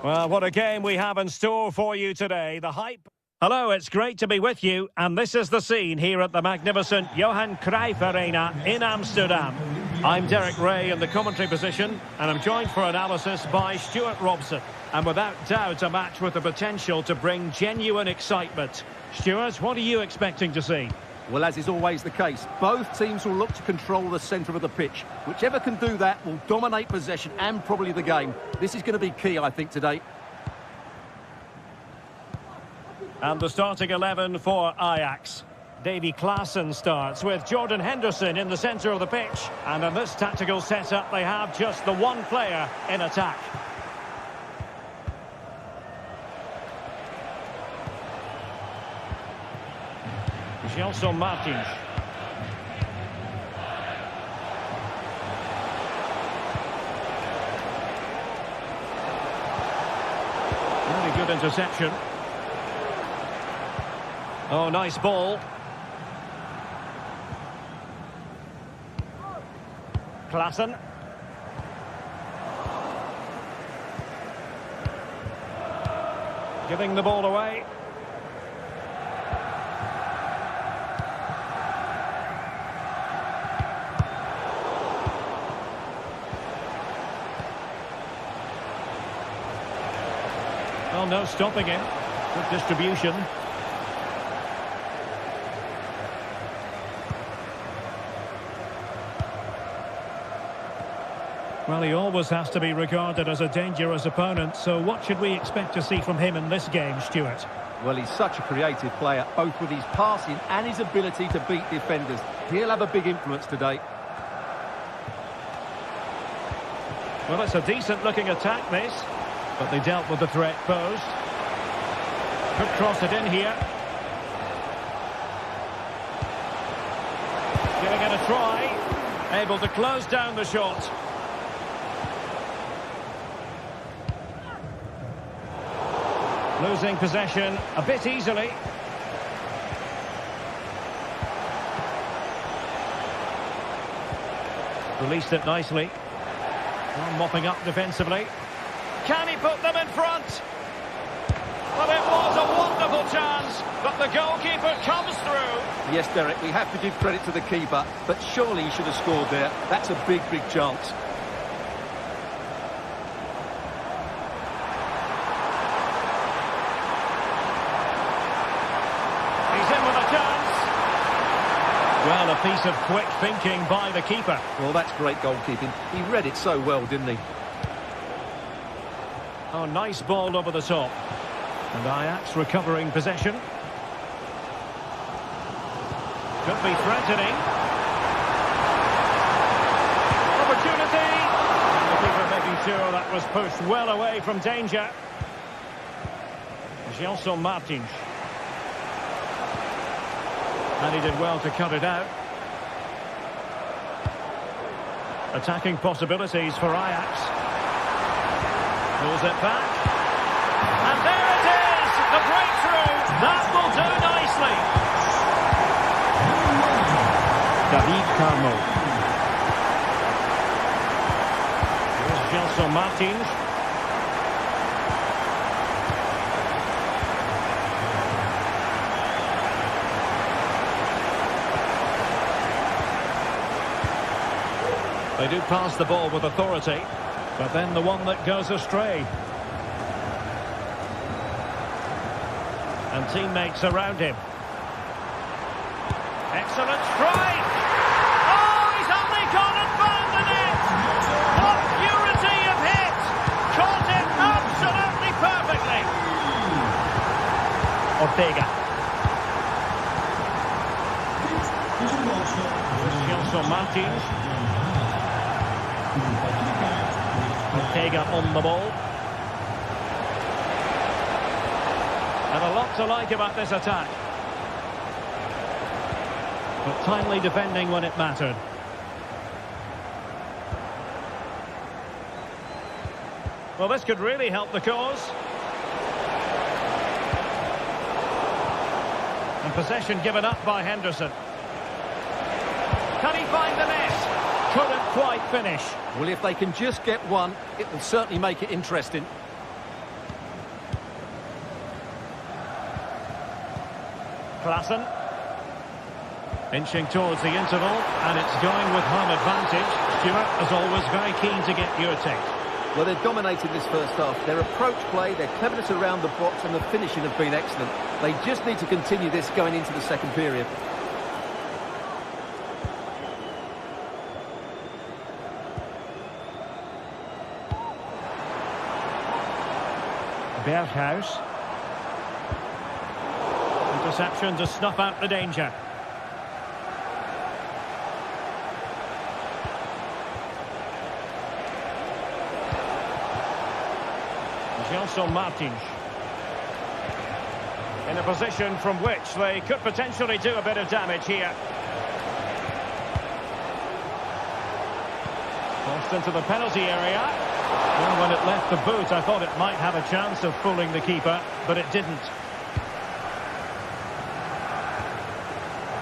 Well, what a game we have in store for you today. The hype. Hello, it's great to be with you, and this is the scene here at the magnificent Johan Cruyff Arena in Amsterdam. I'm Derek Ray in the commentary position, and I'm joined for analysis by Stuart Robson. And without doubt, a match with the potential to bring genuine excitement. Stuart, what are you expecting to see? Well, as is always the case, both teams will look to control the centre of the pitch. Whichever can do that will dominate possession and probably the game. This is going to be key, I think, today. And the starting 11 for Ajax. Davy Klaassen starts with Jordan Henderson in the centre of the pitch. And in this tactical setup, they have just the one player in attack. Gelson Martins. Really good interception. Oh, nice ball. Klaassen. Giving the ball away. Well, no stopping him. Good distribution. Well, he always has to be regarded as a dangerous opponent, so what should we expect to see from him in this game, Stuart? Well, he's such a creative player, both with his passing and his ability to beat defenders. He'll have a big influence today. Well, it's a decent-looking attack, this. But they dealt with the threat posed. Could cross it in here. Giving it a try. Able to close down the shot. Losing possession a bit easily. Released it nicely. Well, mopping up defensively. Can he put them in front? Well, it was a wonderful chance, but the goalkeeper comes through. Yes, Derek, we have to give credit to the keeper, but surely he should have scored there. That's a big, big chance. He's in with a chance. Well, a piece of quick thinking by the keeper. Well, that's great goalkeeping. He read it so well, didn't he? Oh, nice ball over the top. And Ajax recovering possession. Could be threatening. Opportunity. And the keeper making sure that was pushed well away from danger. Gelson Martins. And he did well to cut it out. Attacking possibilities for Ajax. Pulls it back. And there it is! The breakthrough! That will do nicely! David Carmo. Here's Gelson Martins. They do pass the ball with authority. But then the one that goes astray. And teammates around him. Excellent strike! Oh, he's only gone and found the net! What purity of hit! Caught it absolutely perfectly! Ortega. Gelson Martins. Ortega on the ball. And a lot to like about this attack. But timely defending when it mattered. Well, this could really help the cause. And possession given up by Henderson. Can he find the net? Couldn't quite finish. Well, if they can just get one, it will certainly make it interesting. Klaassen. Inching towards the interval, and it's going with home advantage. Stuart, as always, very keen to get your take. Well, they've dominated this first half. Their approach play, their cleverness around the box and the finishing have been excellent. They just need to continue this going into the second period. Berghuis. Interception to snuff out the danger. Gelson Martins. In a position from which they could potentially do a bit of damage here. Crossed into the penalty area. Well, when it left the boot, I thought it might have a chance of fooling the keeper, but it didn't.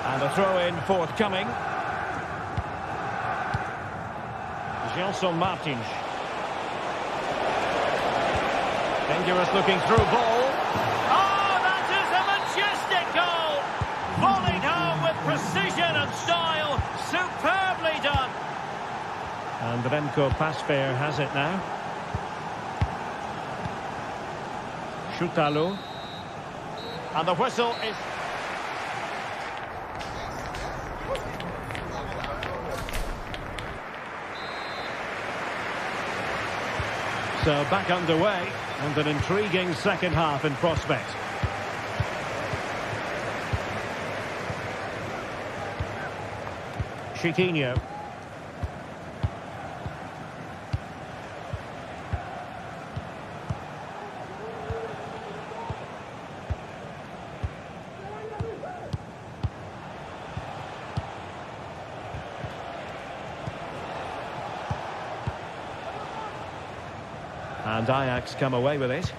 And a throw-in forthcoming. Gelson Martins. Dangerous looking through ball. Oh, that is a majestic goal! Volleyed home with precision and style. Superbly done. And Remco Pasveer has it now. Shoutalo. And the whistle is... So back underway, and an intriguing second half in prospect. Chiquinho. And Ajax come away with it.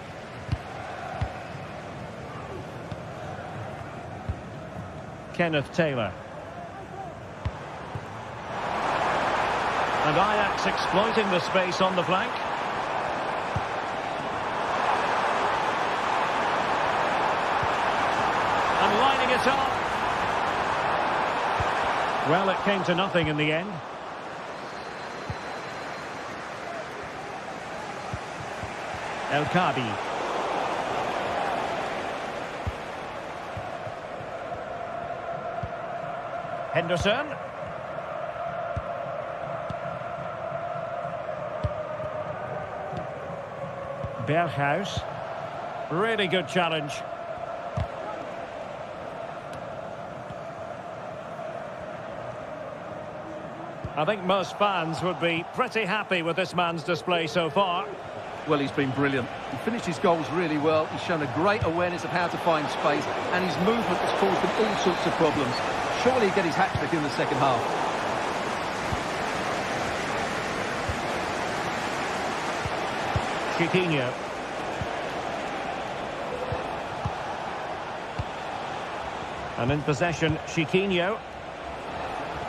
Kenneth Taylor. And Ajax exploiting the space on the flank. And lining it up. Well, it came to nothing in the end. El Kabi. Henderson. Berghuis. Really good challenge. I think most fans would be pretty happy with this man's display so far. Well, he's been brilliant. He finished his goals really well. He's shown a great awareness of how to find space, and his movement has caused them all sorts of problems. Surely he'll get his hat-trick in the second half. Chiquinho. And in possession, Chiquinho.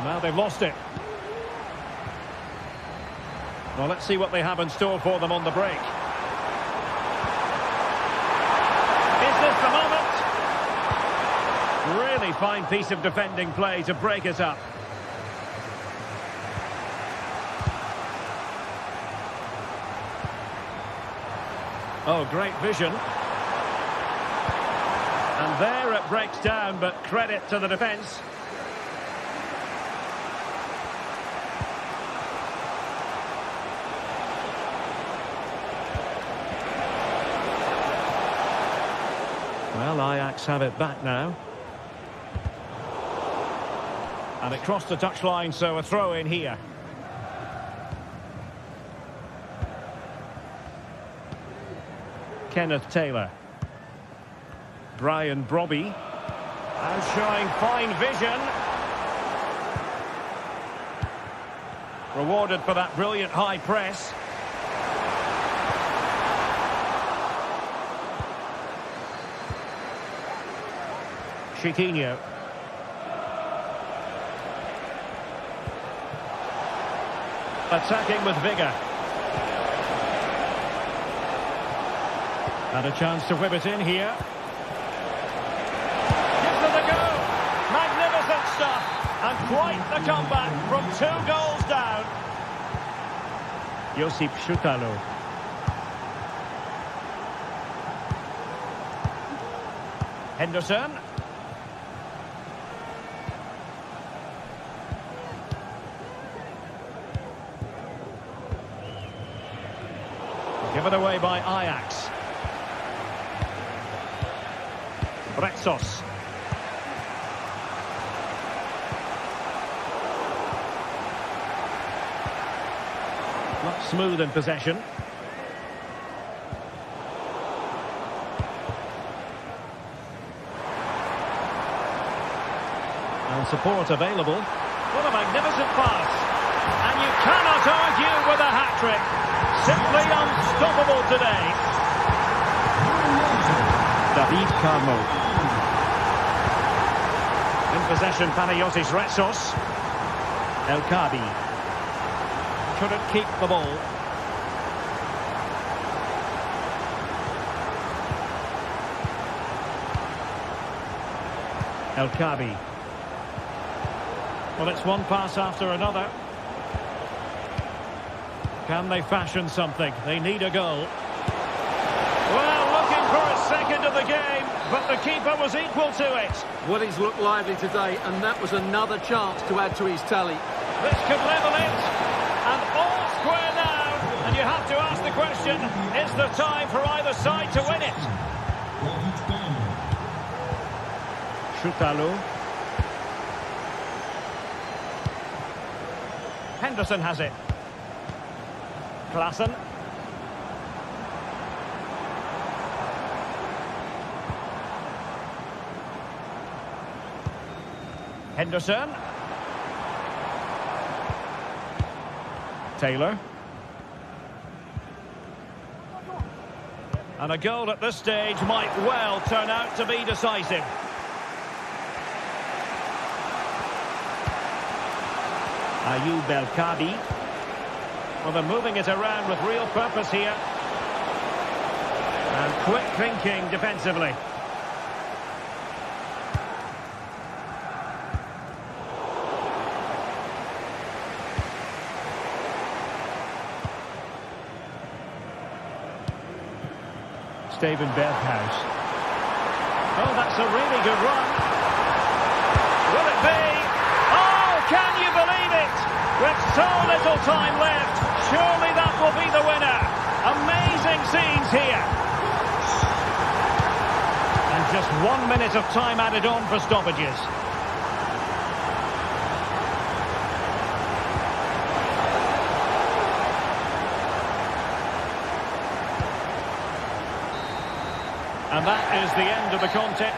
Now they've lost it. Well, let's see what they have in store for them on the break. Is this the moment? Really fine piece of defending play to break it up. Oh, great vision. And there it breaks down, but credit to the defence. Well, Ajax have it back now. And it crossed the touchline, so a throw in here. Kenneth Taylor. Brian Brobby. And showing fine vision. Rewarded for that brilliant high press. Chiquinho. Attacking with vigour. And a chance to whip it in here. Gives them the Quite the comeback from 2 goals down. Josip Szutalo. Henderson. Given away by Ajax. Bretsos. Not smooth in possession. And support available. What a magnificent pass. And you cannot argue with a hat-trick. Simply unstoppable today. David Carmo. In possession, Panagiotis Retsos. El Kabi. Couldn't keep the ball. El Kabi. Well, it's one pass after another. Can they fashion something? They need a goal. Well, looking for a second of the game, but the keeper was equal to it. Well, he's looked lively today, and that was another chance to add to his tally. This could level it, and all square now. And you have to ask the question, is there time for either side to win it? Szutalo. Henderson has it. Klaassen. Henderson. Taylor. And a goal at this stage might well turn out to be decisive. Ayoub El Kabi. Well, they're moving it around with real purpose here. And quick thinking defensively. Steven Berghuis. Oh, that's a really good run. Will it be? Oh, can you believe it? With so little time left, surely that will be the winner. Amazing scenes here. And just 1 minute of time added on for stoppages. And that is the end of the contest.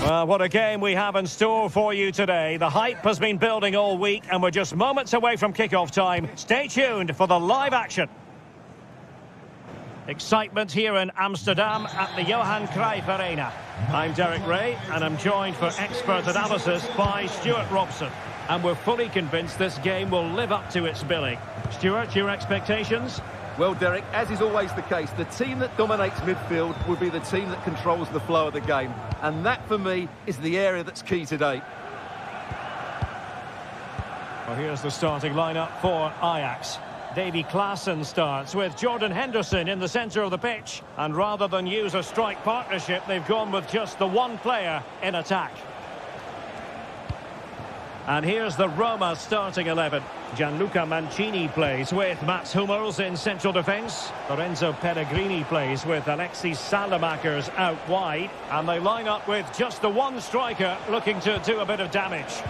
Well, what a game we have in store for you today. The hype has been building all week and we're just moments away from kick-off time. Stay tuned for the live action. Excitement here in Amsterdam at the Johan Cruyff Arena. I'm Derek Ray and I'm joined for expert analysis by Stuart Robson. And we're fully convinced this game will live up to its billing. Stuart, your expectations? Well, Derek, as is always the case, the team that dominates midfield will be the team that controls the flow of the game. And that, for me, is the area that's key today. Well, here's the starting lineup for Ajax. Davy Klaassen starts with Jordan Henderson in the centre of the pitch. And rather than use a strike partnership, they've gone with just the one player in attack. And here's the Roma starting 11. Gianluca Mancini plays with Mats Hummels in central defence. Lorenzo Pellegrini plays with Alexis Salemakers out wide. And they line up with just the one striker looking to do a bit of damage.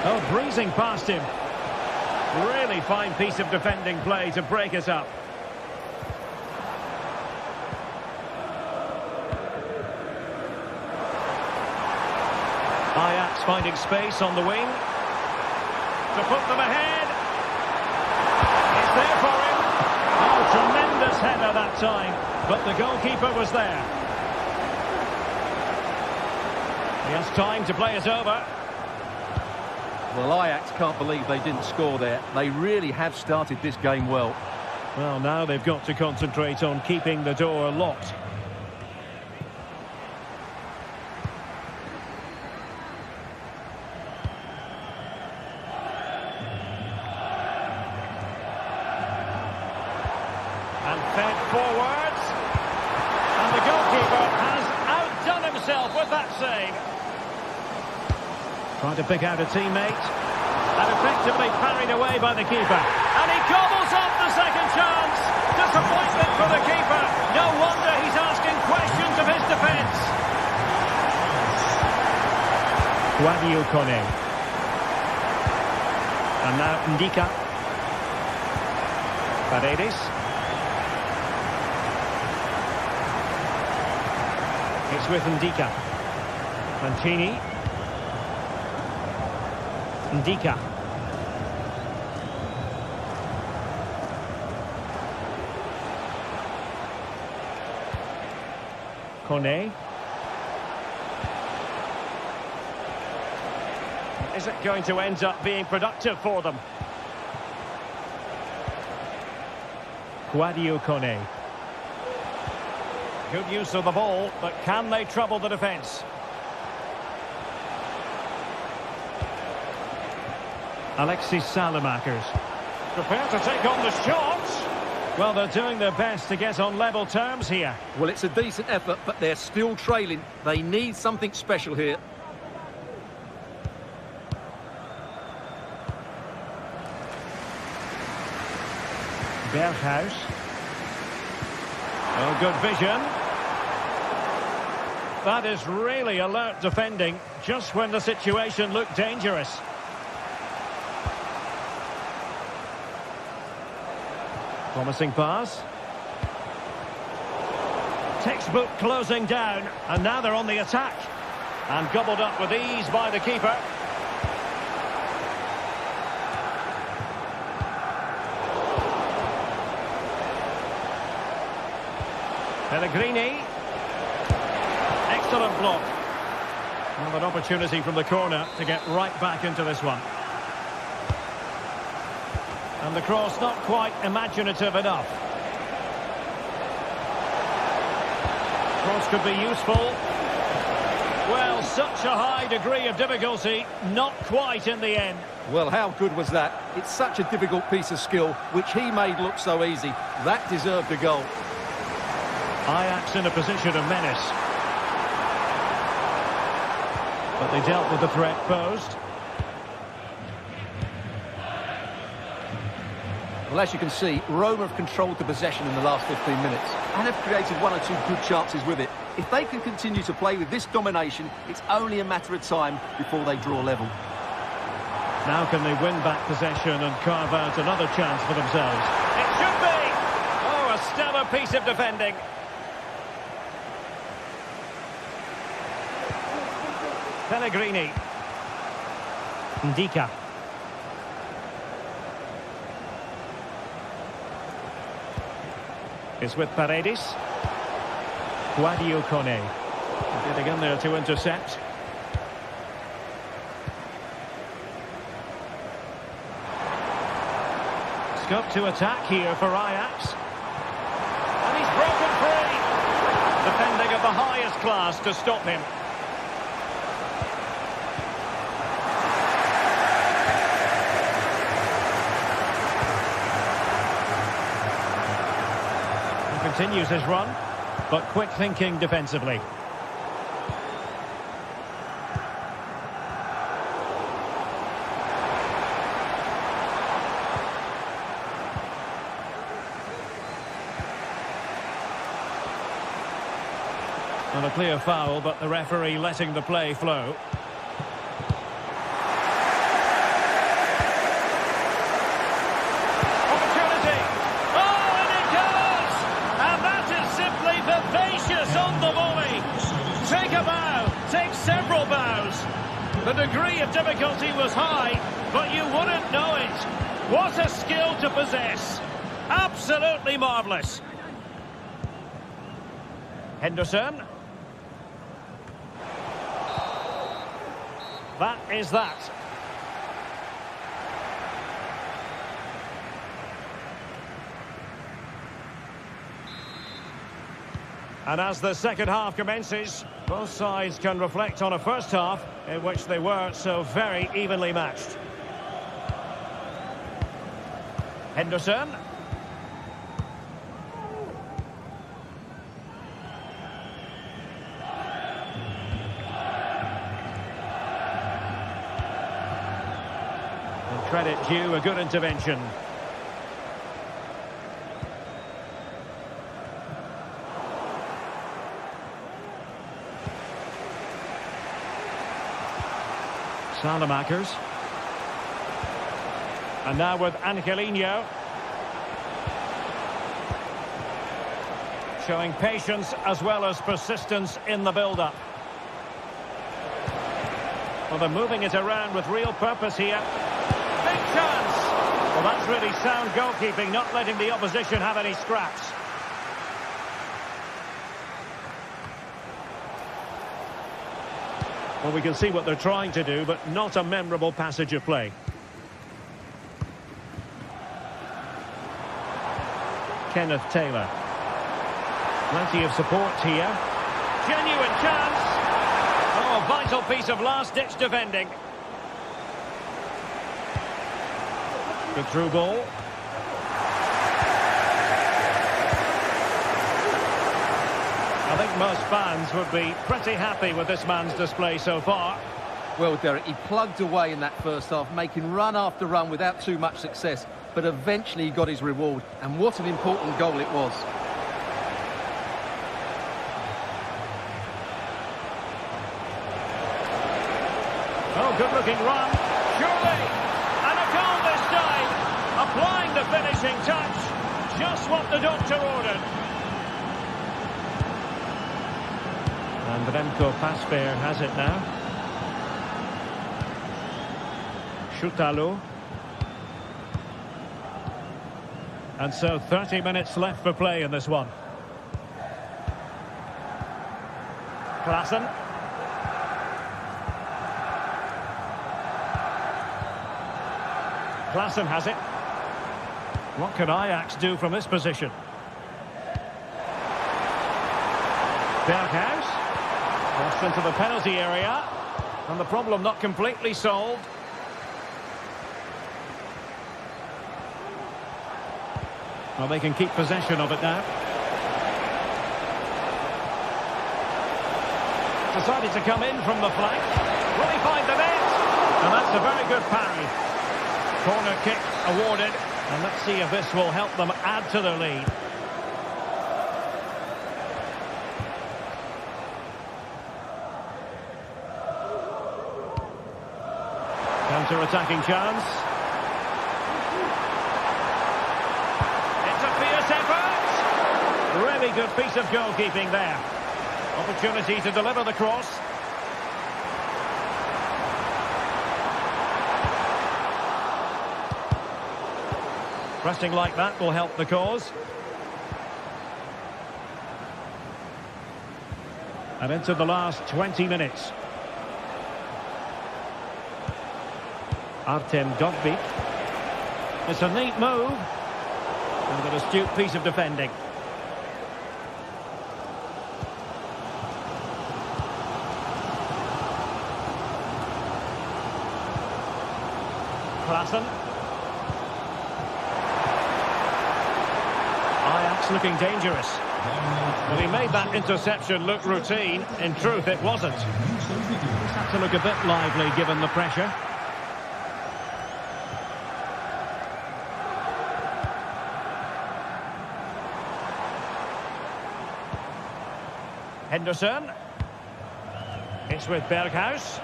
Oh, breezing past him. Really fine piece of defending play to break it up. Ajax finding space on the wing. To put them ahead. It's there for him. Oh, tremendous header that time. But the goalkeeper was there. He has time to play it over. Well, Ajax can't believe they didn't score there. They really have started this game well. Well, now they've got to concentrate on keeping the door locked. And fed forwards. And the goalkeeper has outdone himself with that save. Trying to pick out a teammate. And effectively parried away by the keeper. And he gobbles up the second chance. Disappointment for the keeper. No wonder he's asking questions of his defence. Guadio Kone. And now Ndika. Paredes. It's with Ndika. Mancini. Ndika. Kone. Is it going to end up being productive for them? Guadio Kone. Good use of the ball, but can they trouble the defence? Alexis Salemakers. Prepared to take on the shot. Well, they're doing their best to get on level terms here. Well, it's a decent effort, but they're still trailing. They need something special here. Berghuis. Oh, good vision. That is really alert defending, just when the situation looked dangerous. Promising pass. Textbook closing down, and now they're on the attack. And gobbled up with ease by the keeper. Pellegrini. Excellent block. Well, an opportunity from the corner to get right back into this one. And the cross not quite imaginative enough. Cross could be useful. Well, such a high degree of difficulty, not quite in the end. Well, how good was that? It's such a difficult piece of skill, which he made look so easy. That deserved a goal. Ajax in a position of menace. But they dealt with the threat posed. Well, as you can see, Roma have controlled the possession in the last 15 minutes and have created one or two good chances with it. If they can continue to play with this domination, it's only a matter of time before they draw level. Now can they win back possession and carve out another chance for themselves? It should be! Oh, a stellar piece of defending. Pellegrini. Ndika. It's with Paredes. Guadio Kone. Getting in there to intercept. Scope to attack here for Ajax. And he's broken free. Defending of the highest class to stop him. He continues his run, but quick thinking defensively. Not a clear foul, but the referee letting the play flow. Opportunity! Oh, and it goes! And that is simply vivacious on the volley. Take a bow, take several bows. The degree of difficulty was high, but you wouldn't know it. What a skill to possess. Absolutely marvellous. Henderson. That is that. And as the second half commences, both sides can reflect on a first half in which they were so very evenly matched. Henderson. Credit due, a good intervention. Salamakers. And now with Angelino. Showing patience as well as persistence in the build-up. Well, they're moving it around with real purpose here. Big chance! Well, that's really sound goalkeeping, not letting the opposition have any scraps. Well, we can see what they're trying to do, but not a memorable passage of play. Kenneth Taylor. Plenty of support here. Genuine chance! Oh, a vital piece of last-ditch defending. Good through ball. I think most fans would be pretty happy with this man's display so far. Well, Derek, he plugged away in that first half, making run after run without too much success, but eventually he got his reward, and what an important goal it was. Oh, good-looking run. Surely! And a goal this time! Applying the finishing touch. Just what the doctor ordered. And Remco Pasveer has it now. Schutalo. And so 30 minutes left for play in this one. Klaassen. Klaassen has it. What can Ajax do from this position? Berghuis. Crossed into the penalty area. And the problem not completely solved. Well, they can keep possession of it now. Decided to come in from the flank. Will he find the net? And that's a very good parry. Corner kick awarded. And let's see if this will help them add to their lead. Counter-attacking chance. It's a fierce effort. Really good piece of goalkeeping there. Opportunity to deliver the cross. Pressing like that will help the cause. And into the last 20 minutes. Artem Dovbyk. It's a neat move. And an astute piece of defending. Klassen. Ajax looking dangerous. Well, he made that interception look routine. In truth, it wasn't. Just had to look a bit lively given the pressure. Henderson. It's with Berghuis.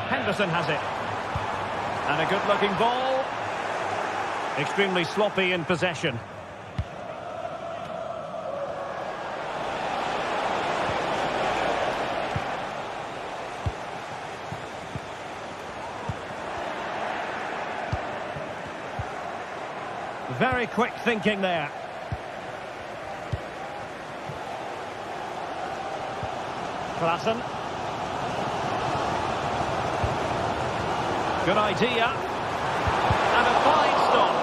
Henderson has it. And a good-looking ball. Extremely sloppy in possession. Very quick thinking there. Klassen. Good idea. And a fine stop.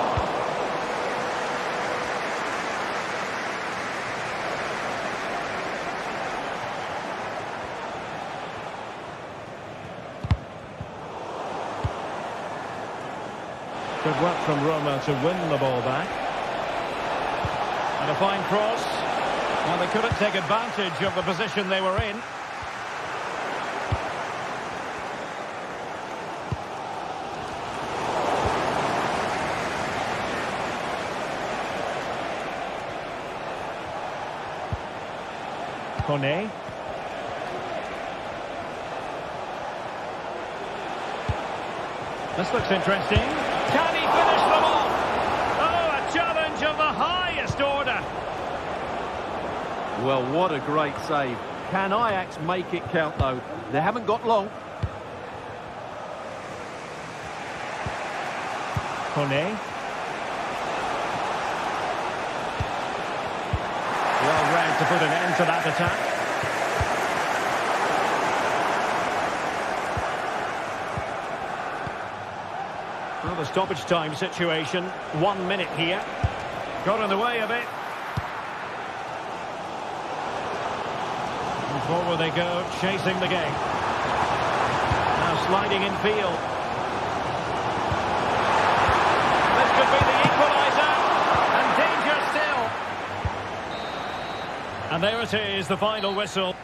Good work from Roma to win the ball back. And a fine cross. Well, they couldn't take advantage of the position they were in. Kone. This looks interesting. Can he finish them off? Oh, a challenge of the highest order. Well, what a great save. Can Ajax make it count, though? They haven't got long. Kone. Well read to put an end to that attack. Well, the stoppage time situation, 1 minute here. Got in the way of it. And forward they go, chasing the game. Now sliding in field. This could be the equaliser. And danger still. And there it is, the final whistle.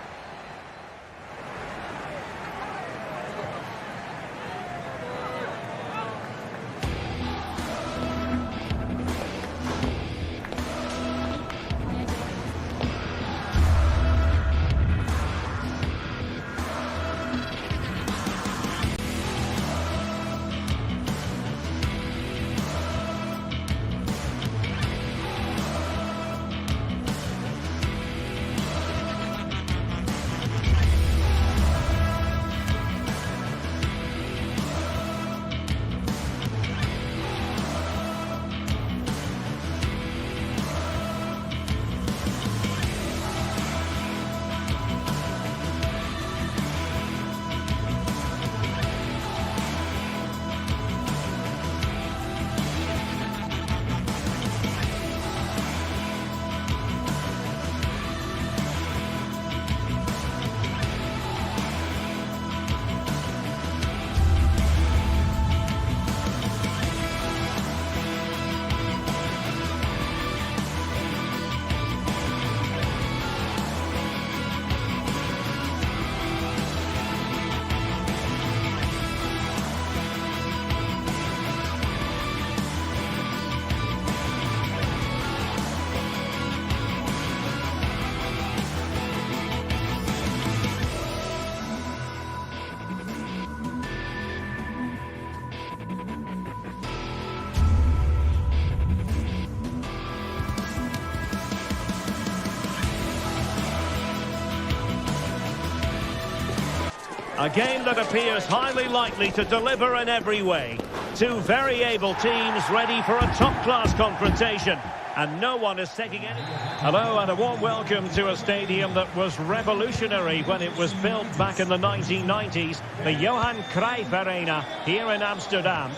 A game that appears highly likely to deliver in every way. Two very able teams ready for a top-class confrontation. And no one is taking any... Hello and a warm welcome to a stadium that was revolutionary when it was built back in the 1990s. The Johan Cruyff Arena here in Amsterdam.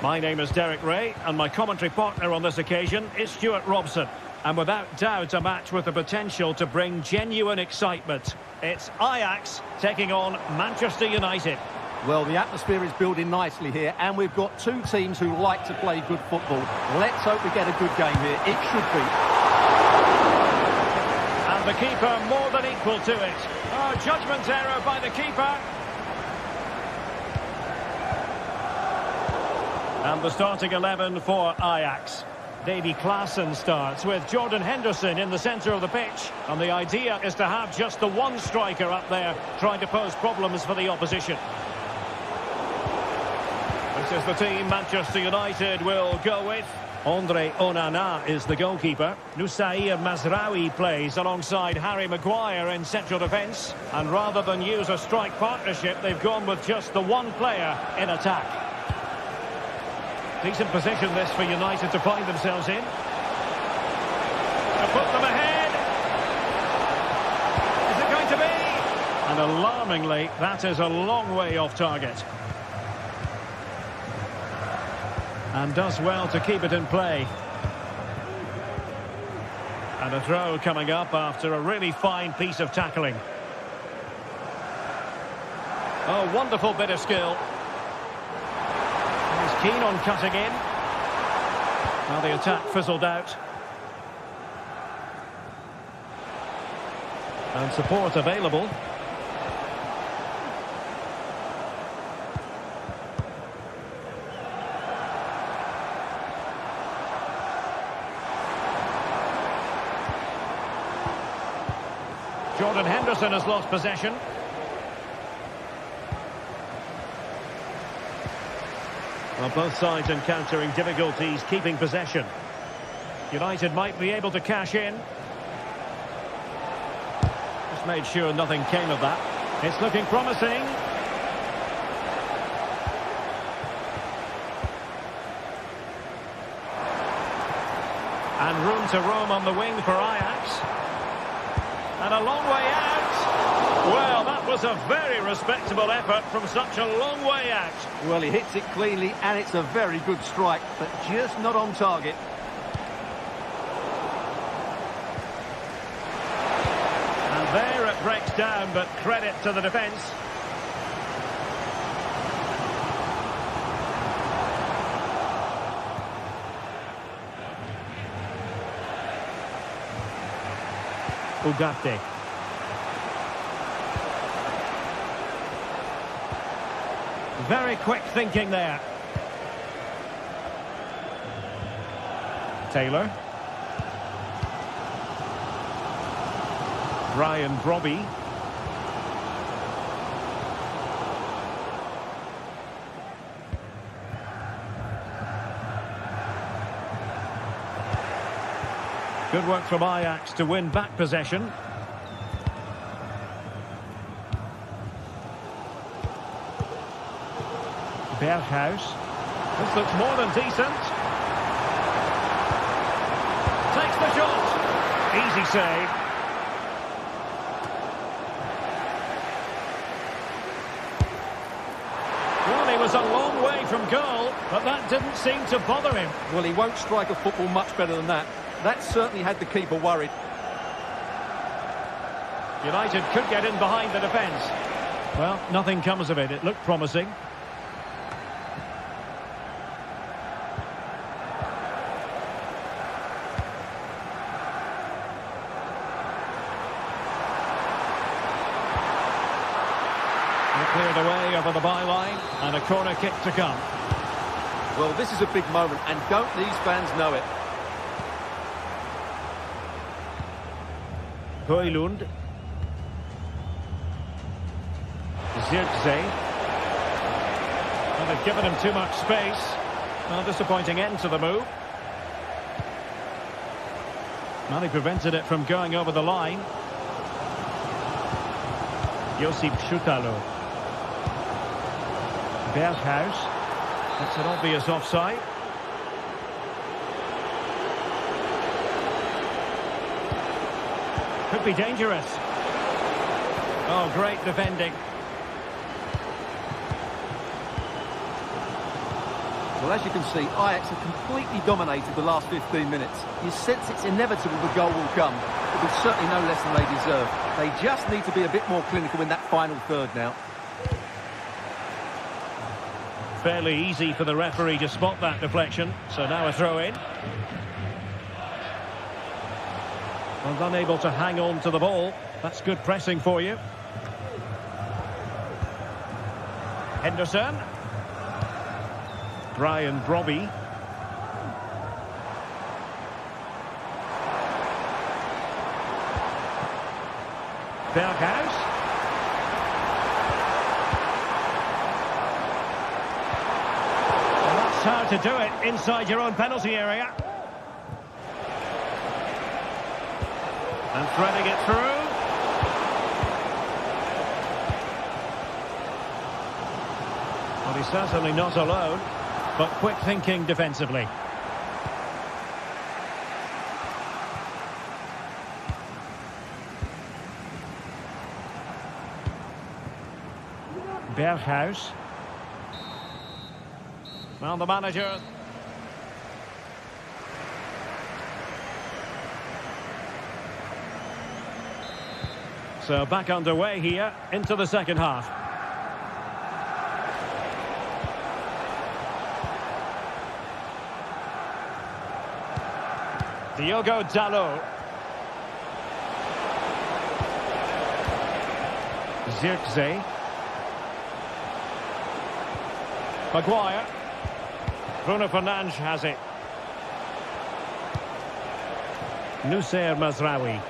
My name is Derek Ray and my commentary partner on this occasion is Stuart Robson. And without doubt a match with the potential to bring genuine excitement. It's Ajax taking on Manchester United. Well, the atmosphere is building nicely here, and we've got two teams who like to play good football. Let's hope we get a good game here. It should be. And the keeper more than equal to it. Oh, judgment error by the keeper. And the starting 11 for Ajax. Davy Klaassen starts with Jordan Henderson in the centre of the pitch. And the idea is to have just the one striker up there trying to pose problems for the opposition. This is the team Manchester United will go with. Andre Onana is the goalkeeper. Nusair Mazraoui plays alongside Harry Maguire in central defence. And rather than use a strike partnership, they've gone with just the one player in attack. Decent position this for United to find themselves in. To put them ahead. Is it going to be? And alarmingly, that is a long way off target. And does well to keep it in play. And a throw coming up after a really fine piece of tackling. Oh, wonderful bit of skill. He's keen on cutting in. Now the attack fizzled out. And support available. Jordan Henderson has lost possession. Well, both sides encountering difficulties keeping possession. United might be able to cash in. Just made sure nothing came of that. It's looking promising. And room to roam on the wing for Ajax. And a long way out. Well, that was a very respectable effort from such a long way out. Well, he hits it cleanly, and it's a very good strike, but just not on target. And there it breaks down, but credit to the defence. Ugarte. Very quick thinking there. Taylor. Brian Brobby. Good work from Ajax to win back possession. Berghuis. This looks more than decent. Takes the shot. Easy save. Well, he was a long way from goal, but that didn't seem to bother him. Well, he won't strike a football much better than that. That certainly had the keeper worried. United could get in behind the defence. Well, nothing comes of it. It looked promising. Cleared away over the byline, and a corner kick to come. Well, this is a big moment, and don't these fans know it? Højlund. Zirkzee. Well, they've given him too much space. Well, disappointing end to the move. Well, he prevented it from going over the line. Josip Šutalo. Berghuis. That's an obvious offside. Could be dangerous. Oh, great defending. Well, as you can see, Ajax have completely dominated the last 15 minutes. You sense it's inevitable the goal will come, but with certainly no less than they deserve. They just need to be a bit more clinical in that final third now. Fairly easy for the referee to spot that deflection. So now a throw-in. And unable to hang on to the ball. That's good pressing for you. Henderson. Brian Brobby. Berghuis. And that's how to do it inside your own penalty area. And threading it through. Well, he's certainly not alone, but quick thinking defensively. Berghuis. Well, the manager. So back underway here into the second half. Diogo Dalot. Zirkzee. Maguire. Bruno Fernandes has it. Noussair Mazraoui.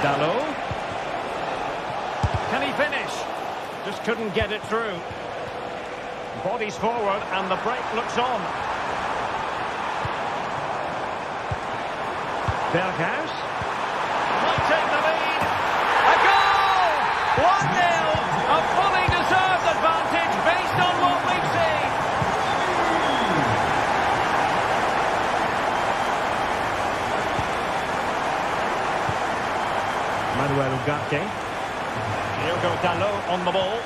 Dalot. Can he finish? Just couldn't get it through. Bodies forward and the break looks on. Berghuis. Might take the lead. A goal! 1-0. A fully deserved advantage based on what we've seen. Manuel Ugarte. Diogo Dalot on the ball.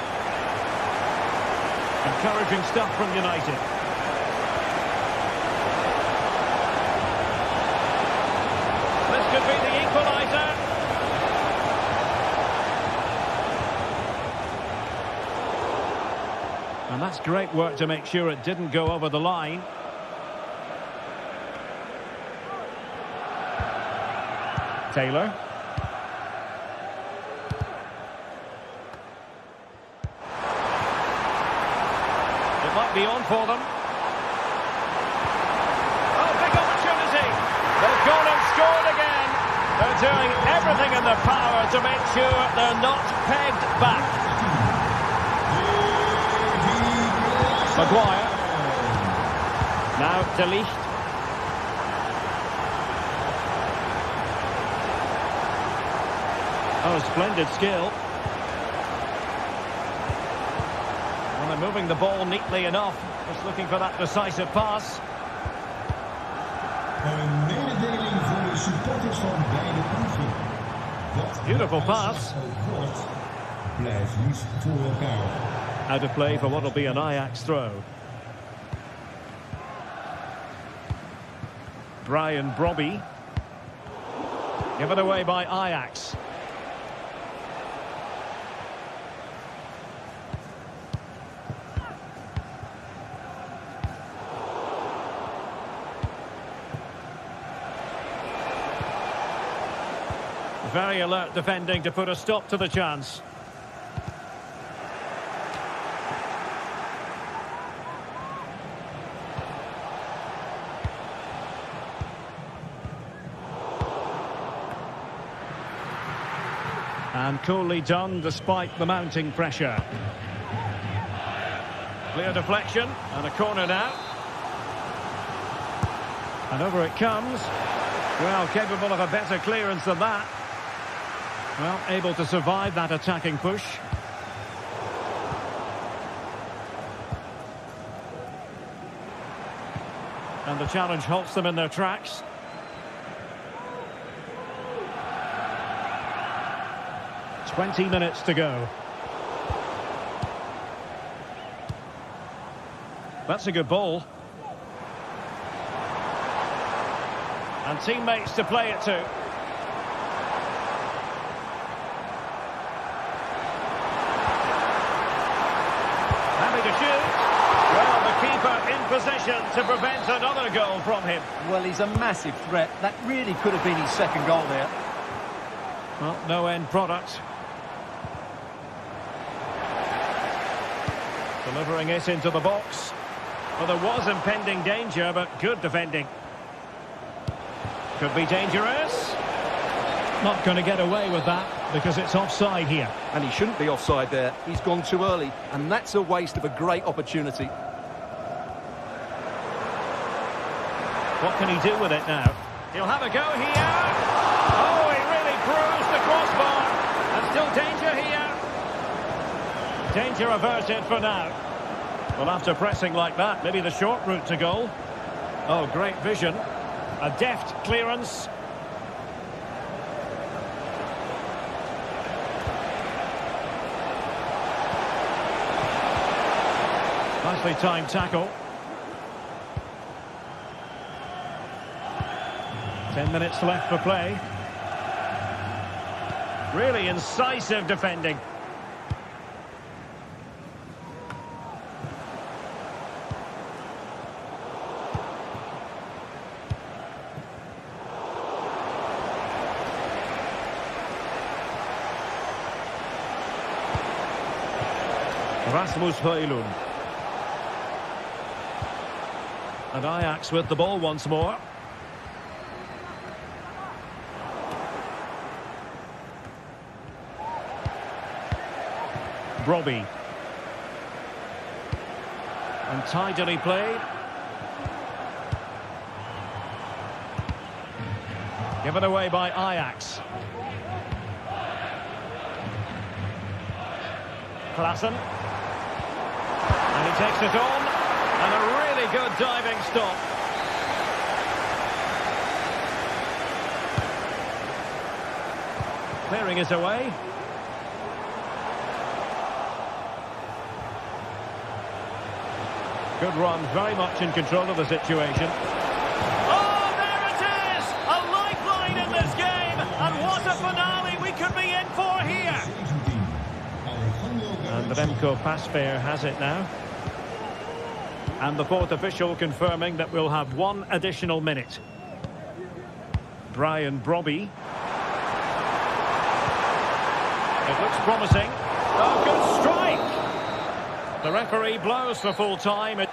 Encouraging stuff from United. This could be the equaliser. And that's great work to make sure it didn't go over the line. Taylor. It might be on for them. Oh, big opportunity. They've gone and scored again. They're doing everything in their power to make sure they're not pegged back. Maguire. Now De Ligt. Oh, splendid skill. And they're moving the ball neatly enough. Just looking for that decisive pass. Beautiful pass. Out of play for what will be an Ajax throw. Brian Brobby. Given away by Ajax. Very alert defending to put a stop to the chance. And coolly done despite the mounting pressure. Clear deflection and a corner now. And over it comes. Well, capable of a better clearance than that. Well, able to survive that attacking push. And the challenge halts them in their tracks. "20 minutes to go. That's a good ball. And teammates to play it to. Happy to shoot. Well, the keeper in position to prevent another goal from him. Well, he's a massive threat. That really could have been his second goal there. Well, no end product. Delivering it into the box. Well, there was impending danger, but good defending. Could be dangerous. Not going to get away with that because it's offside here. And he shouldn't be offside there. He's gone too early, and that's a waste of a great opportunity. What can he do with it now? He'll have a go here. Oh, he really bruised the crossbar. And still danger here. Danger averted for now. Well, after pressing like that, maybe the short route to goal. Oh, great vision. A deft clearance. Nicely timed tackle. 10 minutes left for play. Really incisive defending. Rasmus Højlund. And Ajax with the ball once more. Robbie. And tidily played. Given away by Ajax. Klaassen. And he takes it on. And a really good diving stop. Clearing it away. Good run, very much in control of the situation. Oh, there it is! A lifeline in this game! And what a finale we could be in for here! And Remco Pasveer has it now. And the fourth official confirming that we'll have one additional minute. Brian Brobby. It looks promising. Oh, good strike! The referee blows for full time.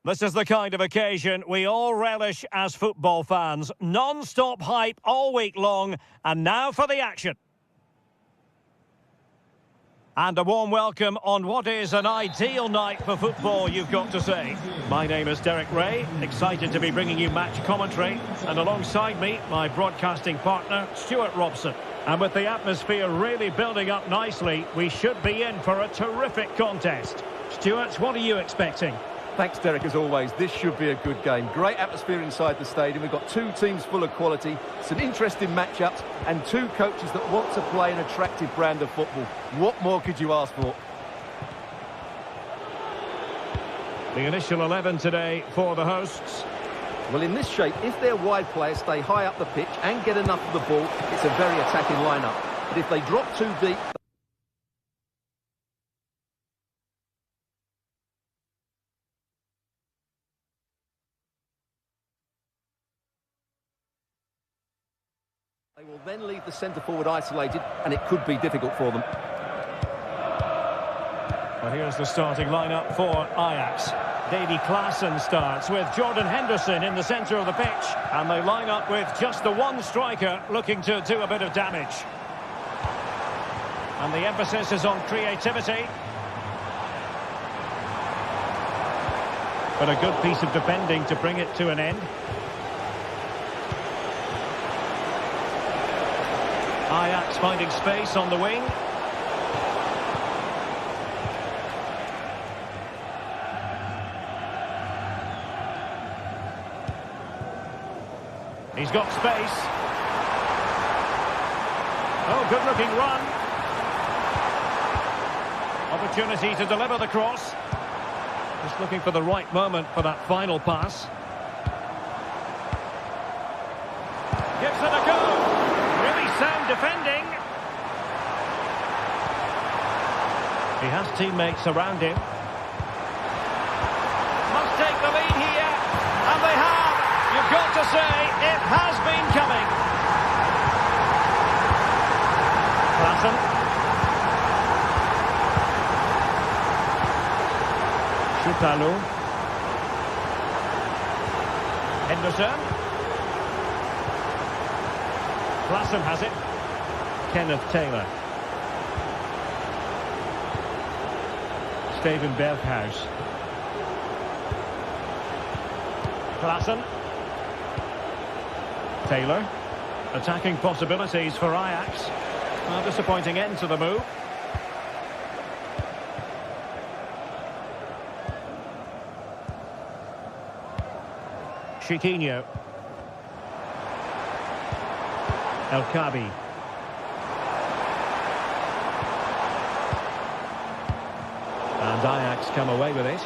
This is the kind of occasion we all relish as football fans. Non-stop hype all week long, and now for the action. And a warm welcome on what is an ideal night for football, you've got to say. My name is Derek Ray, excited to be bringing you match commentary. And alongside me, my broadcasting partner, Stuart Robson. And with the atmosphere really building up nicely, we should be in for a terrific contest. Stuart, what are you expecting? Thanks, Derek, as always. This should be a good game. Great atmosphere inside the stadium. We've got two teams full of quality, some interesting matchups, and two coaches that want to play an attractive brand of football. What more could you ask for? The initial 11 today for the hosts. Well, in this shape, if their wide players stay high up the pitch and get enough of the ball, it's a very attacking lineup. But if they drop too deep... they will then leave the centre-forward isolated, and it could be difficult for them. Well, here's the starting lineup for Ajax. Davy Klaassen starts with Jordan Henderson in the centre of the pitch. And they line up with just the one striker looking to do a bit of damage. And the emphasis is on creativity. But a good piece of defending to bring it to an end. Ajax finding space on the wing. He's got space. Oh, good-looking run. Opportunity to deliver the cross. Just looking for the right moment for that final pass. Gives it a go. Really sound defending. He has teammates around him. Must take the lead here. And they have. You've got to say, it has been coming. Klaassen. Chutalo. Henderson. Klaassen has it. Kenneth Taylor. Steven Berghuis. Klaassen. Taylor. Attacking possibilities for Ajax. A disappointing end to the move. Chiquinho. El Kabi. And Ajax come away with it.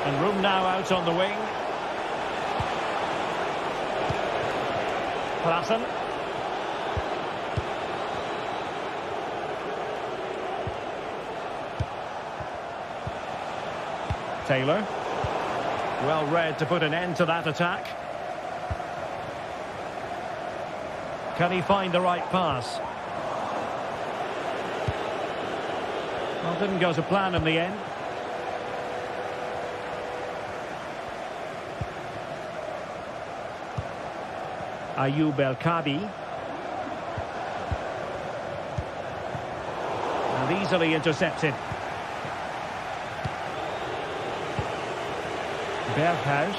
And room now out on the wing. Klaassen. Taylor. Well read to put an end to that attack. Can he find the right pass? Well, didn't go to plan in the end. Ayoub El Kabi. And easily intercepted. Berghuis.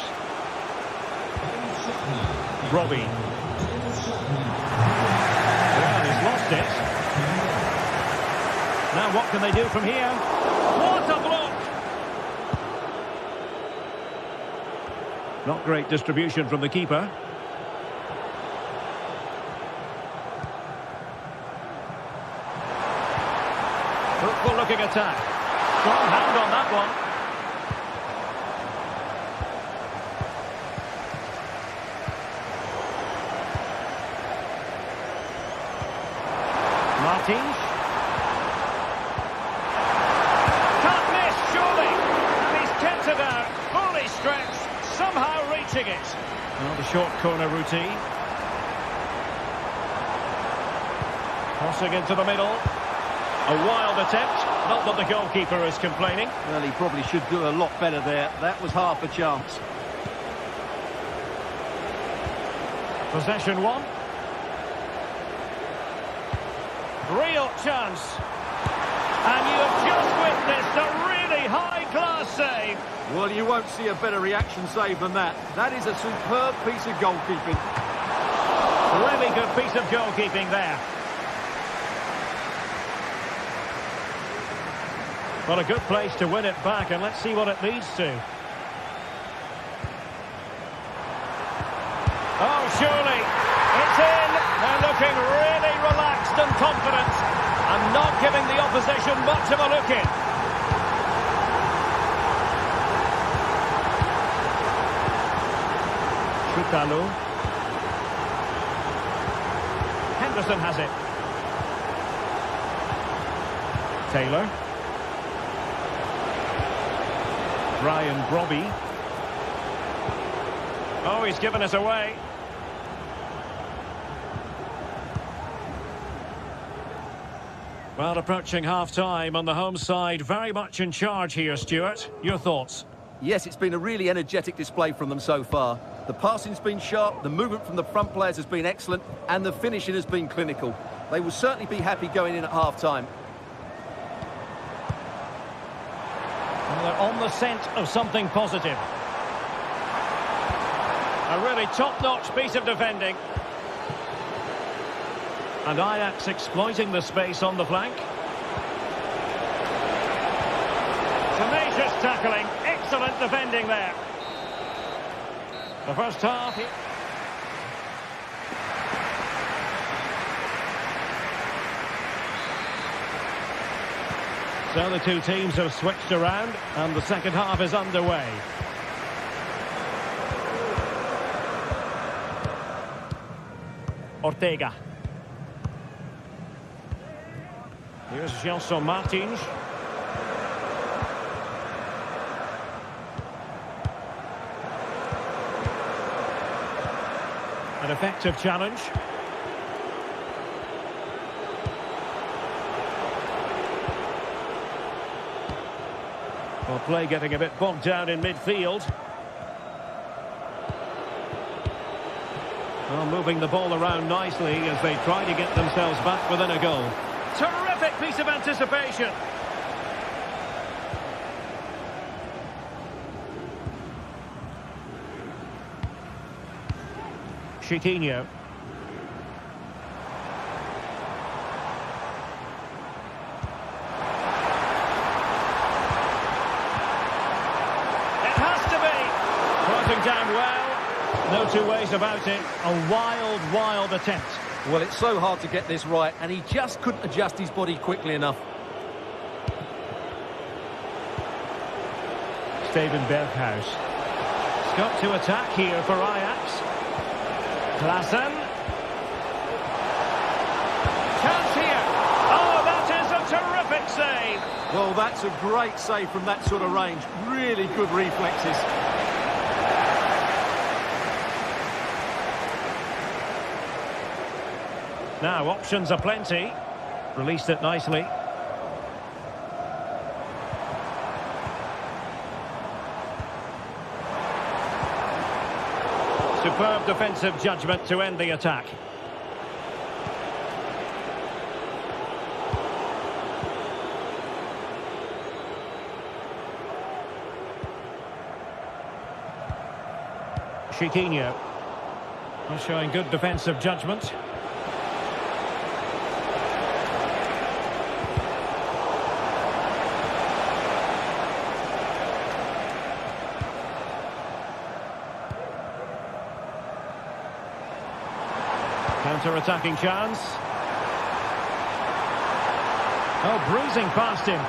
Robbie. Well, he's lost it. Now what can they do from here? What a block! Not great distribution from the keeper. Fruitful looking attack. Strong hand on that one. Martins. Can't miss, surely. And he's kept it out, fully stretched, somehow reaching it. Well, the short corner routine. Crossing into the middle. A wild attempt. Not that the goalkeeper is complaining. Well, he probably should do a lot better there. That was half a chance. Possession one. Real chance. And you have just witnessed a really high-class save. Well, you won't see a better reaction save than that. That is a superb piece of goalkeeping. Really good piece of goalkeeping there. Well, a good place to win it back, and let's see what it leads to. Oh, surely. It's in. They're looking really relaxed and confident, and not giving the opposition much of a look in. Chutalo. Henderson has it. Taylor. Brian Brobby. Oh, he's given us away. Well, approaching half-time on the home side, very much in charge here, Stuart. Your thoughts? Yes, it's been a really energetic display from them so far. The passing's been sharp, the movement from the front players has been excellent, and the finishing has been clinical. They will certainly be happy going in at half-time. Well, they're on the scent of something positive. A really top-notch piece of defending. And Ajax exploiting the space on the flank. Tenacious tackling, excellent defending there. The first half. So the two teams have switched around, and the second half is underway. Ortega. Here's Gelson Martins. An effective challenge. Well, play getting a bit bogged down in midfield. Well, moving the ball around nicely as they try to get themselves back within a goal. Terrific piece of anticipation. Chiquinho. It has to be. Closing down well. No two ways about it. A wild, wild attempt. Well, it's so hard to get this right, and he just couldn't adjust his body quickly enough. Steven Berghuis. Got to attack here for Ajax. Klaassen. Chance here. Oh, that is a terrific save. Well, that's a great save from that sort of range. Really good reflexes. Now, options are plenty. Released it nicely. Superb defensive judgment to end the attack. Chiquinho. Showing good defensive judgment. Counter-attacking chance. Oh, bruising past him.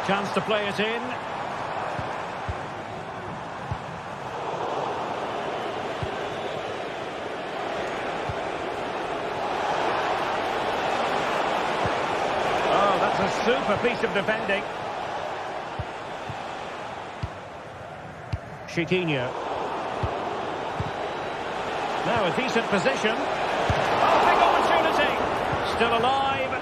Chance to play it in. Oh, that's a super piece of defending. Chiquinho. Now a decent position. Oh, big opportunity. Still alive.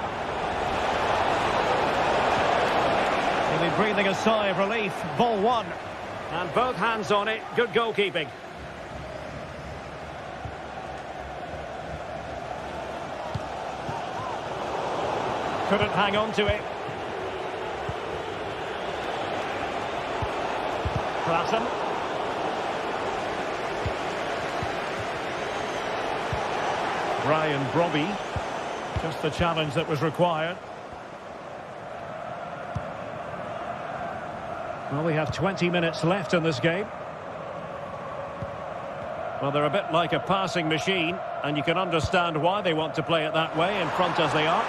breathing a sigh of relief. Ball one. And both hands on it. Good goalkeeping. Couldn't hang on to it. Klassen. Brian Brobby. Just the challenge that was required. Well, we have 20 minutes left in this game. Well, they're a bit like a passing machine, and you can understand why they want to play it that way, in front as they are.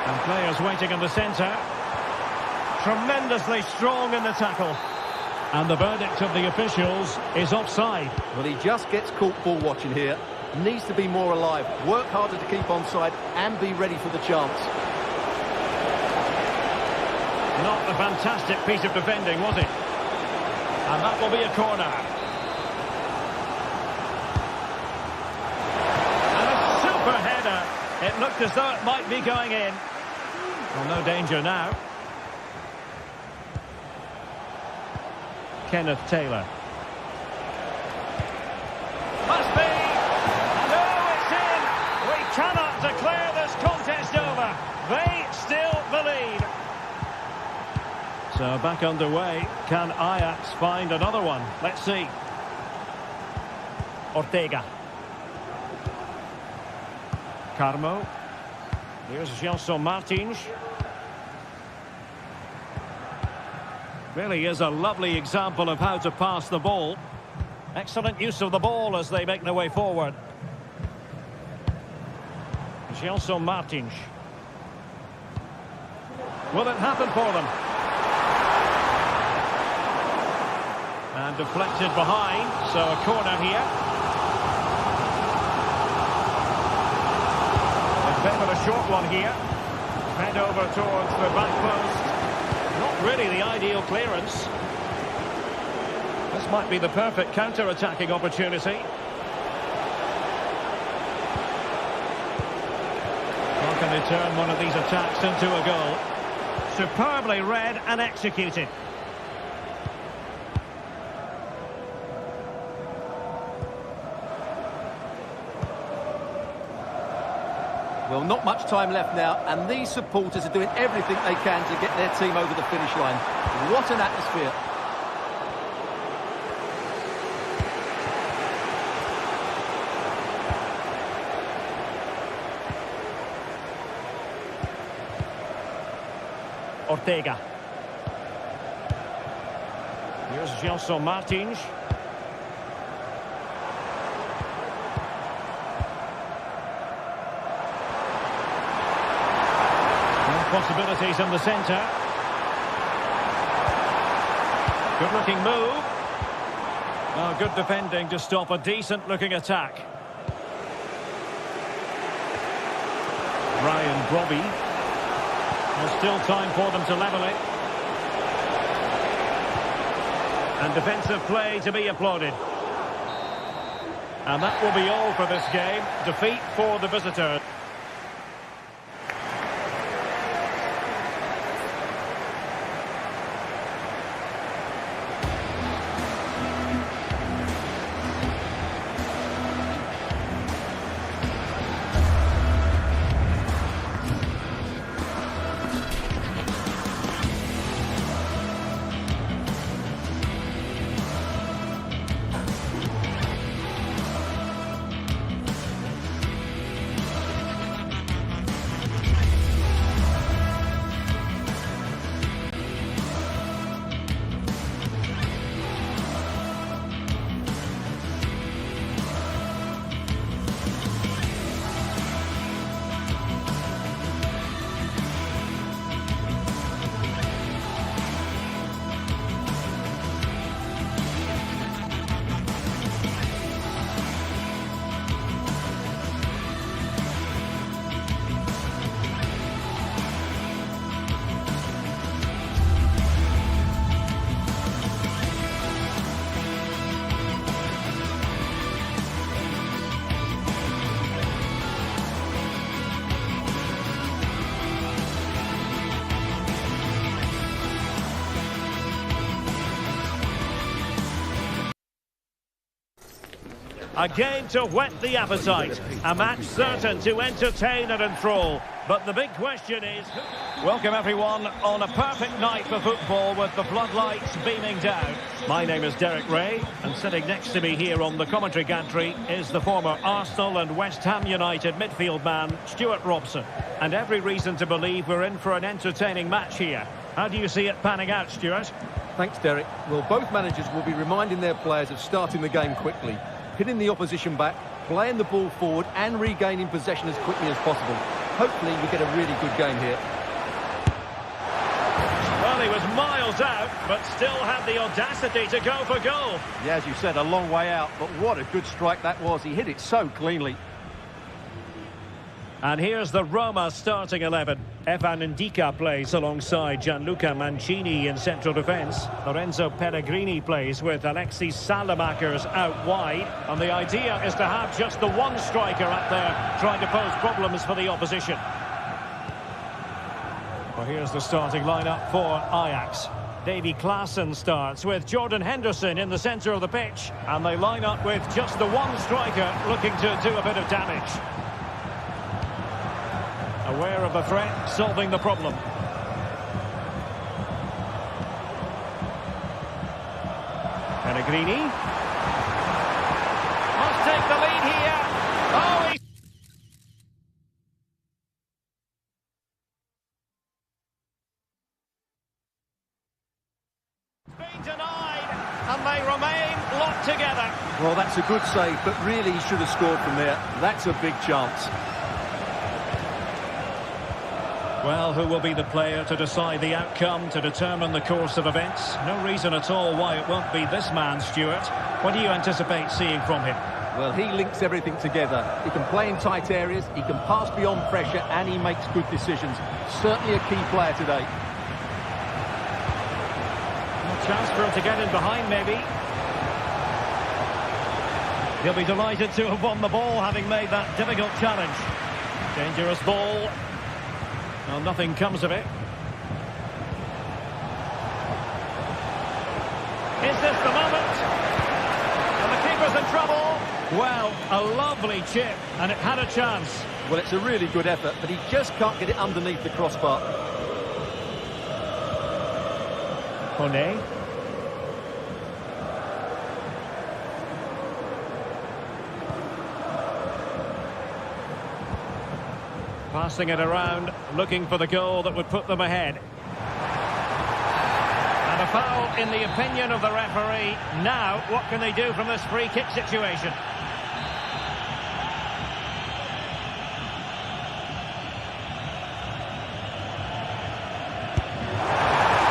And players waiting in the centre. Tremendously strong in the tackle. And the verdict of the officials is offside. Well, he just gets caught ball watching here. Needs to be more alive, work harder to keep onside, and be ready for the chance. Not a fantastic piece of defending, was it? And that will be a corner. And a super header. It looked as though it might be going in. Well, no danger now. Kenneth Taylor. Must be. No, it's in. We cannot declare this contest over. They still the lead. So back underway. Can Ajax find another one? Let's see. Ortega. Carmo. Here's Gelson Martins. Really is a lovely example of how to pass the ball. Excellent use of the ball as they make their way forward. Gelson Martins. Will it happen for them? And deflected behind, so a corner here. They favour a short one here. Head over towards the back post. Not really the ideal clearance. This might be the perfect counter-attacking opportunity. How can they turn one of these attacks into a goal? Superbly read and executed. Well, not much time left now, and these supporters are doing everything they can to get their team over the finish line. What an atmosphere. Ortega. Here's Gelson Martins. Possibilities in the centre. Good looking move. Oh, good defending to stop a decent looking attack. Brian Brobby. There's still time for them to level it. And defensive play to be applauded. And that will be all for this game. Defeat for the visitors. A game to whet the appetite. A match certain to entertain and enthrall. But the big question is... Welcome everyone on a perfect night for football with the floodlights beaming down. My name is Derek Ray, and sitting next to me here on the commentary gantry is the former Arsenal and West Ham United midfield man, Stuart Robson. And every reason to believe we're in for an entertaining match here. How do you see it panning out, Stuart? Thanks, Derek. Well, both managers will be reminding their players of starting the game quickly, hitting the opposition back, playing the ball forward and regaining possession as quickly as possible. Hopefully we get a really good game here. Well, he was miles out, but still had the audacity to go for goal. Yeah, as you said, a long way out, but what a good strike that was. He hit it so cleanly. And here's the Roma starting 11. Evan Ndika plays alongside Gianluca Mancini in central defence. Lorenzo Pellegrini plays with Alexis Salamakers out wide. And the idea is to have just the one striker up there trying to pose problems for the opposition. Well, here's the starting lineup for Ajax. Davy Klaassen starts with Jordan Henderson in the centre of the pitch. And they line up with just the one striker looking to do a bit of damage. Aware of the threat, solving the problem. Pellegrini. Must take the lead here. Oh, he's been denied, and they remain locked together. Well, that's a good save, but really he should have scored from there. That's a big chance. Well, who will be the player to decide the outcome, to determine the course of events? No reason at all why it won't be this man, Stuart. What do you anticipate seeing from him? Well, he links everything together. He can play in tight areas, he can pass beyond pressure, and he makes good decisions. Certainly a key player today. A chance for him to get in behind, maybe. He'll be delighted to have won the ball, having made that difficult challenge. Dangerous ball. Well, nothing comes of it. Is this the moment? And the keeper's in trouble. Well, a lovely chip, and it had a chance. Well, it's a really good effort, but he just can't get it underneath the crossbar. Kone. Passing it around, looking for the goal that would put them ahead. And a foul in the opinion of the referee. Now, what can they do from this free kick situation?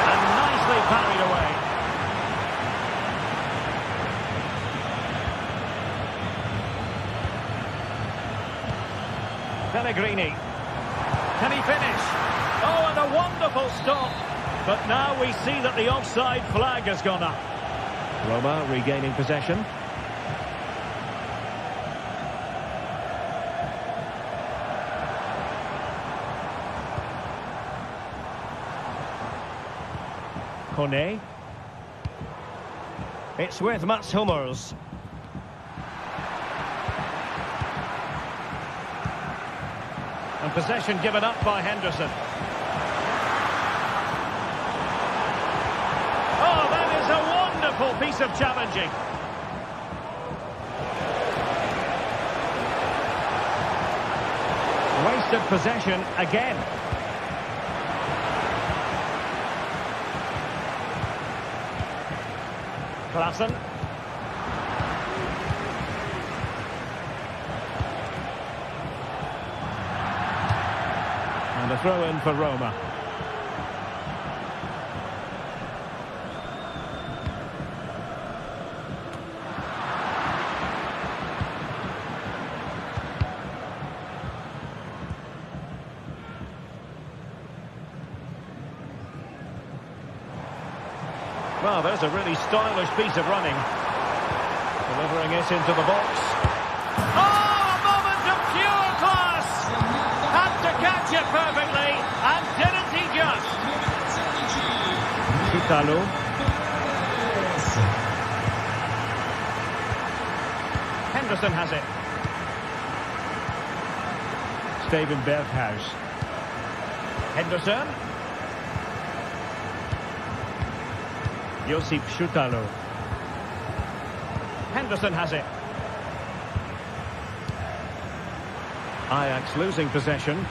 And nicely parried away. Pellegrini. Can he finish? Oh, and a wonderful stop. But now we see that the offside flag has gone up. Roma regaining possession. Kone. It's with Mats Hummels. And possession given up by Henderson. Oh, that is a wonderful piece of challenging. Wasted possession again. Klaassen. And a throw-in for Roma. Well, there's a really stylish piece of running. Delivering it into the box. Oh, a moment of pure class! Had to catch it perfectly, and didn't he just? Italo. Henderson has it. Steven Berghuis. Henderson. Josip Schutalo. Henderson has it. Ajax losing possession.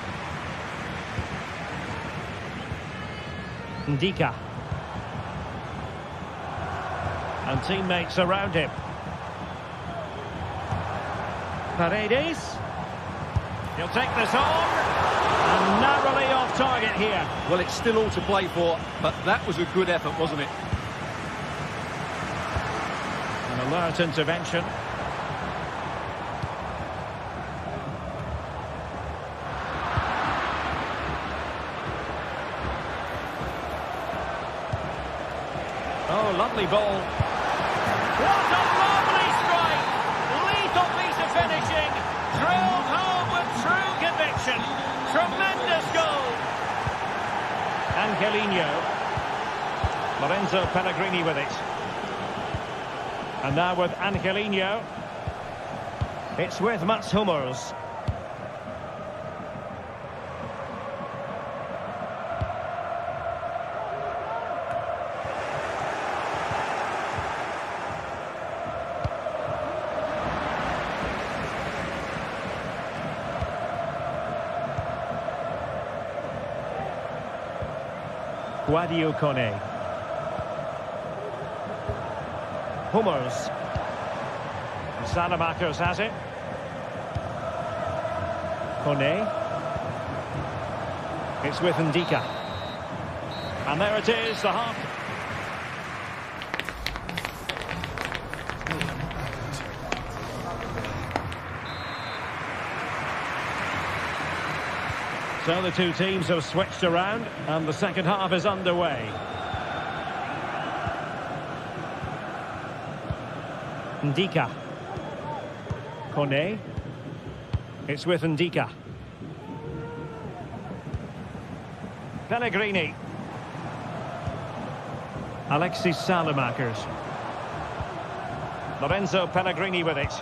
Ndika. And teammates around him. Paredes. He'll take this on. And narrowly off target here. Well, it's still all to play for, but that was a good effort, wasn't it? An alert intervention. Oh, lovely ball. What a lovely strike! Lethal piece of finishing. Drilled home with true conviction. Tremendous goal. Angelino. Lorenzo Pellegrini with it. And now with Angelino. It's with Mats Hummels. Guadio Kone. Hummels. Salamakers has it. Kone. It's with Ndika. And there it is, the half. So the two teams have switched around and the second half is underway. Ndika. Kone. It's with Ndika. Pellegrini. Alexis Salamakers. Lorenzo Pellegrini with it.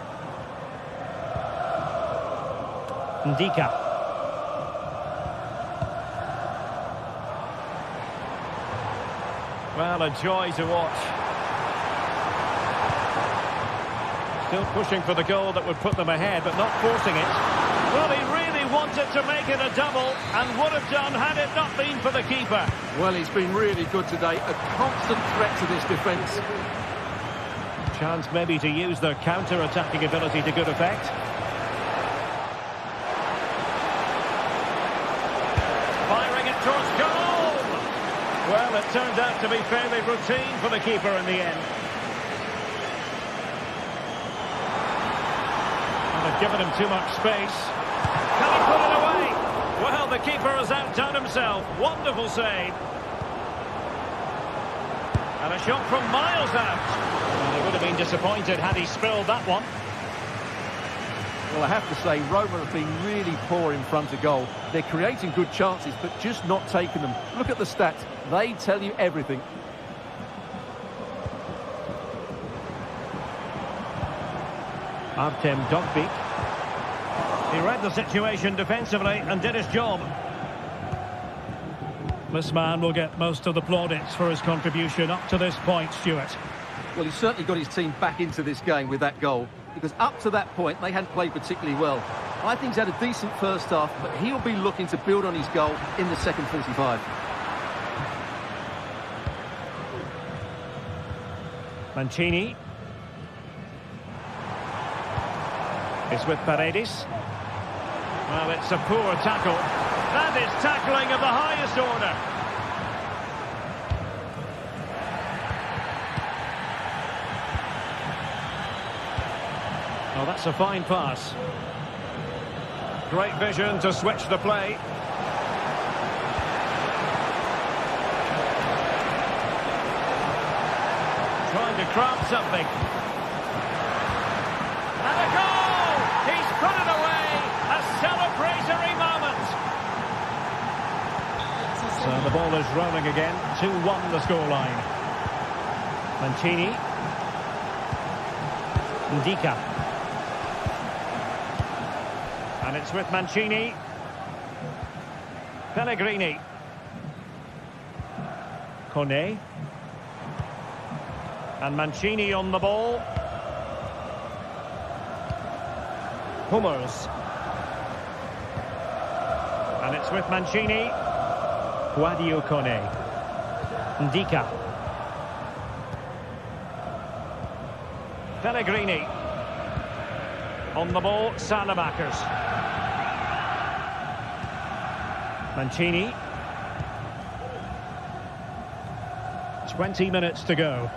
Ndika. Well, a joy to watch. Still pushing for the goal that would put them ahead, but not forcing it. Well, he really wanted to make it a double, and would have done had it not been for the keeper. Well, he's been really good today. A constant threat to this defence. Chance maybe to use their counter-attacking ability to good effect. Firing it towards goal! Well, it turned out to be fairly routine for the keeper in the end. And they've given him too much space. Can he put it away? Well, the keeper has outdone himself. Wonderful save. And a shot from miles out. Well, he would have been disappointed had he spilled that one. Well, I have to say, Roma have been really poor in front of goal. They're creating good chances, but just not taking them. Look at the stats. They tell you everything. Artem Dogbik. He read the situation defensively and did his job. This man will get most of the plaudits for his contribution up to this point, Stuart. Well, he's certainly got his team back into this game with that goal, because up to that point, they hadn't played particularly well. I think he's had a decent first half, but he'll be looking to build on his goal in the second 45. Mancini. It's with Paredes. Well, it's a poor tackle. That is tackling of the highest order. Oh, that's a fine pass. Great vision to switch the play. Trying to craft something. And a goal! He's put it away! A celebratory moment! So the ball is rolling again. 2-1 the scoreline. Mancini. Ndika. And it's with Mancini. Pellegrini. Kone. And Mancini on the ball. Hummels. And it's with Mancini. Guadio Kone. Ndika. Pellegrini. On the ball, Salamakers. Mancini. 20 minutes to go.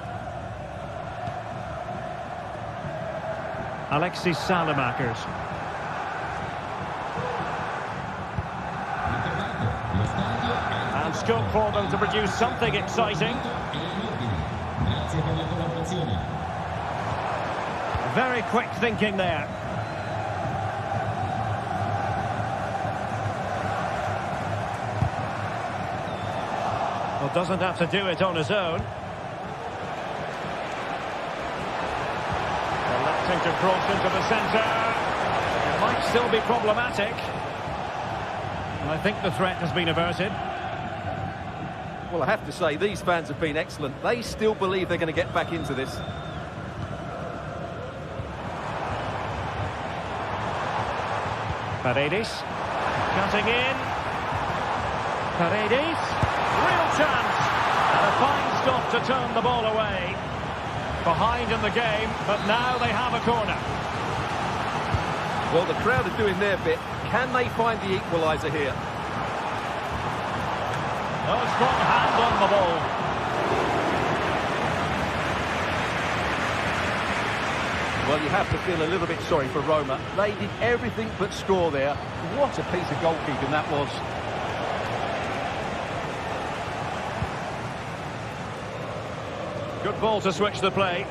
Alexis Salamakers. And scope for them to produce something exciting. Very quick thinking there. Well, doesn't have to do it on his own. Electing to cross into the centre. It might still be problematic. And I think the threat has been averted. Well, I have to say, these fans have been excellent. They still believe they're going to get back into this. Paredes. Cutting in. Paredes. Real chance. And a fine stop to turn the ball away. Behind in the game, but now they have a corner. Well, the crowd are doing their bit. Can they find the equaliser here? No, strong hand on the ball. Well, you have to feel a little bit sorry for Roma. They did everything but score there. What a piece of goalkeeping that was. Good ball to switch the play.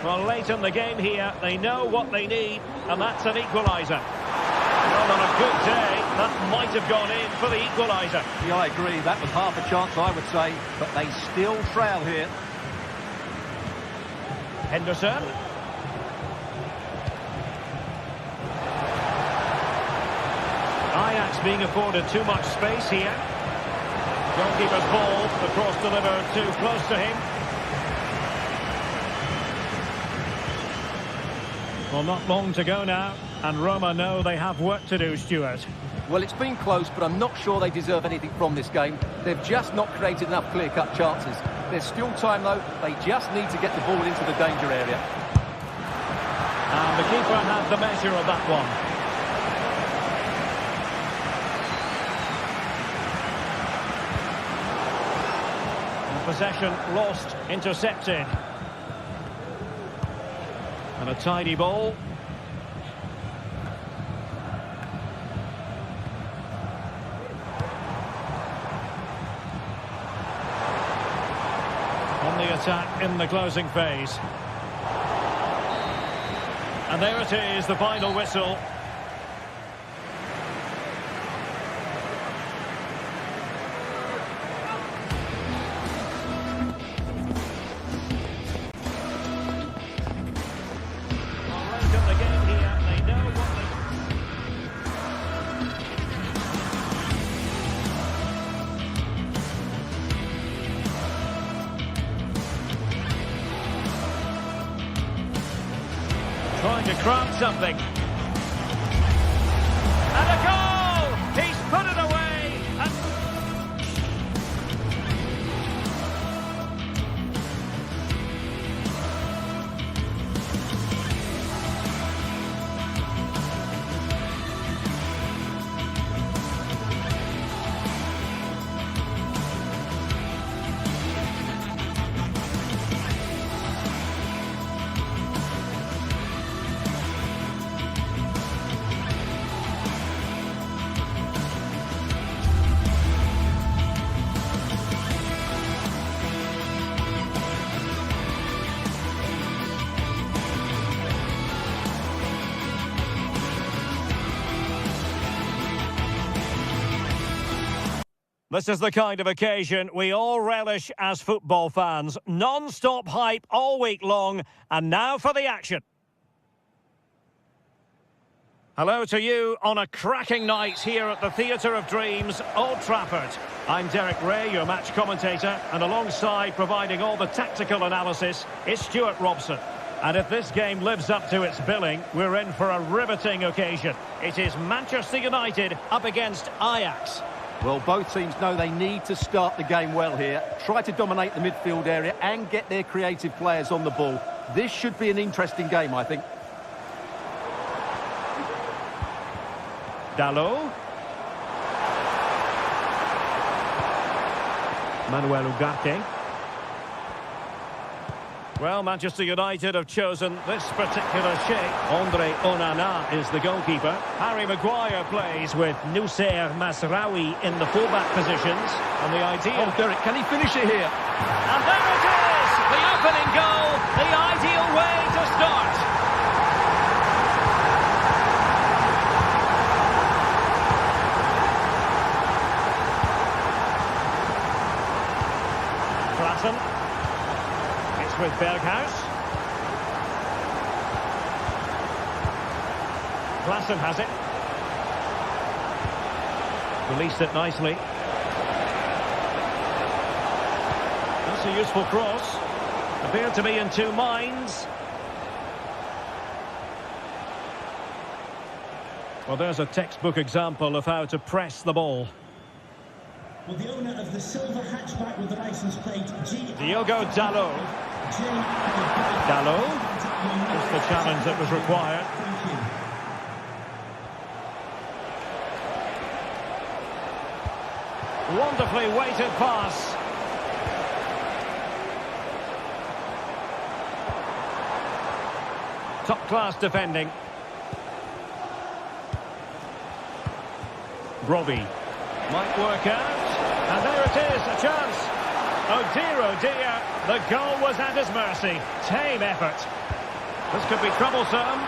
Well, late in the game here, they know what they need, and that's an equaliser. Well, on a good day, that might have gone in for the equaliser. Yeah, I agree. That was half a chance, I would say, but they still trail here. Henderson. Ajax being afforded too much space here. Goalkeeper's ball, the cross delivered too close to him. Well, not long to go now, and Roma know they have work to do, Stuart. Well, it's been close, but I'm not sure they deserve anything from this game. They've just not created enough clear-cut chances. There's still time, though. They just need to get the ball into the danger area. And the keeper had the measure of that one. Possession lost, intercepted. And a tidy ball. On the attack in the closing phase. And there it is, the final whistle. Trying to craft something. And a goal! He's put it away! And this is the kind of occasion we all relish as football fans. Non-stop hype all week long, and now for the action. Hello to you on a cracking night here at the Theatre of Dreams, Old Trafford. I'm Derek Ray, your match commentator, and alongside providing all the tactical analysis is Stuart Robson. And if this game lives up to its billing, we're in for a riveting occasion. It is Manchester United up against Ajax. Well, both teams know they need to start the game well here. Try to dominate the midfield area and get their creative players on the ball. This should be an interesting game, I think. Dalot. Manuel Ugarte. Well, Manchester United have chosen this particular shape. Andre Onana is the goalkeeper. Harry Maguire plays with Noussair Mazraoui in the fullback positions. And the idea... Oh, Derek, can he finish it here? And there it is! The opening goal, the ideal way to start. It's with Berghuis. Klaassen has it. Released it nicely. That's a useful cross. Appeared to be in two minds. Well, there's a textbook example of how to press the ball. Well, the owner of the silver hatchback with the license plate, Diogo Dalot. Dalot. Just the challenge that was required. Wonderfully weighted pass. Top-class defending. Robbie. Might work out. And there it is, a chance. Oh dear, the goal was at his mercy. Tame effort. This could be troublesome.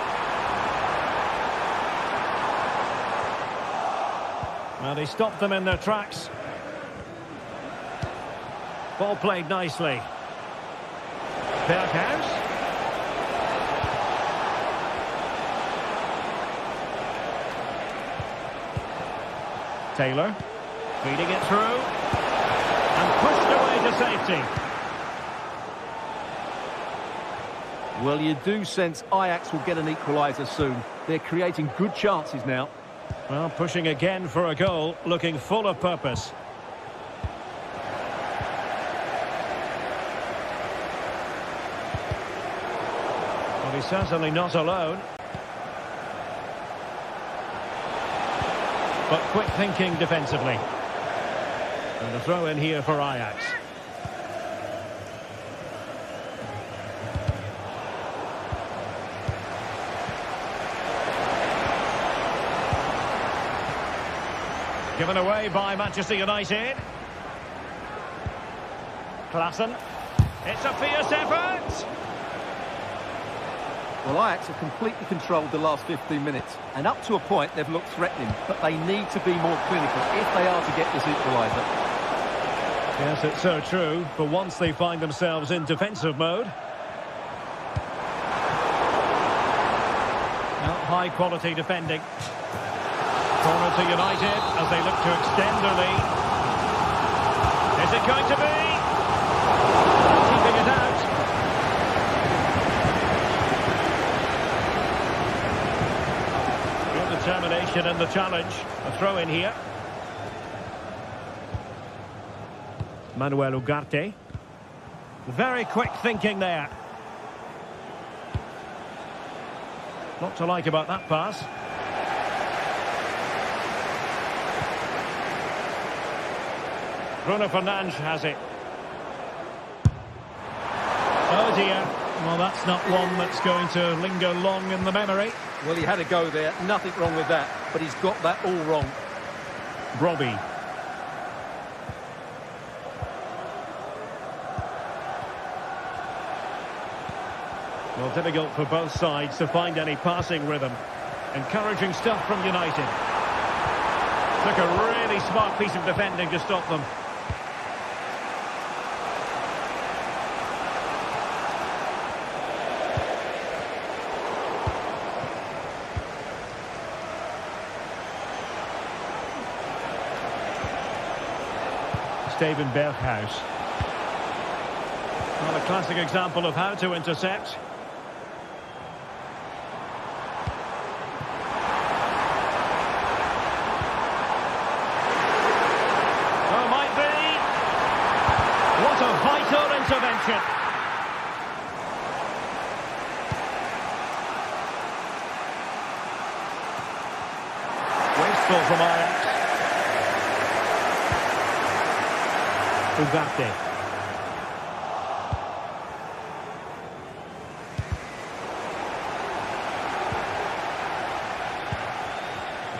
Well, he stopped them in their tracks. Ball played nicely. Berghuis. Taylor. Feeding it through. And pushed away to safety. Well, you do sense Ajax will get an equaliser soon. They're creating good chances now. Well, pushing again for a goal, looking full of purpose. Well, he's certainly not alone. But quick thinking defensively. And a throw in here for Ajax. Given away by Manchester United. Klaassen. It's a fierce effort. Well, Ajax have completely controlled the last 15 minutes. And up to a point, they've looked threatening. But they need to be more clinical if they are to get this equaliser. Yes, it's so true. But once they find themselves in defensive mode. Now, high-quality defending. Corner to United as they look to extend their lead. Is it going to be? Keeping it out. Good determination in the challenge. A throw in here. Manuel Ugarte. Very quick thinking there. Not to like about that pass. Bruno Fernandes has it. Oh dear. Well, that's not one that's going to linger long in the memory. Well, he had a go there. Nothing wrong with that. But he's got that all wrong. Robbie. Well, difficult for both sides to find any passing rhythm. Encouraging stuff from United. Took a really smart piece of defending to stop them. Steven Berghuis. Well, a classic example of how to intercept. Oh, might be. What a vital intervention. Wasteful from Ajax. Ugarte.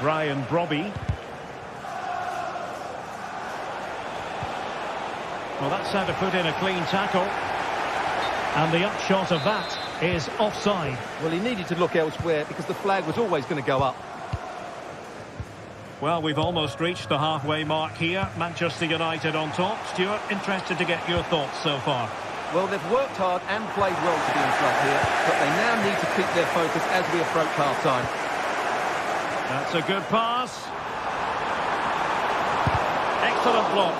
Brian Brobby. Well, that's how to put in a clean tackle. And the upshot of that is offside. Well, he needed to look elsewhere because the flag was always going to go up. Well, we've almost reached the halfway mark here. Manchester United on top. Stuart, interested to get your thoughts so far. Well, they've worked hard and played well to be in front here, but they now need to keep their focus as we approach half-time. That's a good pass. Excellent block.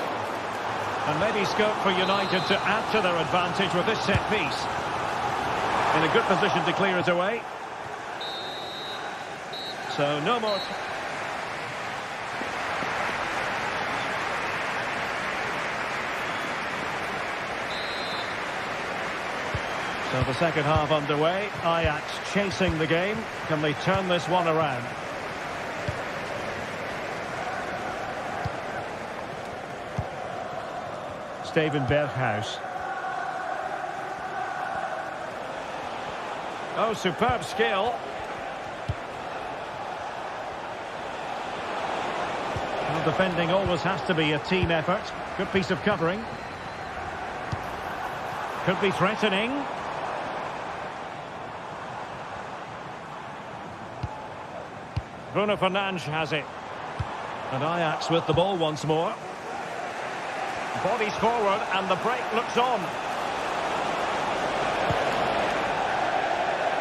And maybe scope for United to add to their advantage with this set piece. In a good position to clear it away. So no more. So the second half underway. Ajax chasing the game. Can they turn this one around? Steven Berghuis. Oh, superb skill. Well, defending always has to be a team effort. Good piece of covering. Could be threatening. Bruno Fernandes has it. And Ajax with the ball once more. Bodies forward and the break looks on.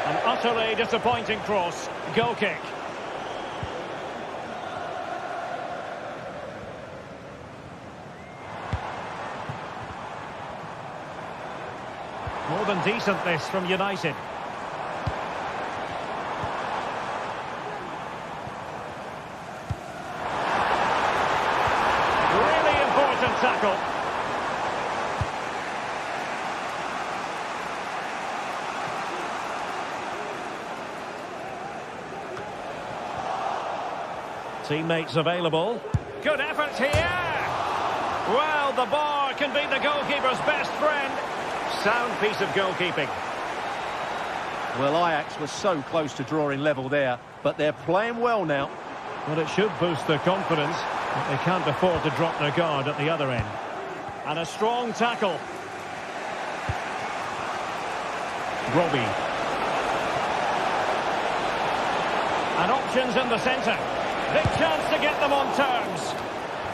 An utterly disappointing cross. Goal kick. More than decent this from United. Really important tackle. Teammates available. Good effort here. Well, the bar can be the goalkeeper's best friend. Sound piece of goalkeeping. Well, Ajax was so close to drawing level there, but they're playing well now. Well, it should boost their confidence, but they can't afford to drop their guard at the other end. And a strong tackle. Robbie. And options in the centre. Big chance to get them on terms.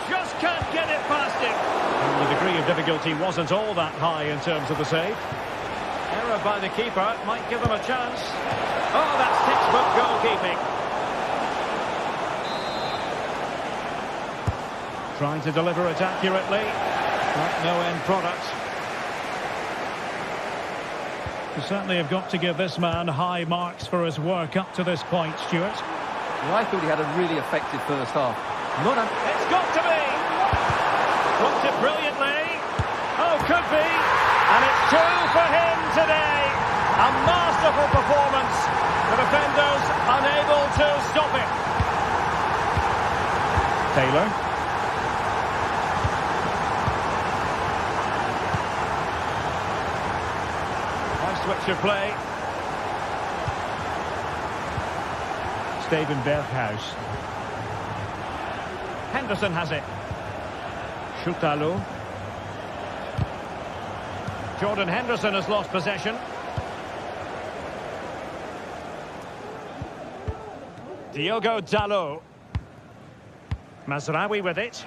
Just can't get it past him. And the degree of difficulty wasn't all that high in terms of the save. Error by the keeper might give them a chance. Oh, that's textbook goalkeeping. Trying to deliver it accurately. But no end product. You certainly have got to give this man high marks for his work up to this point, Stuart. Well, I thought he had a really effective first half. It's got to be! Blocked it brilliantly. Oh, could be. And it's two for him today. A masterful performance. The defenders unable to stop it. Taylor. Nice switch of play. Steven Berghuis. Henderson has it. Schutalo. Jordan Henderson has lost possession. Diogo Dalot. Mazraoui with it.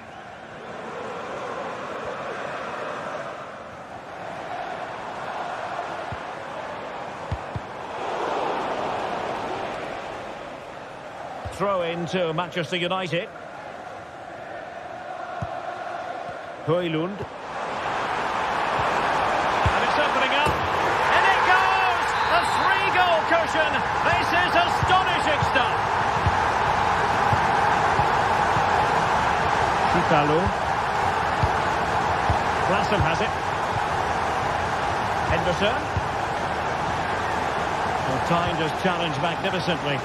Throw in to Manchester United. Højlund. And it's opening up. And it goes! A 3-goal cushion. This is astonishing stuff. Chitalo. Lassen has it. Henderson. Well, timed his challenge magnificently.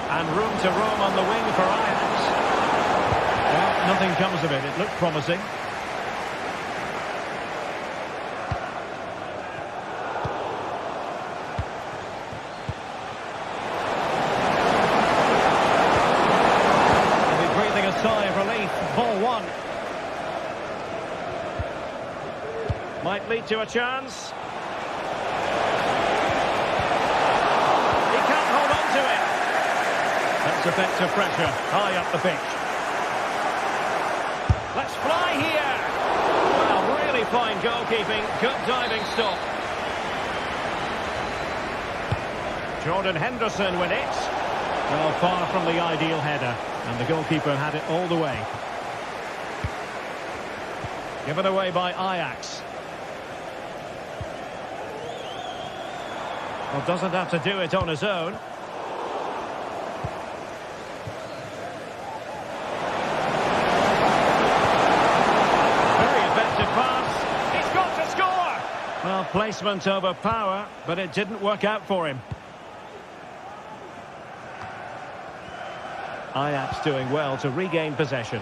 And room to roam on the wing for Ajax. Well, nothing comes of it. It looked promising. He'll be breathing a sigh of relief. Ball one. Might lead to a chance. He can't hold on to it. That's effective pressure, high up the pitch. Let's fly here! Well, really fine goalkeeping, good diving stop. Jordan Henderson with it. Well, far from the ideal header, and the goalkeeper had it all the way. Given away by Ajax. Well, doesn't have to do it on his own. Well, placement over power, but it didn't work out for him. Ajax doing well to regain possession.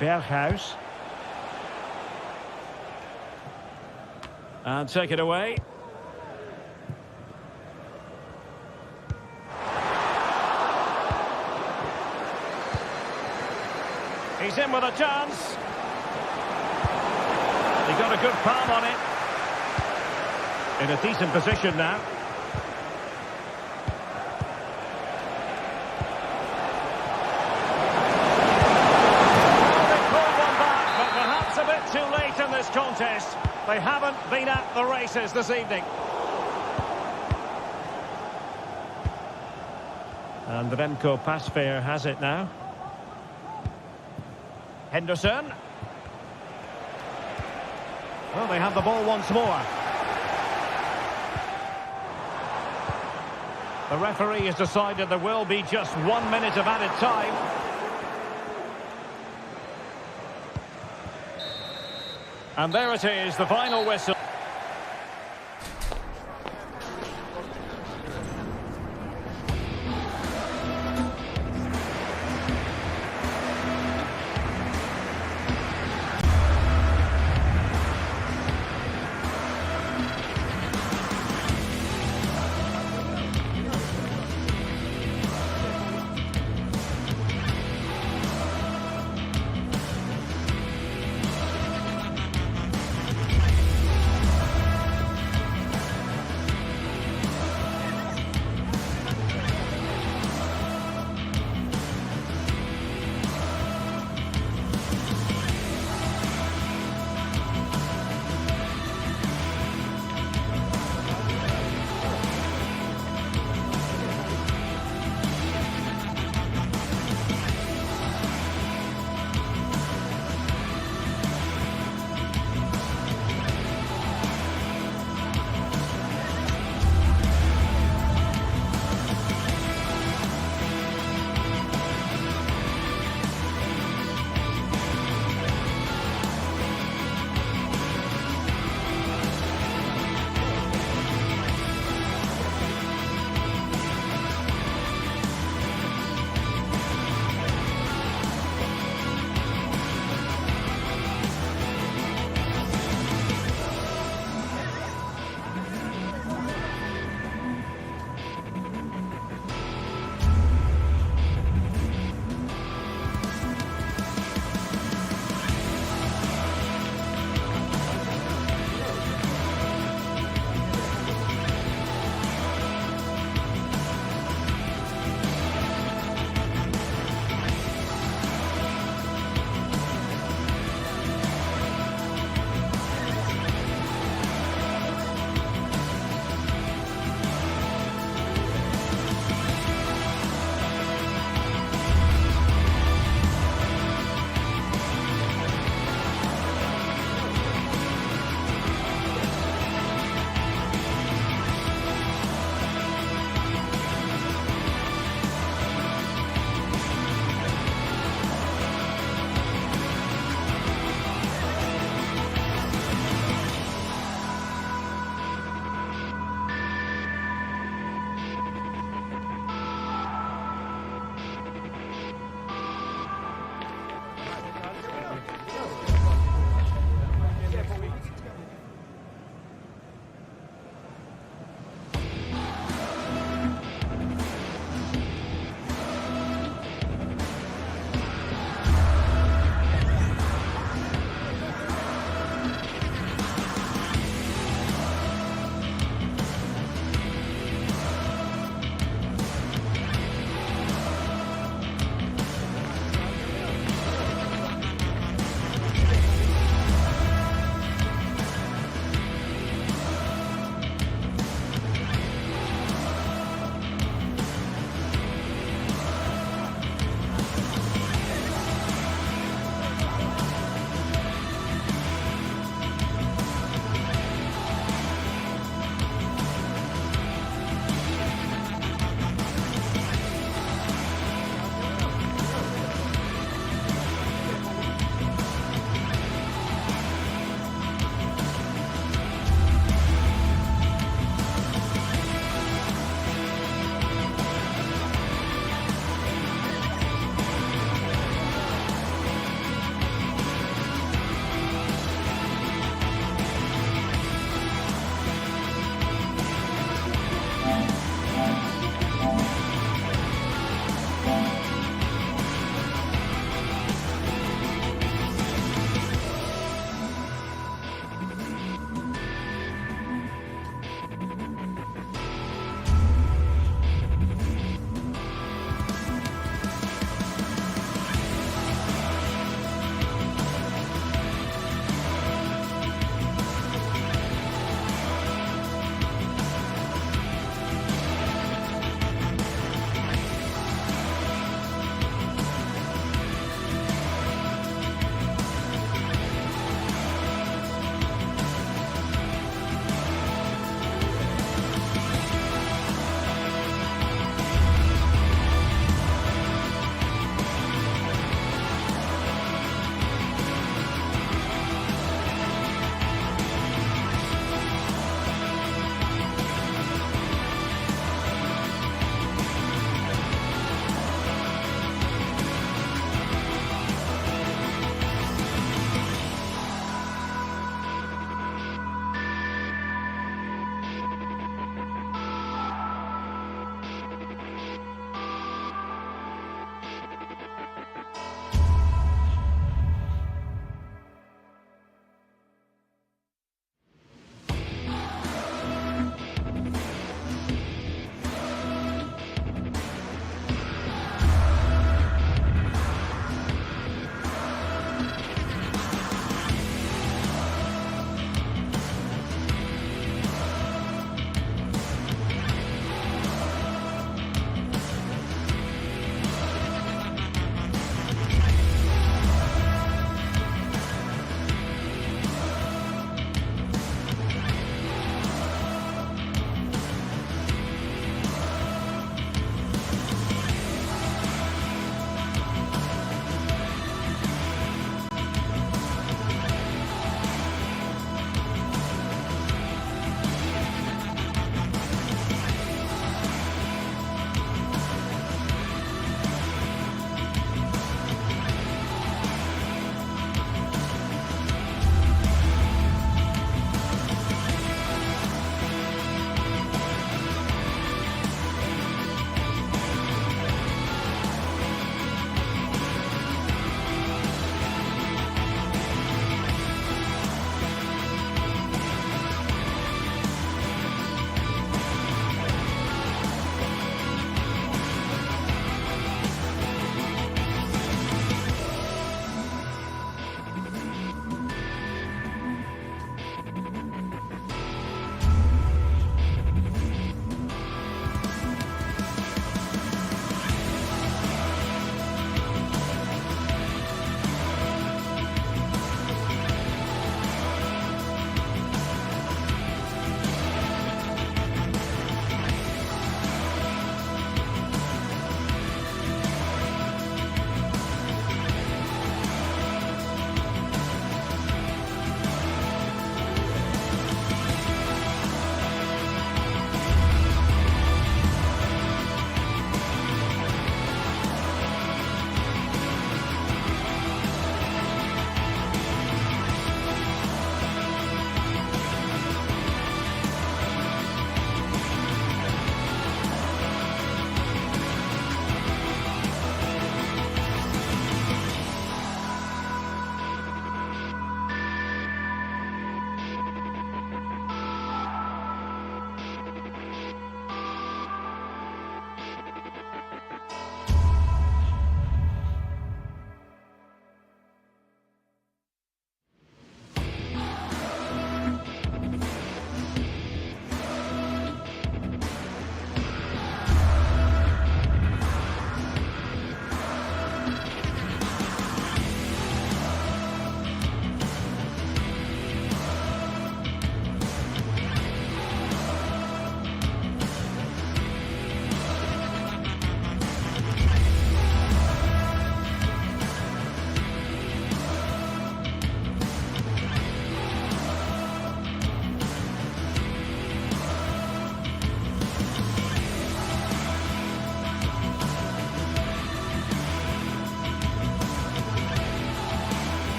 Berghuis. And take it away. He's in with a chance. He got a good palm on it. In a decent position now. Well, they pulled one back, but perhaps a bit too late in this contest. They haven't been at the races this evening. And Remco Pasveer has it now. Henderson. Well, they have the ball once more. The referee has decided there will be just 1 minute of added time. And there it is, the final whistle.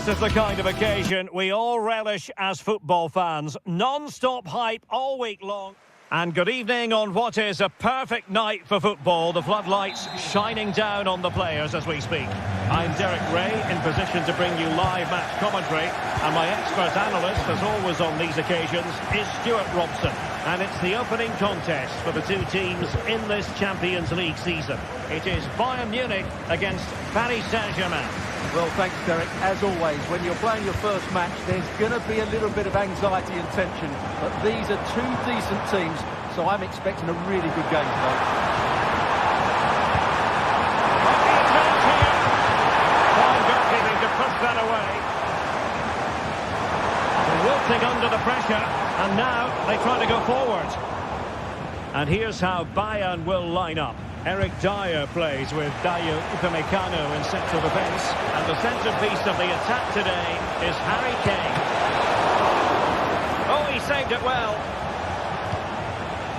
This is the kind of occasion we all relish as football fans. Non-stop hype all week long. And good evening on what is a perfect night for football. The floodlights shining down on the players as we speak. I'm Derek Ray, in position to bring you live match commentary. And my expert analyst, as always on these occasions, is Stuart Robson. And it's the opening contest for the two teams in this Champions League season. It is Bayern Munich against Paris Saint-Germain. Well, thanks, Derek. As always, when you're playing your first match, there's going to be a little bit of anxiety and tension. But these are two decent teams, so I'm expecting a really good game today. Fine goalkeeping to push that away. They're wilting under the pressure, and now they try to go forward. And here's how Bayern will line up. Eric Dyer plays with Dayo Upamecano in central defence. And the centrepiece of the attack today is Harry Kane. Oh, he saved it well.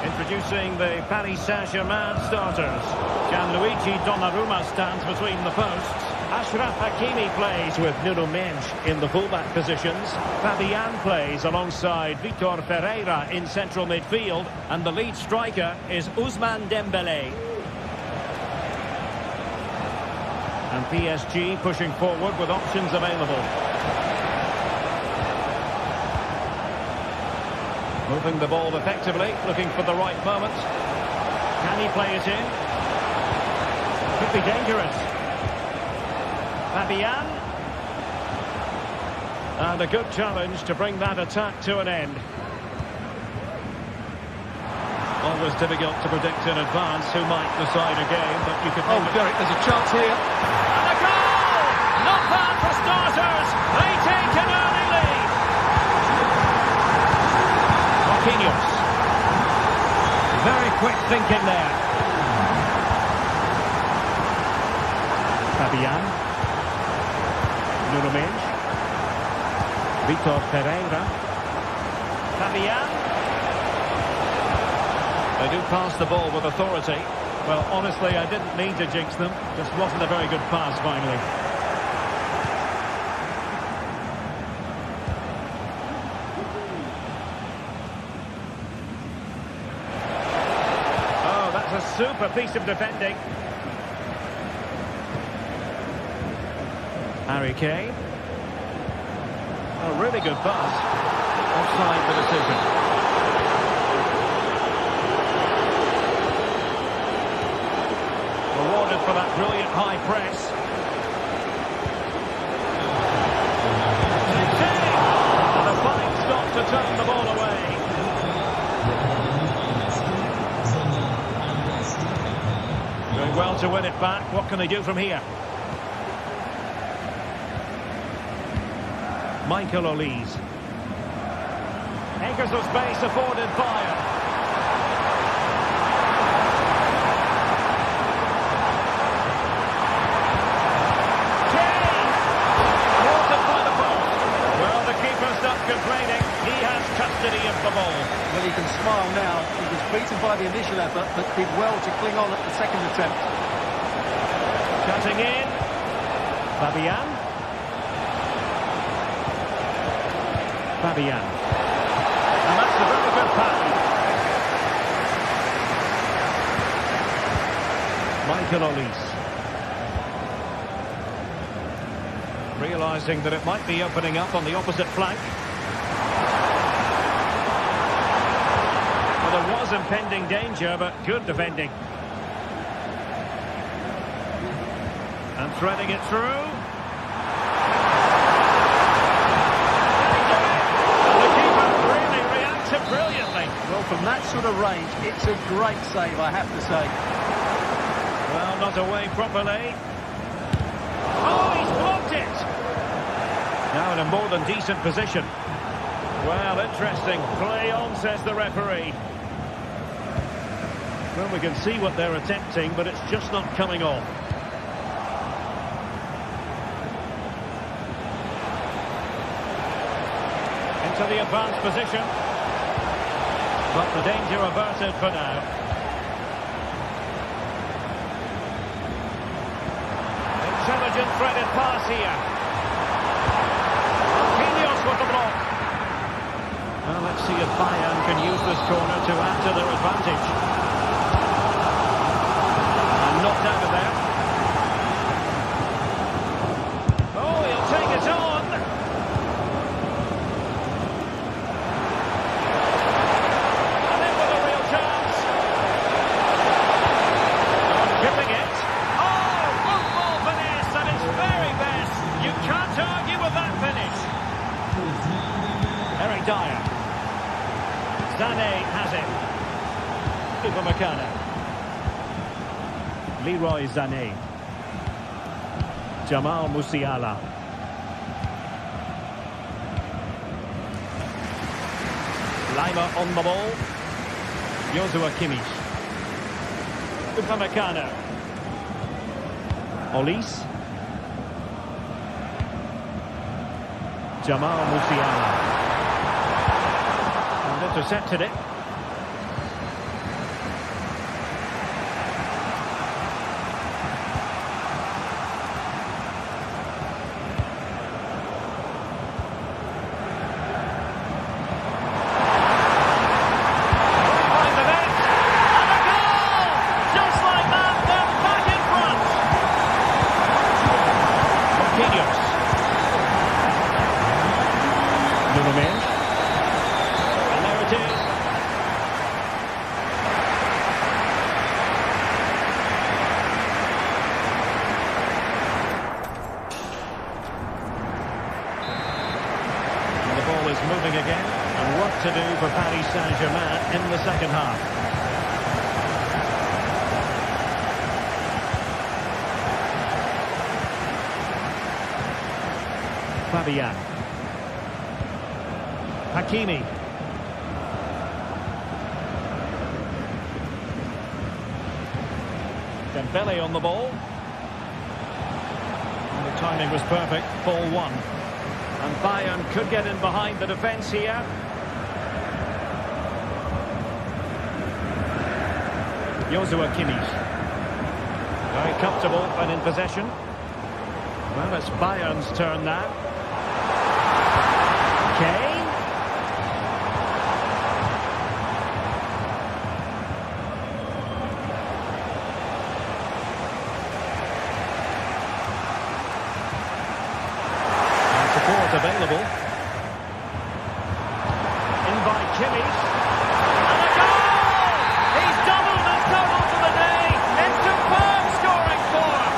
Introducing the Paris Saint-Germain starters. Gianluigi Donnarumma stands between the posts. Achraf Hakimi plays with Nuno Mendes in the fullback positions. Fabian plays alongside Vitor Ferreira in central midfield. And the lead striker is Ousmane Dembélé. And PSG pushing forward with options available. Moving the ball effectively, looking for the right moment. Can he play it in? Could be dangerous. Fabian. And a good challenge to bring that attack to an end. Always difficult to predict in advance who might decide a game, but you could... Oh, Derek, there's a chance here. And a goal! Not bad for starters. They take an early lead. Marquinhos. Very quick thinking there. Fabian. Nuno Mendes. Vitor Pereira. Fabian. They do pass the ball with authority. Well, honestly, I didn't mean to jinx them. Just wasn't a very good pass, finally. Oh, that's a super piece of defending. Harry Kane. A really good pass. Offside the decision. Rewarded for that brilliant high press. And a fine stop to turn the ball away. Doing well to win it back. What can they do from here? Michael Olise. Acres of space afforded Bayern. Complaining, he has custody of the ball. Well, he can smile now. He was beaten by the initial effort, but did well to cling on at the second attempt. Cutting in. Fabian. Fabian. And that's a very good pass. Michael Olise. Realising that it might be opening up on the opposite flank. Well, there was impending danger, but good defending. And threading it through. And the keeper really reacted brilliantly. Well, from that sort of range, it's a great save, I have to say. Well, not away properly. Oh, he's blocked it! Now in a more than decent position. Well, interesting. Play on, says the referee. Well, we can see what they're attempting, but it's just not coming off. Into the advanced position. But the danger averted for now. Intelligent threaded pass here. Well, let's see if Bayern can use this corner to add to their advantage. And knocked out of there. Oh, he'll take it on. And in with a real chance. Chipping it. Oh, football finesse at its very best. You can't argue with that finish. Eric Dyer. Sané has it. Upamecano. Leroy Sané. Jamal Musiala. Lima on the ball. Joshua Kimmich. Upamecano. Olise. Jamal Musiala. And intercepted it. And there it is. And the ball is moving again, and work to do for Paris Saint-Germain in the second half. Fabian. Hakimi. Dembele on the ball. And the timing was perfect. Ball one. And Bayern could get in behind the defence here. Joshua Kimmich. Very comfortable and in possession. Well, it's Bayern's turn now. Kane. Available. In by Kimmich. And a goal! He's doubled the total for the day. It's superb scoring form.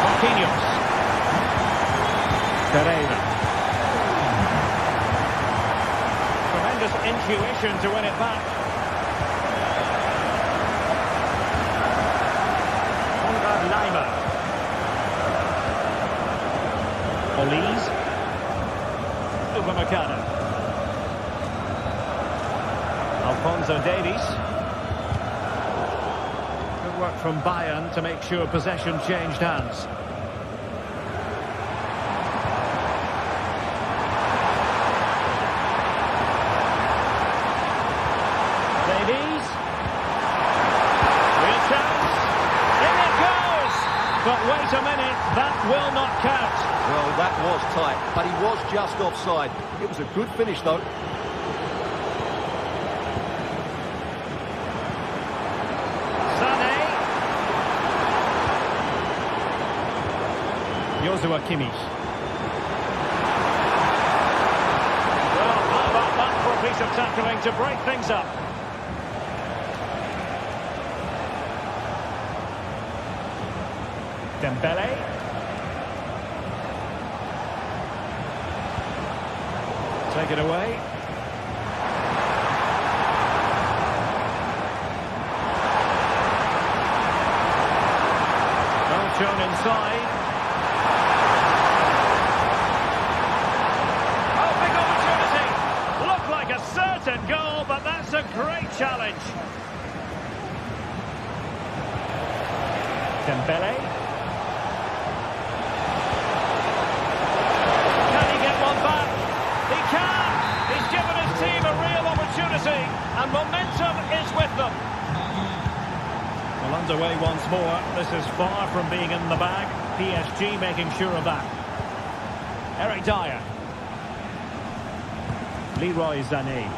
Marquinhos. Pereira. Tremendous intuition to win it back. Konrad Laimer. Olise. Upamecano. Alphonso Davies. Good work from Bayern to make sure possession changed hands. Davies. Real chance. In it goes. But wait a minute, that will not count. Well, that was tight, but he was just offside. It was a good finish, though. Sané. Joshua Kimmich. Well, how about that for a piece of tackling to break things up? Dembele. Take it away. Well shown inside. Oh, big opportunity. Looked like a certain goal, but that's a great challenge. Dembele. And momentum is with them. Well, underway once more. This is far from being in the bag. PSG making sure of that. Eric Dyer. Leroy Sané.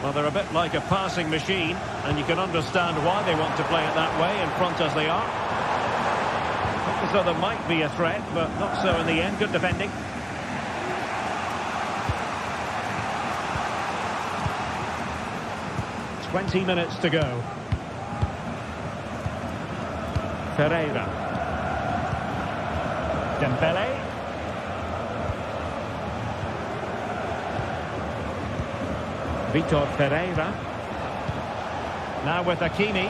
Well, they're a bit like a passing machine, and you can understand why they want to play it that way, in front as they are. Looked as though there might be a threat, but not so in the end. Good defending. "20 minutes to go. Pereira. Dembele. Vitor Pereira. Now with Hakimi.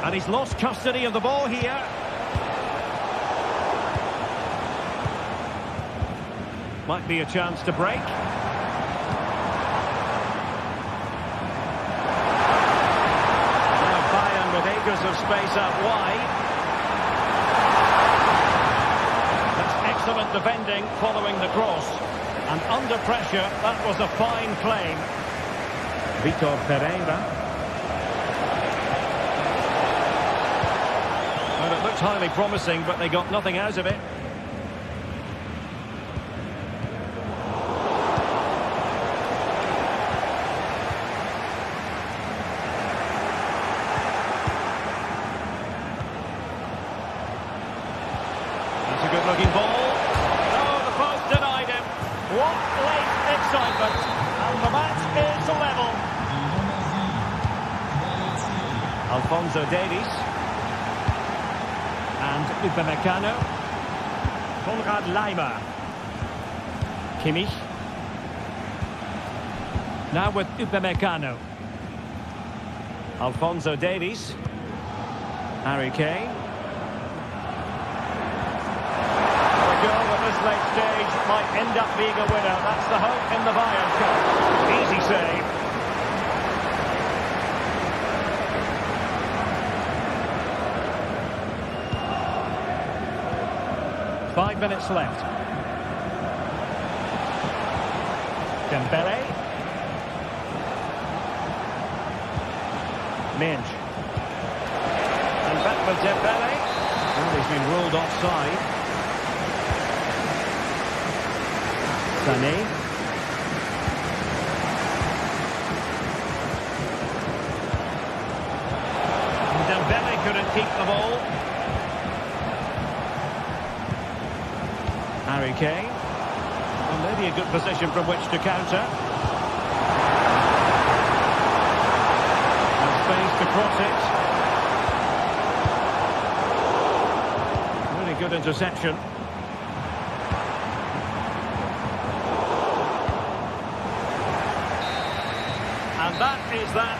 And he's lost custody of the ball here. Might be a chance to break. Now Bayern with acres of space out wide. Excellent defending following the cross. And under pressure, that was a fine claim. Vitor Pereira. Well, it looked highly promising, but they got nothing out of it. That's a good-looking ball. What late excitement, and the match is level. Alphonso Davies and Upamecano. Konrad Laimer. Kimmich. Now with Upamecano. Alphonso Davies. Harry Kane. This late stage might end up being a winner. That's the hope in the Bayern Cup. Easy save. Five minutes left. Dembele. Minge. And back with Dembele. Well, he's been ruled offside. Sané. Dembele couldn't keep the ball. Harry Kane. Well, maybe a good position from which to counter. And space to cross it. Really good interception. And that is that.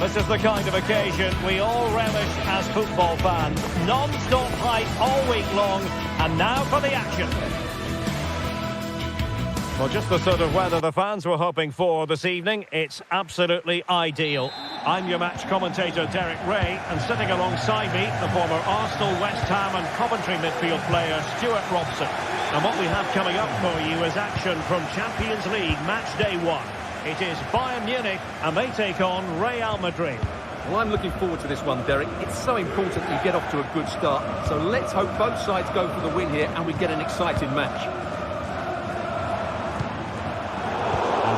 This is the kind of occasion we all relish as football fans. Non-stop hype all week long, and now for the action. Well, just the sort of weather the fans were hoping for this evening. It's absolutely ideal. I'm your match commentator, Derek Ray, and sitting alongside me, the former Arsenal, West Ham and Coventry midfield player, Stuart Robson. And what we have coming up for you is action from Champions League Match Day 1. It is Bayern Munich, and they take on Real Madrid. Well, I'm looking forward to this one, Derek. It's so important you get off to a good start. So let's hope both sides go for the win here and we get an exciting match.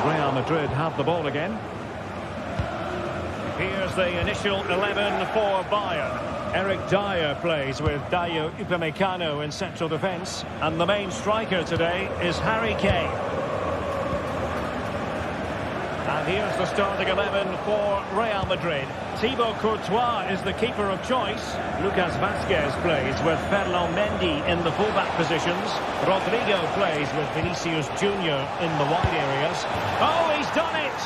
Real Madrid have the ball again. Here's the initial 11 for Bayern. Eric Dyer plays with Dayo Upamecano in central defence. And the main striker today is Harry Kane. And here's the starting 11 for Real Madrid. Thibaut Courtois is the keeper of choice. Lucas Vazquez plays with Ferland Mendy in the fullback positions. Rodrigo plays with Vinicius Junior in the wide areas. Oh, he's done it!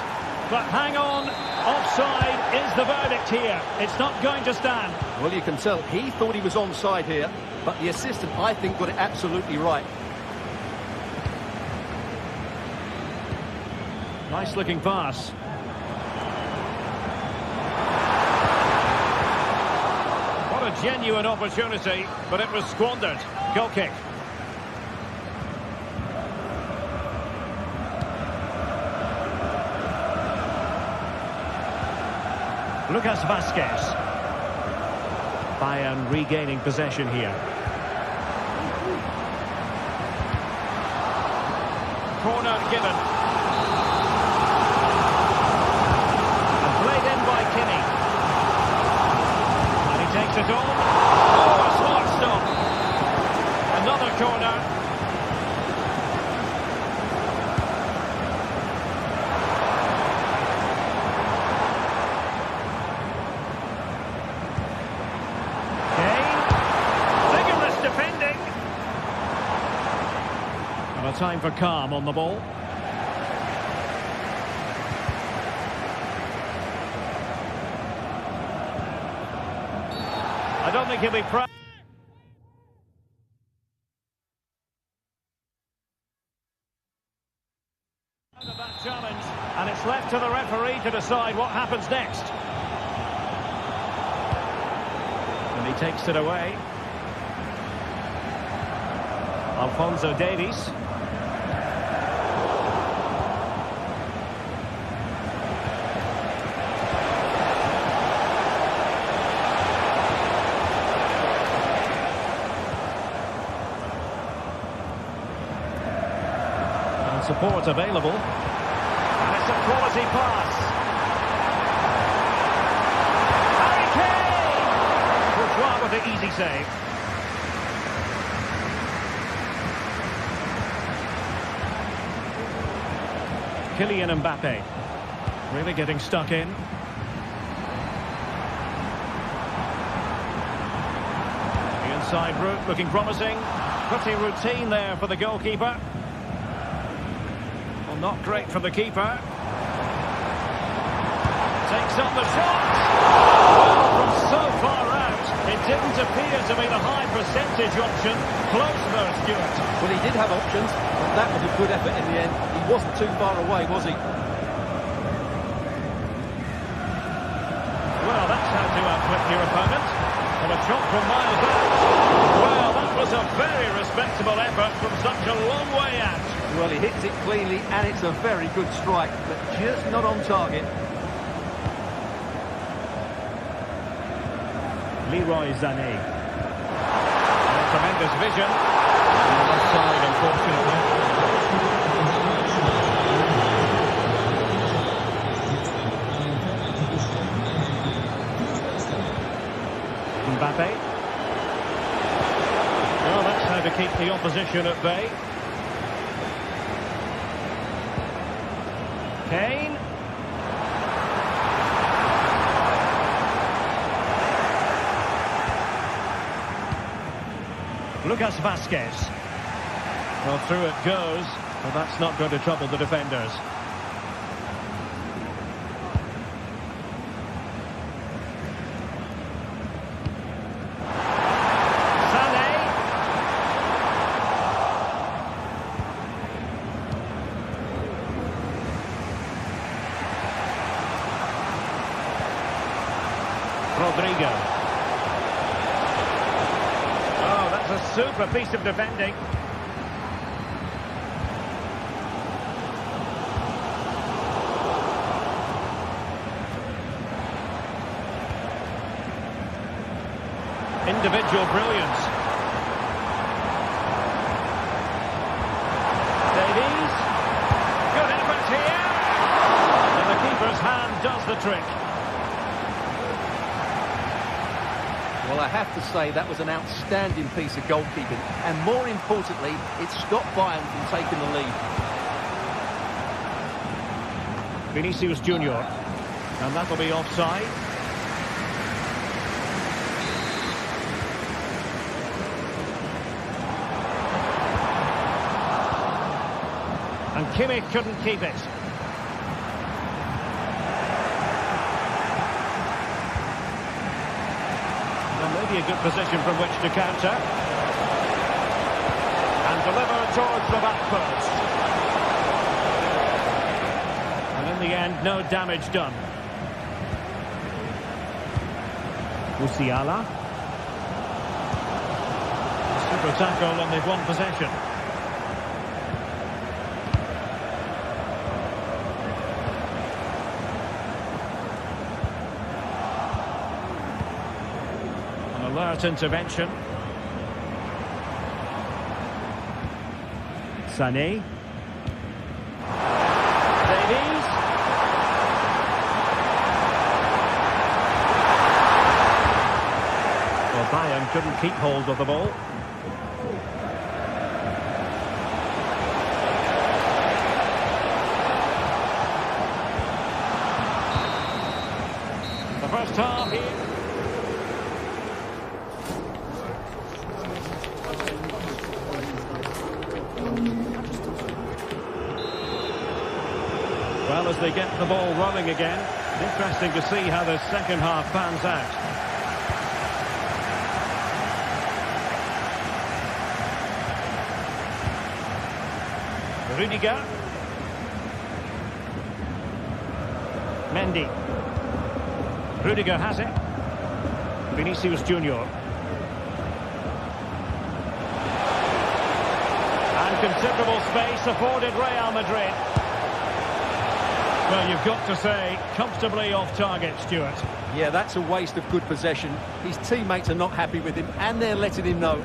But hang on, offside is the verdict here. It's not going to stand. Well, you can tell he thought he was onside here, but the assistant, I think, got it absolutely right. Nice looking pass. What a genuine opportunity, but it was squandered. Goal kick. Lucas Vazquez. Bayern regaining possession here. Corner given. Takes it on. Oh, a smart stop. Another corner. Kane. Vigorous defending. And a time for calm on the ball. I don't think he'll be proud of that challenge, and it's left to the referee to decide what happens next. And he takes it away. Alphonso Davies. Support available, and it's a quality pass. Harry Kane! Courtois with the easy save. Kylian Mbappe really getting stuck in. The inside route looking promising. Pretty routine there for the goalkeeper. Not great from the keeper. Takes up the shot. From so far out, it didn't appear to be the high percentage option. Close though, Stuart. Well, he did have options, but that was a good effort in the end. He wasn't too far away, was he? Well, that's how to outwit your opponent. And a shot from miles out. Well, that was a very respectable effort from such a long way out. Well, he hits it cleanly, and it's a very good strike, but just not on target. Leroy Sané. Tremendous vision. Offside, unfortunately. Mbappe. Well, that's how to keep the opposition at bay. Kane. Lucas Vazquez. Well, through it goes, but that's not going to trouble the defenders. Rodrigo. Oh, that's a super piece of defending. Individual brilliance. Davies. Good effort here. And the keeper's hand does the trick. Well, I have to say that was an outstanding piece of goalkeeping. And more importantly, it stopped Bayern from taking the lead. Vinicius Junior. And that'll be offside. And Kimmich couldn't keep it. And maybe a good position from which to counter. And deliver towards the back post. And in the end, no damage done. Musiala. Super tackle and they've won possession. Alert intervention. Sané. Davies. Well, Bayern couldn't keep hold of the ball. The first half here. Well, as they get the ball running again, interesting to see how the second half pans out. Rudiger. Mendy. Rudiger has it. Vinicius Junior. And considerable space afforded Real Madrid. Well, you've got to say, comfortably off target, Stuart. Yeah, that's a waste of good possession. His teammates are not happy with him, and they're letting him know.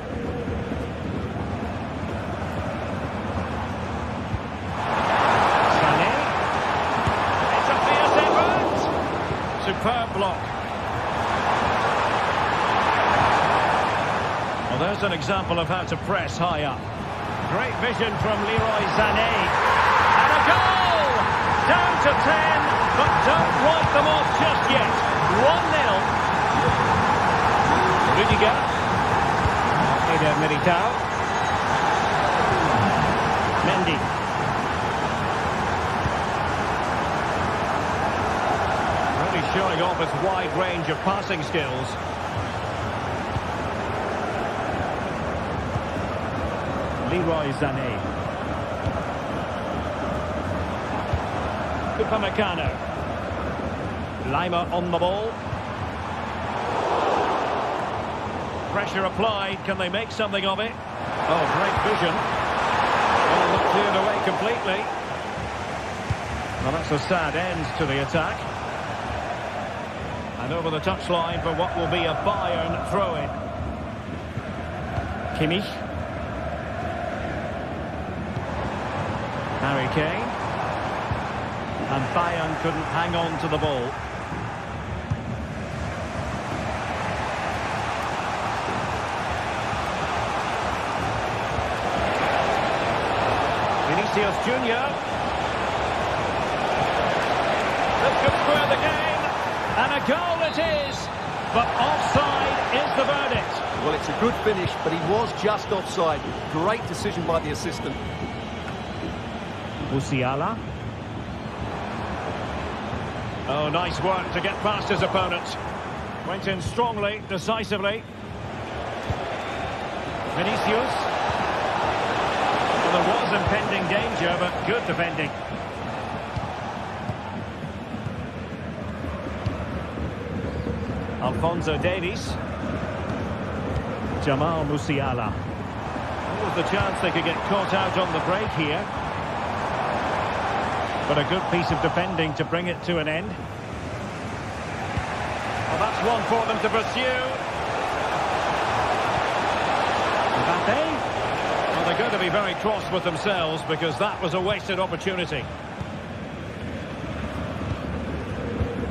Sané. It's a fierce effort. Superb block. Well, there's an example of how to press high up. Great vision from Leroy Sané. And a goal! Down to 10, but don't write them off just yet. 1-0. Rudiger. Eder Militao. Mendy. Really showing off his wide range of passing skills. Leroy Sané. Upamecano. Lima on the ball. Pressure applied. Can they make something of it? Oh, great vision. Well, not cleared away completely. Well, that's a sad end to the attack. And over the touchline for what will be a Bayern throw-in. Kimmich. Harry Kane. And Bayern couldn't hang on to the ball. Vinicius Junior. This could square the game. And a goal it is. But offside is the verdict. Well, it's a good finish, but he was just offside. Great decision by the assistant. Musiala. Oh, nice work to get past his opponent. Went in strongly, decisively. Vinicius. Well, there was impending danger, but good defending. Alphonso Davies. Jamal Musiala. What was the chance they could get caught out on the break here? But a good piece of defending to bring it to an end. Well, that's one for them to pursue. Mbappe? Well, they're going to be very cross with themselves because that was a wasted opportunity.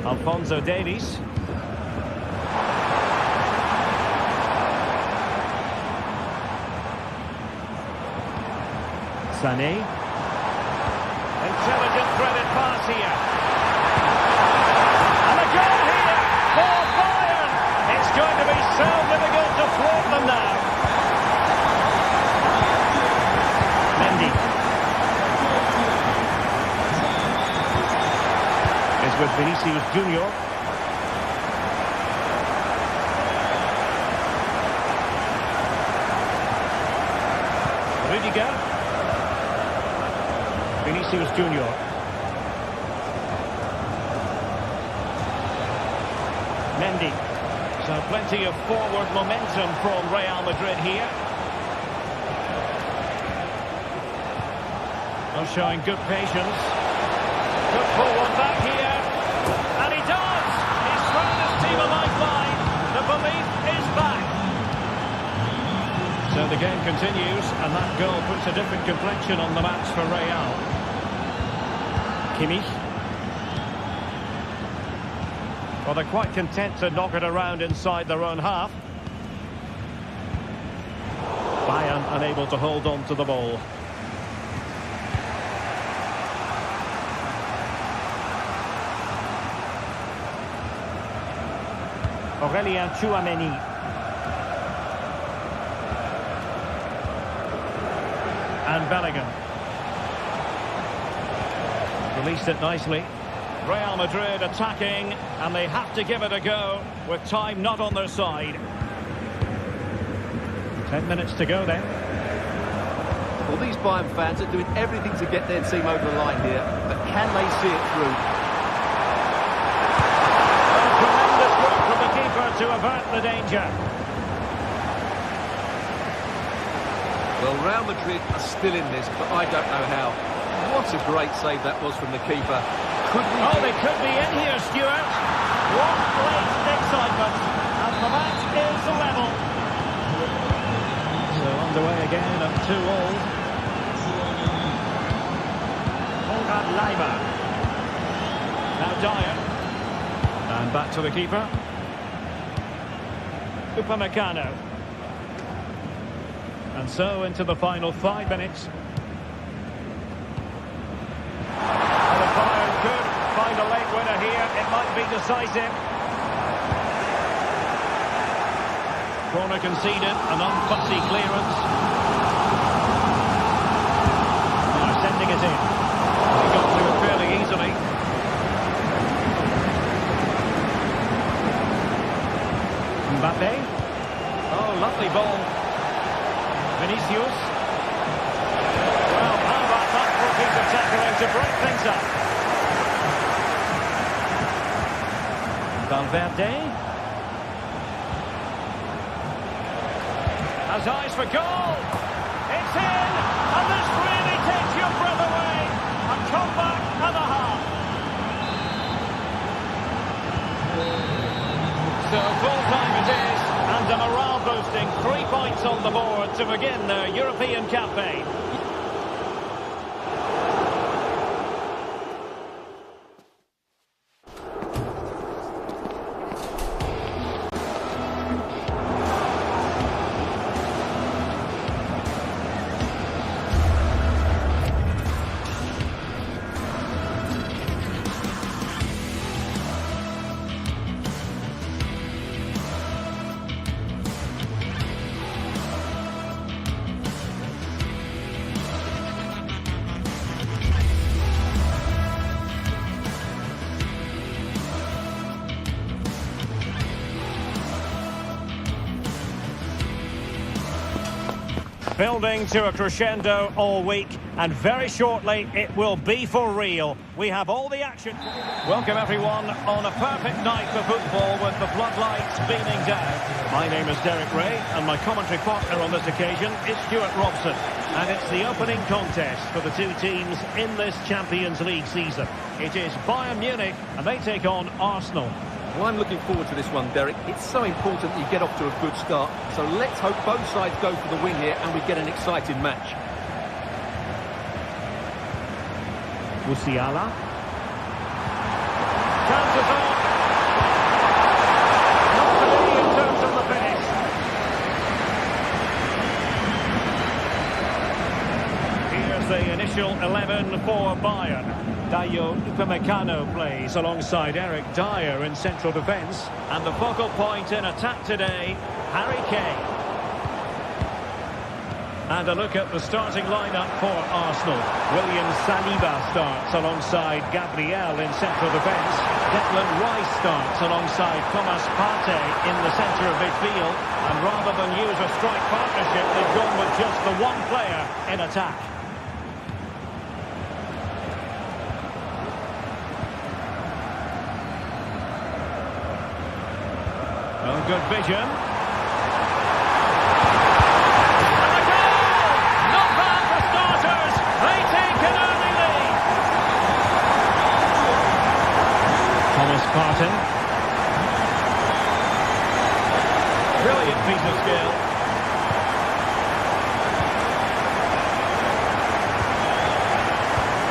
Alphonso Davies. Sané. Intelligent threaded pass here. And a goal here for Bayern. It's going to be so difficult to thwart them now. Mendy. Is with Vinicius Junior. Rudiger. Vinicius Junior. Mendy. So plenty of forward momentum from Real Madrid here. Oh, showing good patience. Good forward back here. And he does! He's thrown his team a lifeline. The belief is back. So the game continues, and that goal puts a different complexion on the match for Real. Kimmich. Well, they're quite content to knock it around inside their own half. Bayern unable to hold on to the ball. Aurélien Tchouaméni. And Bellingham. Released it nicely. Real Madrid attacking, and they have to give it a go with time not on their side. 10 minutes to go then. Well, these Bayern fans are doing everything to get their team over the line here, but can they see it through? Tremendous work from the keeper to avert the danger. Well, Real Madrid are still in this, but I don't know how. What a great save that was from the keeper. Oh, they could be in here, Stuart. What great excitement. And the match is level. So underway again at 2-2. Konrad Laimer. Now Dyer. And back to the keeper. Upamecano. And so into the final 5 minutes. Find a late winner here, it might be decisive. Corner conceded, an unfussy clearance. They're sending it in. He got to it fairly easily. Mbappe. Oh, lovely ball. Vinicius. Well, how about that for a piece of tackling to break things up? Valverde has eyes for goal. It's in, and this really takes your breath away. A comeback and a half. So full time it is, and a morale boosting 3 points on the board to begin their European campaign. Building to a crescendo all week, and very shortly it will be for real. We have all the action. Welcome everyone on a perfect night for football with the floodlights beaming down. My name is Derek Ray and my commentary partner on this occasion is Stuart Robson. And it's the opening contest for the two teams in this Champions League season. It is Bayern Munich and they take on Arsenal. Well, I'm looking forward to this one, Derek. It's so important that you get off to a good start. So let's hope both sides go for the win here and we get an exciting match. Musiala. Chances on. Not to be in terms of the finish. Here's the initial 11 for Bayern. Dayo Upamecano plays alongside Eric Dyer in central defence. And the focal point in attack today, Harry Kane. And a look at the starting lineup for Arsenal. William Saliba starts alongside Gabriel in central defence. Declan Rice starts alongside Thomas Partey in the centre of midfield. And rather than use a strike partnership, they've gone with just the one player in attack. Oh, good vision. Parton. Brilliant piece of skill.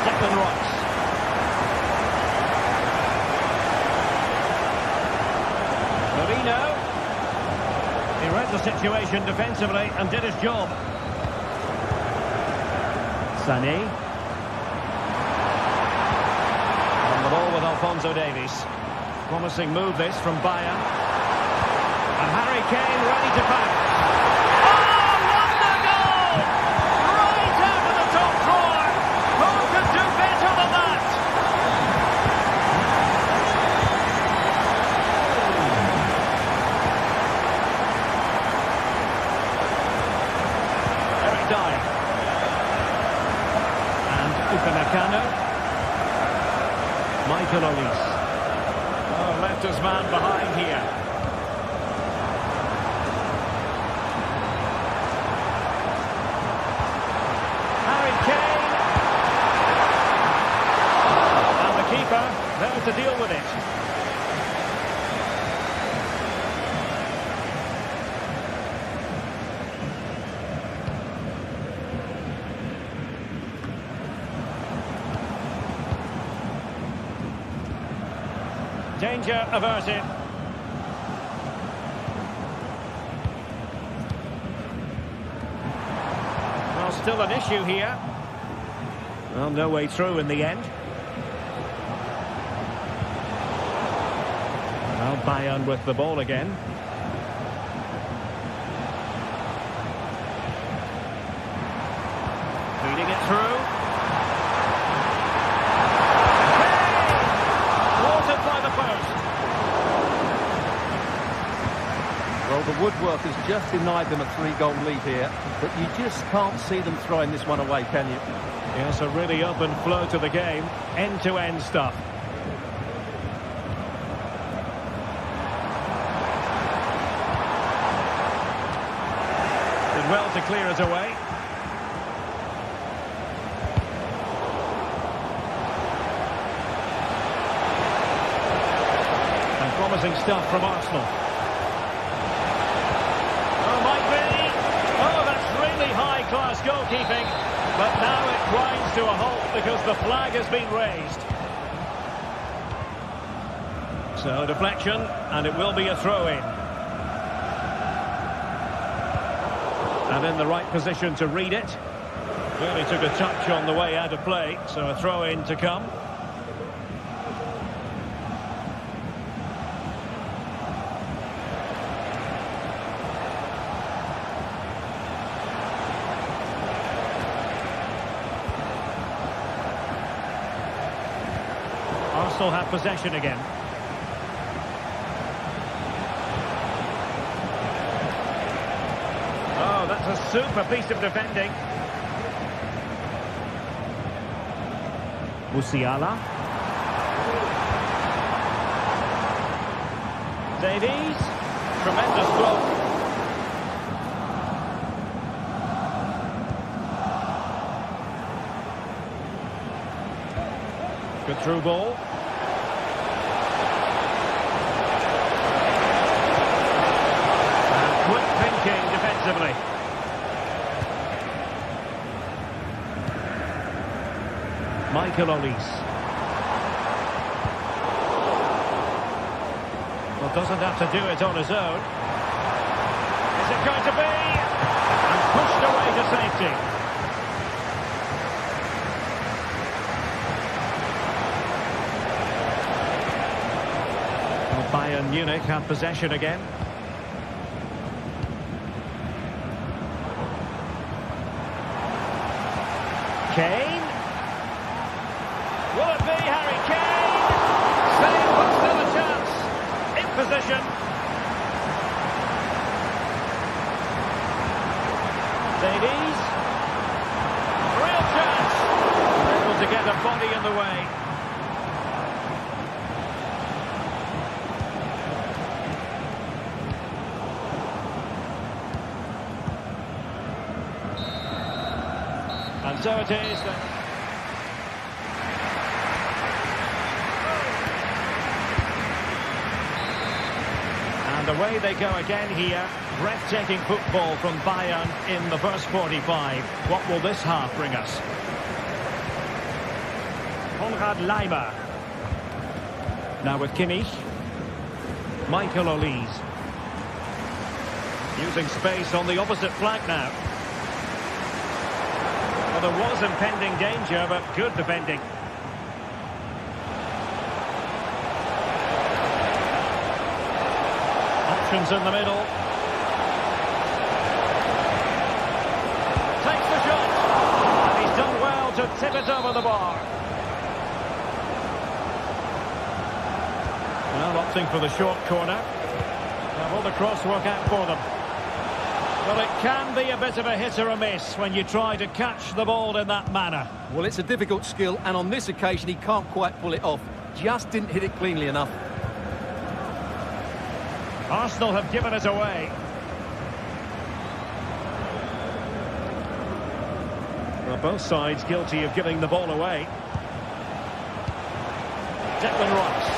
Declan Rice. Marino. He read the situation defensively and did his job. Sané. On the ball with Alphonso Davies. Promising move this from Bayern. And Harry Kane ready to pass. Oh, wonder goal! Right out of the top drawer. Who could do better than that? Eric Dyer. And Upamecano. Michael Olise. Left his man behind here. Harry Kane. And the keeper there to deal with it. Danger averted. Well, still an issue here. Well, no way through in the end. Well, Bayern with the ball again. Feeding it through. Well, the woodwork has just denied them a 3-goal lead here, but you just can't see them throwing this one away, can you? Yes, a really open flow to the game, end-to-end stuff. Did well to clear it away. And promising stuff from Arsenal. High-class goalkeeping, but now it grinds to a halt because the flag has been raised. So deflection, and it will be a throw-in. And in the right position to read it. Clearly took a touch on the way out of play, so a throw-in to come. Arsenal have possession again. Oh, that's a super piece of defending. Musiala. Davies. Tremendous throw. Good through ball. And quick thinking defensively. Michael Olise. Well, doesn't have to do it on his own. Is it going to be? And pushed away to safety. Well, Bayern Munich have possession again. Kane. Will it be Harry Kane? Save, but still a chance. In position. Davies. Real chance. Able to get a body in the way. And so it is. And away they go again here. Breathtaking football from Bayern in the first 45. What will this half bring us? Konrad Laimer. Now with Kimmich. Michael Olise. Using space on the opposite flank now. Well, there was impending danger, but good defending. Options in the middle. Takes the shot. And he's done well to tip it over the bar. Well, opting for the short corner. Now will the cross work out for them? Well, it can be a bit of a hit or a miss when you try to catch the ball in that manner. Well, it's a difficult skill, and on this occasion he can't quite pull it off. Just didn't hit it cleanly enough. Arsenal have given it away. Well, both sides guilty of giving the ball away. Declan Rice.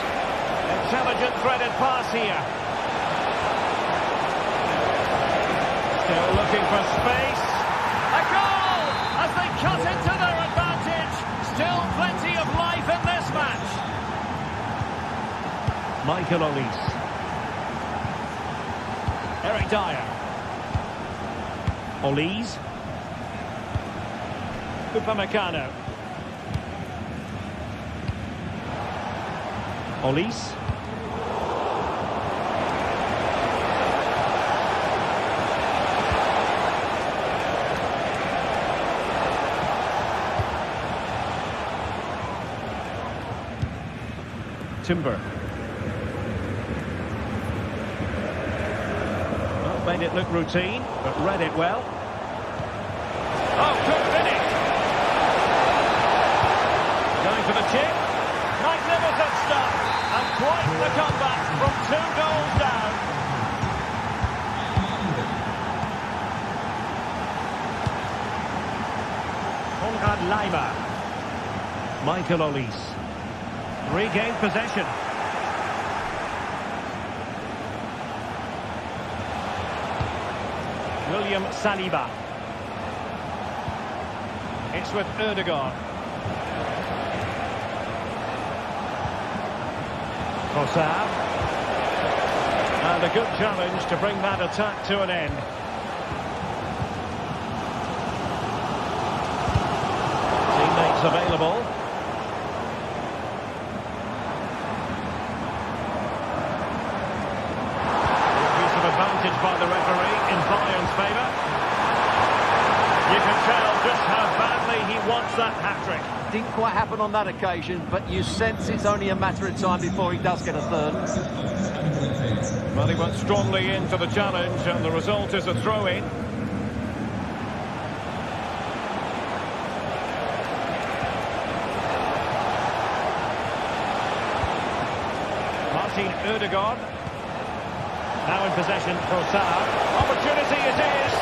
Intelligent threaded pass here. Still looking for space. A goal as they cut into their advantage. Still plenty of life in this match. Michael Olise. Eric Dyer. Olise. Upamecano. Olise. Timber. Well, made it look routine, but read it well. Oh, good finish! Going for the chip. Magnificent stuff. And quite the comeback from 2 goals down. Konrad Laimer. Michael Olise. Regained possession. William Saliba. It's with Ødegaard. Trossard. And a good challenge to bring that attack to an end. Teammates available. By the referee in Bayern's favour. You can tell just how badly he wants that hat-trick. Didn't quite happen on that occasion, but you sense it's only a matter of time before he does get a third. Well, he went strongly into the challenge, and the result is a throw-in. Martin Ødegaard. Now in possession for Saar. Opportunity it is.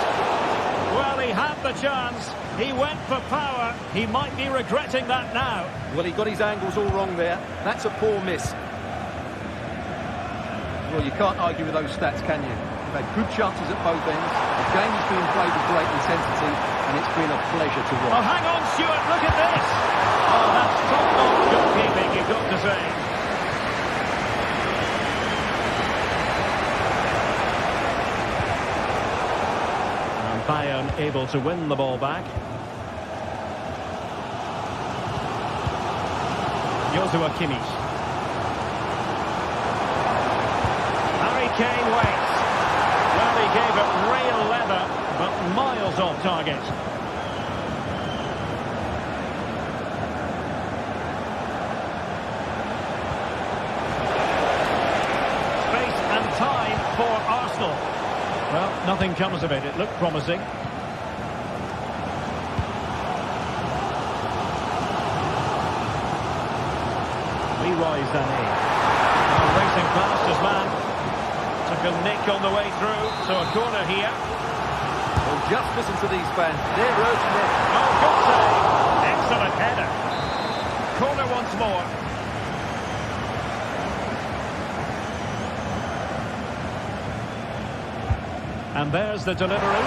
Well, he had the chance. He went for power. He might be regretting that now. Well, he got his angles all wrong there. That's a poor miss. Well, you can't argue with those stats, can you? They've had good chances at both ends. The game is being played with great intensity, and it's been a pleasure to watch. Oh, hang on, Stuart, look at this! Oh, that's top-notch goalkeeping, you've got to say. And Bayern able to win the ball back. Joshua Kimmich. Harry Kane waits. Well, he gave it real leather, but miles off target. Space and time for Arsenal. Well, nothing comes of it. It looked promising. Leroy Sané. Racing past his man. Took a nick on the way through, so a corner here. Well, just listen to these fans. They're urging it. Oh, good save. Excellent header. Corner once more. And there's the delivery.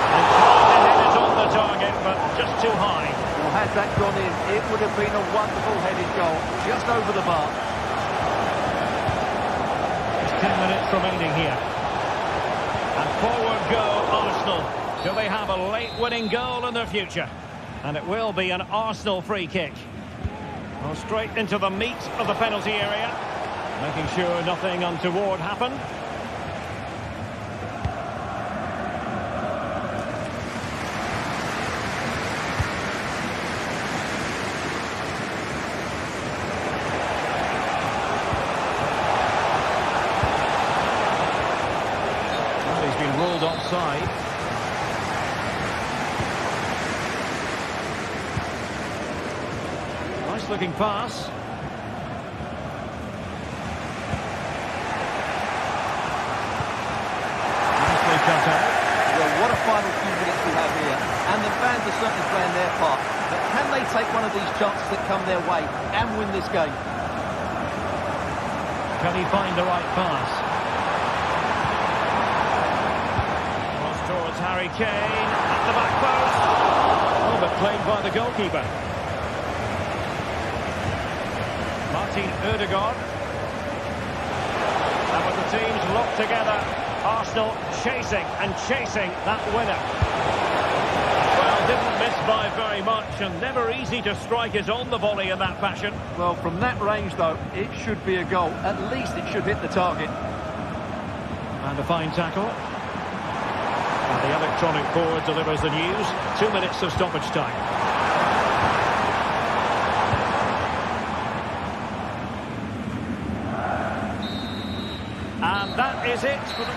And trying to hit it on the target, but just too high. Well, had that gone in, it would have been a wonderful headed goal. Just over the bar. 10 minutes remaining here. And forward go Arsenal. Do they have a late winning goal in their future? And it will be an Arsenal free kick. Well, straight into the meat of the penalty area. Making sure nothing untoward happened. Ruled offside. Nice looking pass. Nicely cut out. Well, what a final few minutes we have here. And the fans are certainly playing their part. But can they take one of these chances that come their way and win this game? Can he find the right pass? Towards Harry Kane at the back post. Oh, but claimed by the goalkeeper. Martin Ødegaard. And with the teams locked together, Arsenal chasing and chasing that winner. Well, didn't miss by very much, and never easy to strike it on the volley in that fashion. Well, from that range, though, it should be a goal. At least it should hit the target. And a fine tackle. The electronic board delivers the news. 2 minutes of stoppage time. And that is it for the...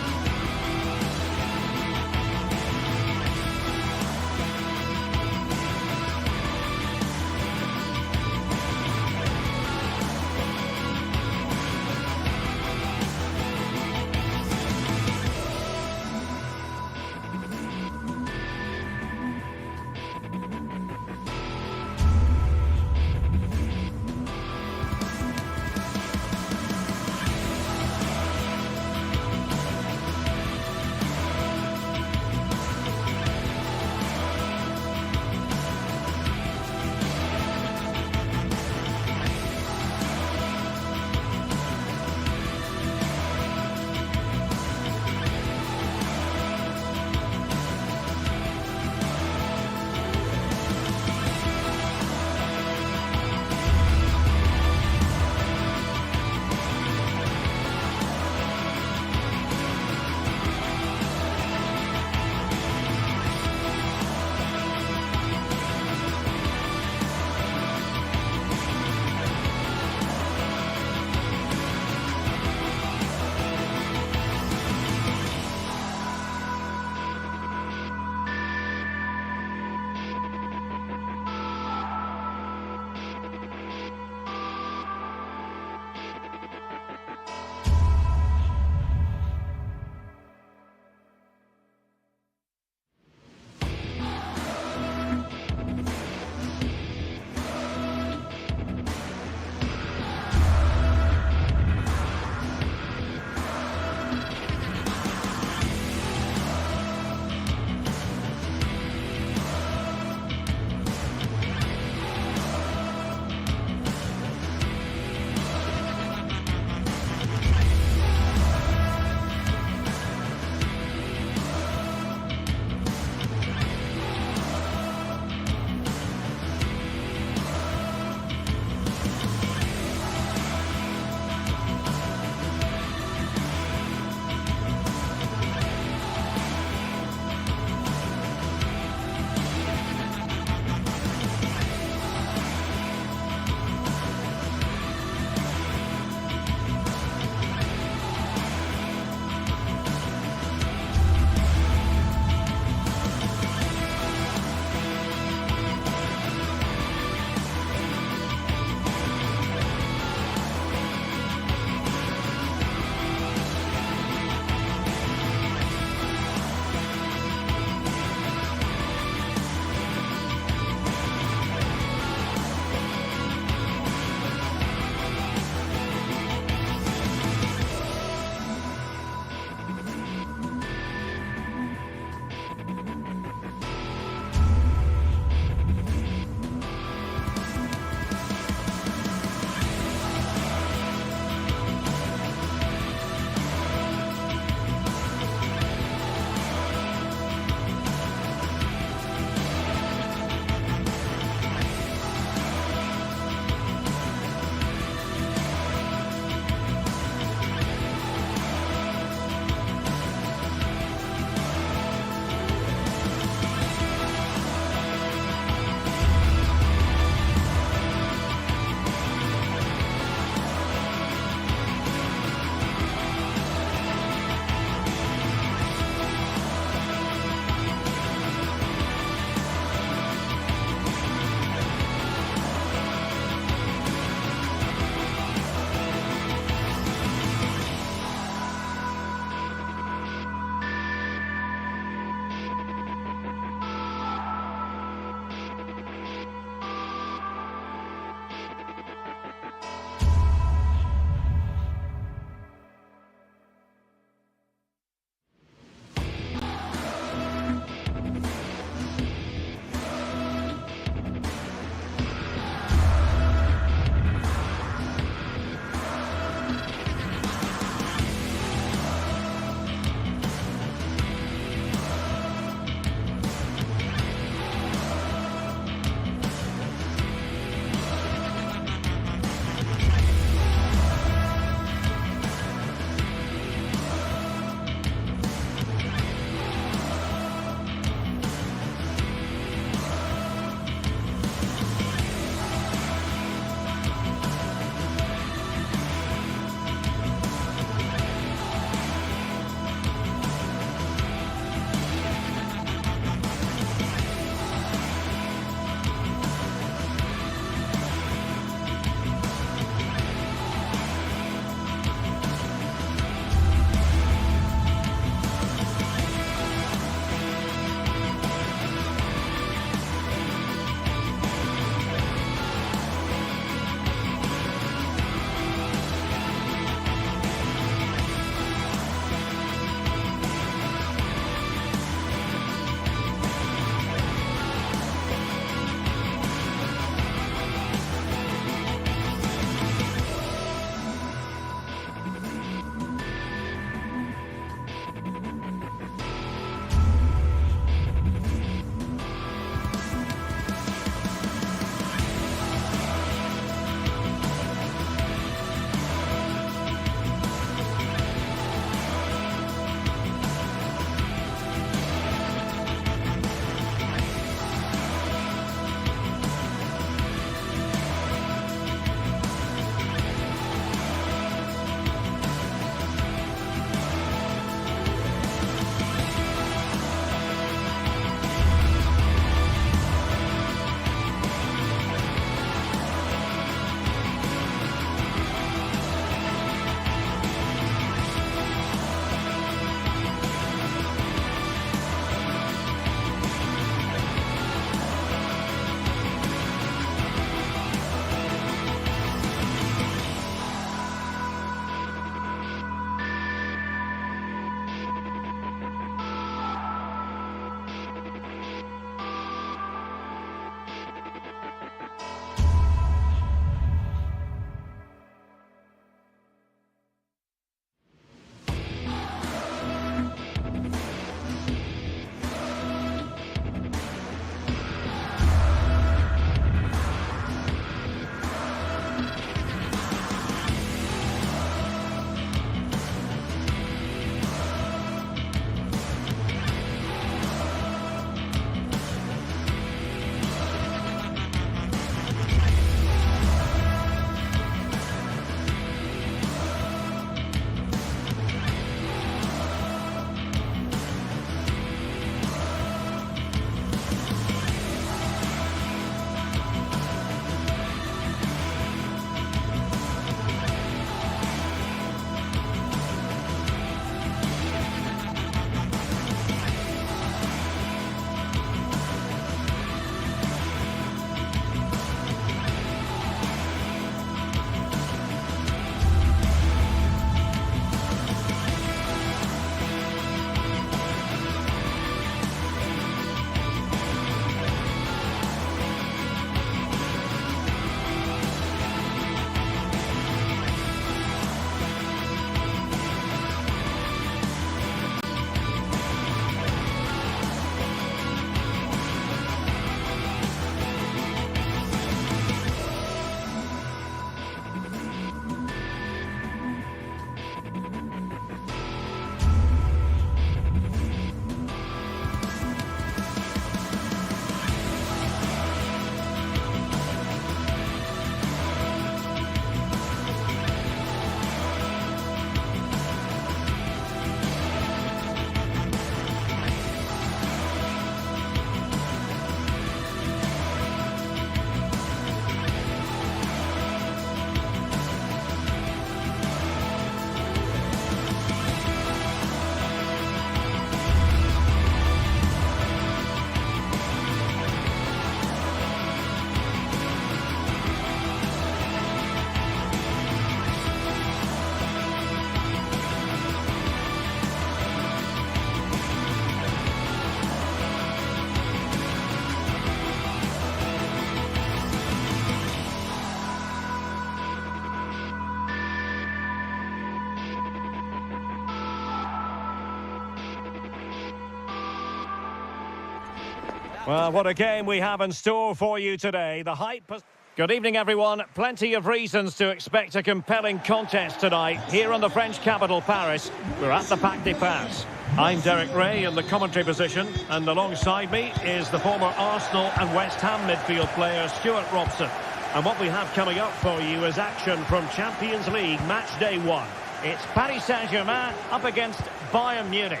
Well, what a game we have in store for you today. The hype... Good evening, everyone. Plenty of reasons to expect a compelling contest tonight. Here in the French capital, Paris, we're at the Parc des Princes. I'm Derek Ray in the commentary position, and alongside me is the former Arsenal and West Ham midfield player, Stuart Robson. And what we have coming up for you is action from Champions League Match Day 1. It's Paris Saint-Germain up against Bayern Munich.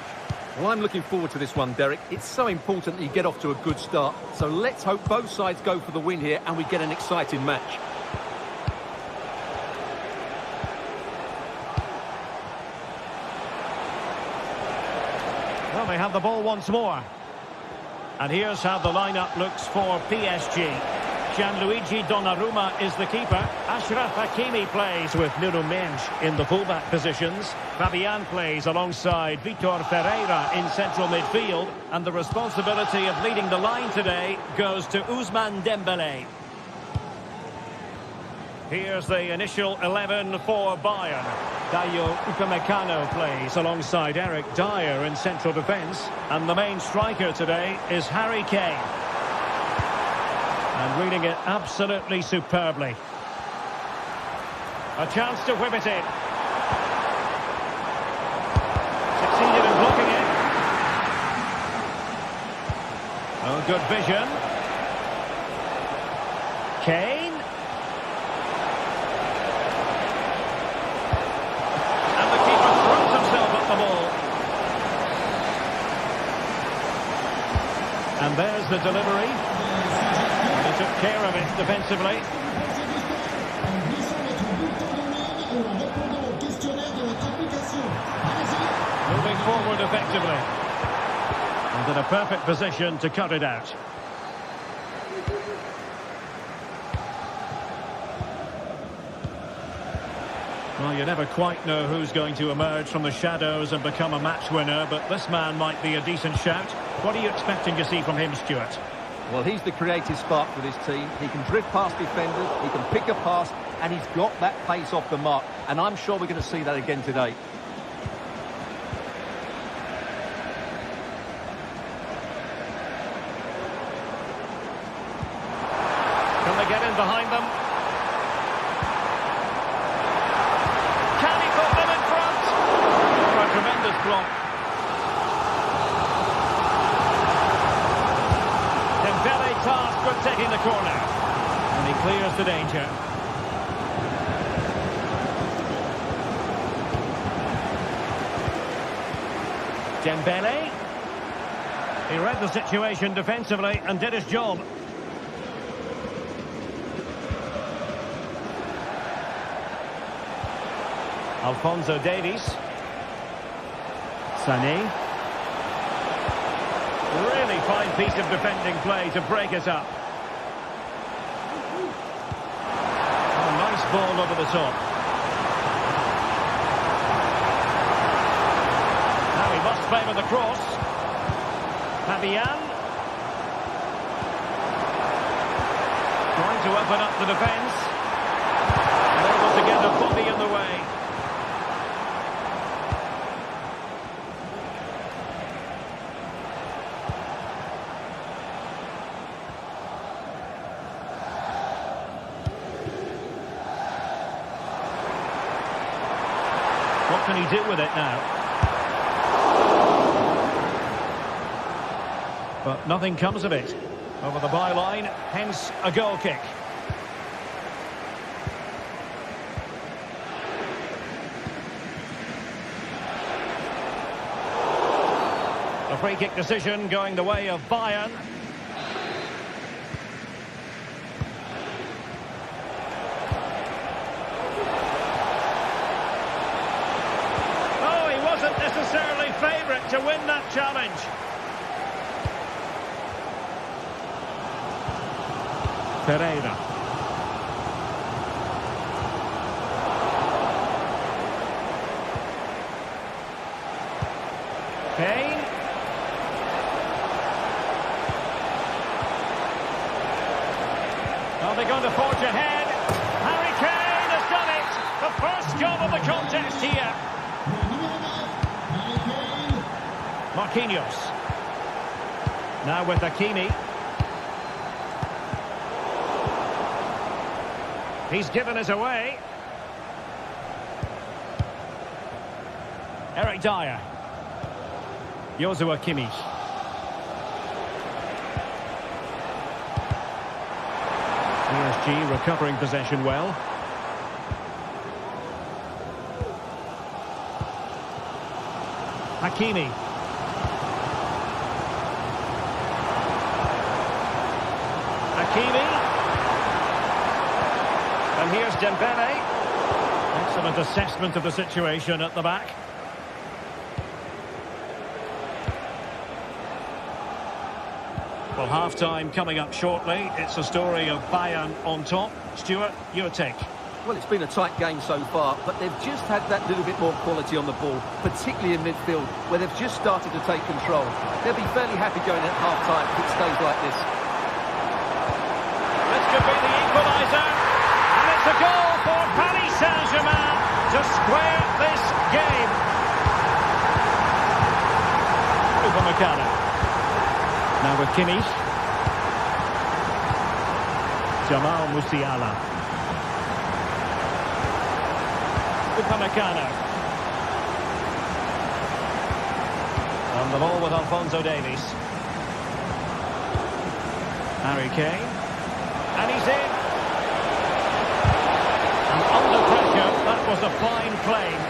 Well, I'm looking forward to this one, Derek. It's so important that you get off to a good start. So let's hope both sides go for the win here and we get an exciting match. Well, they have the ball once more. And here's how the lineup looks for PSG. Gianluigi Donnarumma is the keeper. Achraf Hakimi plays with Nuno Mendes in the fullback positions. Fabian plays alongside Vitor Ferreira in central midfield. And the responsibility of leading the line today goes to Ousmane Dembélé. Here's the initial 11 for Bayern. Dayo Upamecano plays alongside Eric Dyer in central defence. And the main striker today is Harry Kane. And reading it absolutely superbly. A chance to whip it in. Succeeded in blocking it. Oh, good vision. Kane. And the keeper throws himself at the ball. And there's the delivery. He took care of it defensively. Moving forward effectively. And in a perfect position to cut it out. Well, you never quite know who's going to emerge from the shadows and become a match winner, but this man might be a decent shout. What are you expecting to see from him, Stuart? Well, he's the creative spark for this team. He can drift past defenders, he can pick a pass, and he's got that pace off the mark. And I'm sure we're going to see that again today. Can they get in behind them? Can he put them in front? Oh, a tremendous block. Dembélé tasked with taking the corner. And he clears the danger. Dembélé. He read the situation defensively and did his job. Alphonso Davies. Sané. Really fine piece of defending play to break it up. Oh, nice ball over the top. Now he must favour the cross. Fabian. Trying to open up the defence. Able to get a body in the way. What can he do with it now? But nothing comes of it. Over the byline, hence a goal kick. A free kick decision going the way of Bayern. Necessarily favourite to win that challenge. Ferreira. Kane. Are they going to forge ahead? Harry Kane has done it. The first goal of the contest here. Marquinhos. Now with Hakimi. He's given us away. Eric Dyer. Joshua Kimmich. PSG recovering possession well. Hakimi. Hakimi. And here's Dembele. Excellent assessment of the situation at the back. Well, half-time coming up shortly. It's a story of Bayern on top. Stuart, your take. Well, it's been a tight game so far, but they've just had that little bit more quality on the ball, particularly in midfield, where they've just started to take control. They'll be fairly happy going at half-time if it stays like this. This could be the equaliser. And it's a goal for Paris Saint-Germain to square this game. Upamecano. Now with Kimmich. Jamal Musiala. Upamecano. On the ball with Alphonso Davies. Harry Kane. And he's in. And under pressure, that was a fine claim.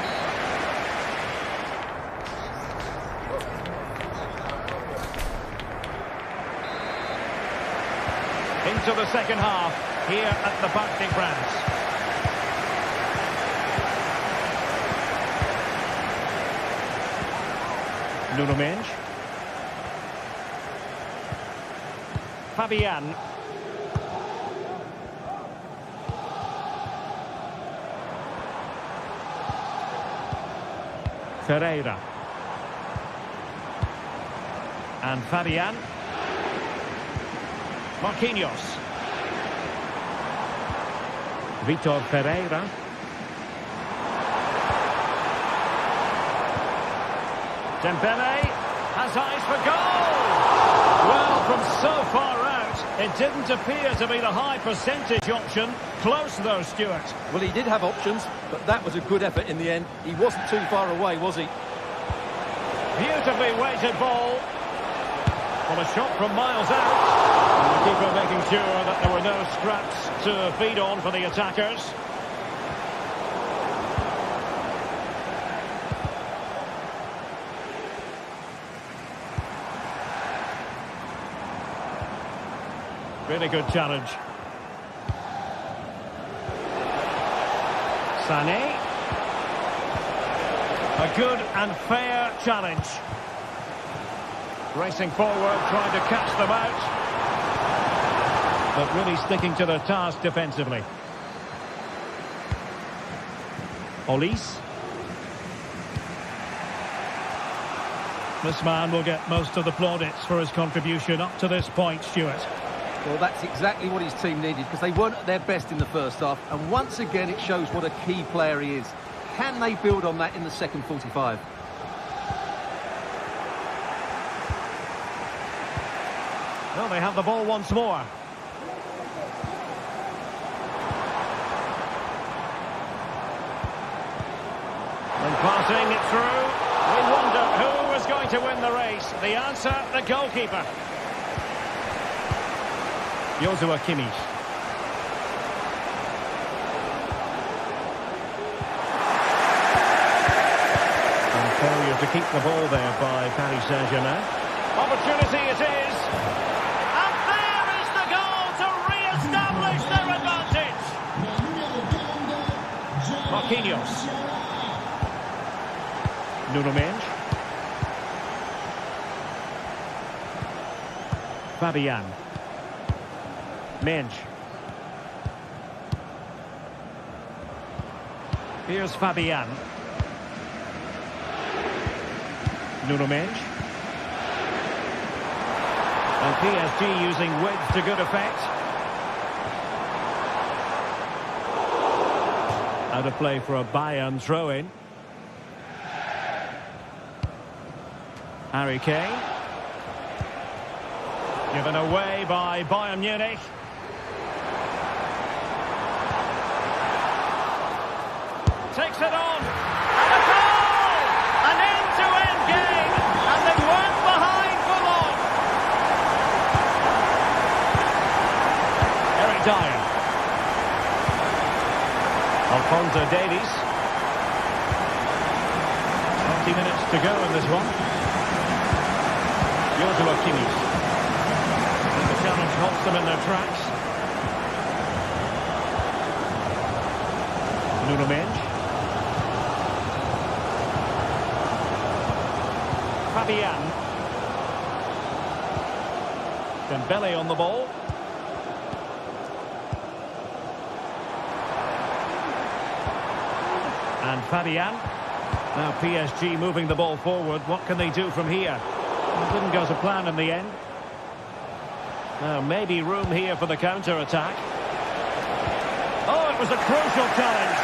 Into the second half, here at the Parc des Princes. Nuno Mendes. Fabian. Ferreira. And Fabian. Marquinhos. Vitor Ferreira. Dembele has eyes for goal. Well, from so far out, it didn't appear to be the high percentage option. Close though, Stuart. Well, he did have options, but that was a good effort in the end. He wasn't too far away, was he? Beautifully weighted ball. Well, a shot from miles out. And the keeper making sure that there were no scraps to feed on for the attackers. Really good challenge. Sané. A good and fair challenge. Racing forward, trying to catch them out. But really sticking to their task defensively. Olise. This man will get most of the plaudits for his contribution up to this point, Stuart. Well, that's exactly what his team needed, because they weren't at their best in the first half. And once again, it shows what a key player he is. Can they build on that in the second 45? Well, they have the ball once more. And passing it through. We wonder who was going to win the race. The answer, the goalkeeper. Joshua Kimmich. And failure to keep the ball there by Paris Saint-Germain. Opportunity it is. And there is the goal to re-establish their advantage. Marquinhos. Nuno Mendes. Fabian. Mendes. Here's Fabian. Nuno Mendes. And PSG using width to good effect. Out of play for a Bayern throw-in. Harry Kane. Given away by Bayern Munich. takes it on. And a goal! An end-to-end game. And they weren't behind for long. Eric Dyer. Alphonso Davies. 20 minutes to go in this one. Joshua Kimmich. And the challenge halts them in their tracks. Nuno Mendes. Fabian. Dembele on the ball. And Fabian. Now PSG moving the ball forward. What can they do from here? It didn't go to plan in the end. Now maybe room here for the counter-attack. Oh, it was a crucial challenge.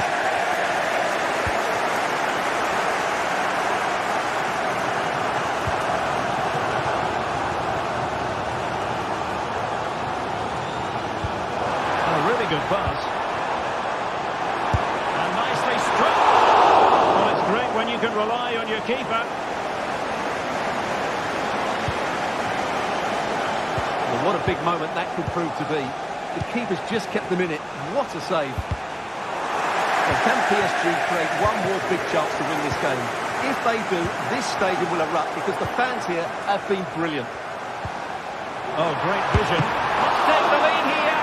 A really good pass. And nicely struck. Well, it's great when you can rely on your keeper. Well, what a big moment that could prove to be. The keeper's just kept them in it. What a save. Well, can PSG create one more big chance to win this game? If they do, this stadium will erupt because the fans here have been brilliant. Oh, great vision. Let's take the lead here.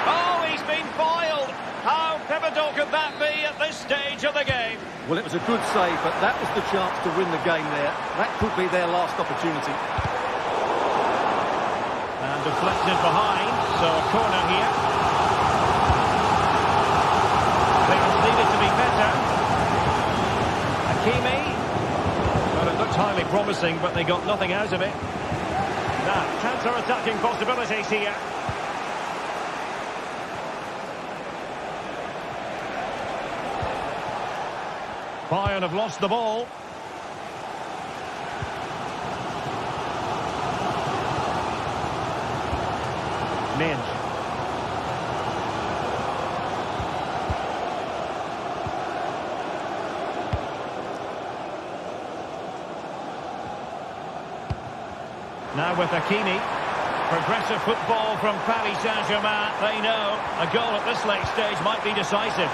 Oh, he's been foiled. How pivotal could that be at this stage of the game? Well, it was a good save, but that was the chance to win the game there. That could be their last opportunity. And deflected behind, so a corner here. Players needed to be better. Hakimi. Well, it looked highly promising, but they got nothing out of it. Now, counter-attacking possibilities here. Bayern have lost the ball. Mendes. Now with Hakimi. Progressive football from Paris Saint-Germain. They know a goal at this late stage might be decisive.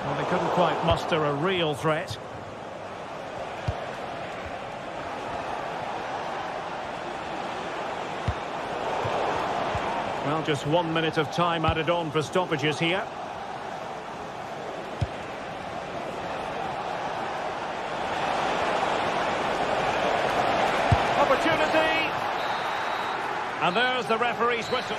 Well, they couldn't quite muster a real threat. Well, just 1 minute of time added on for stoppages here. Opportunity! And there's the referee's whistle.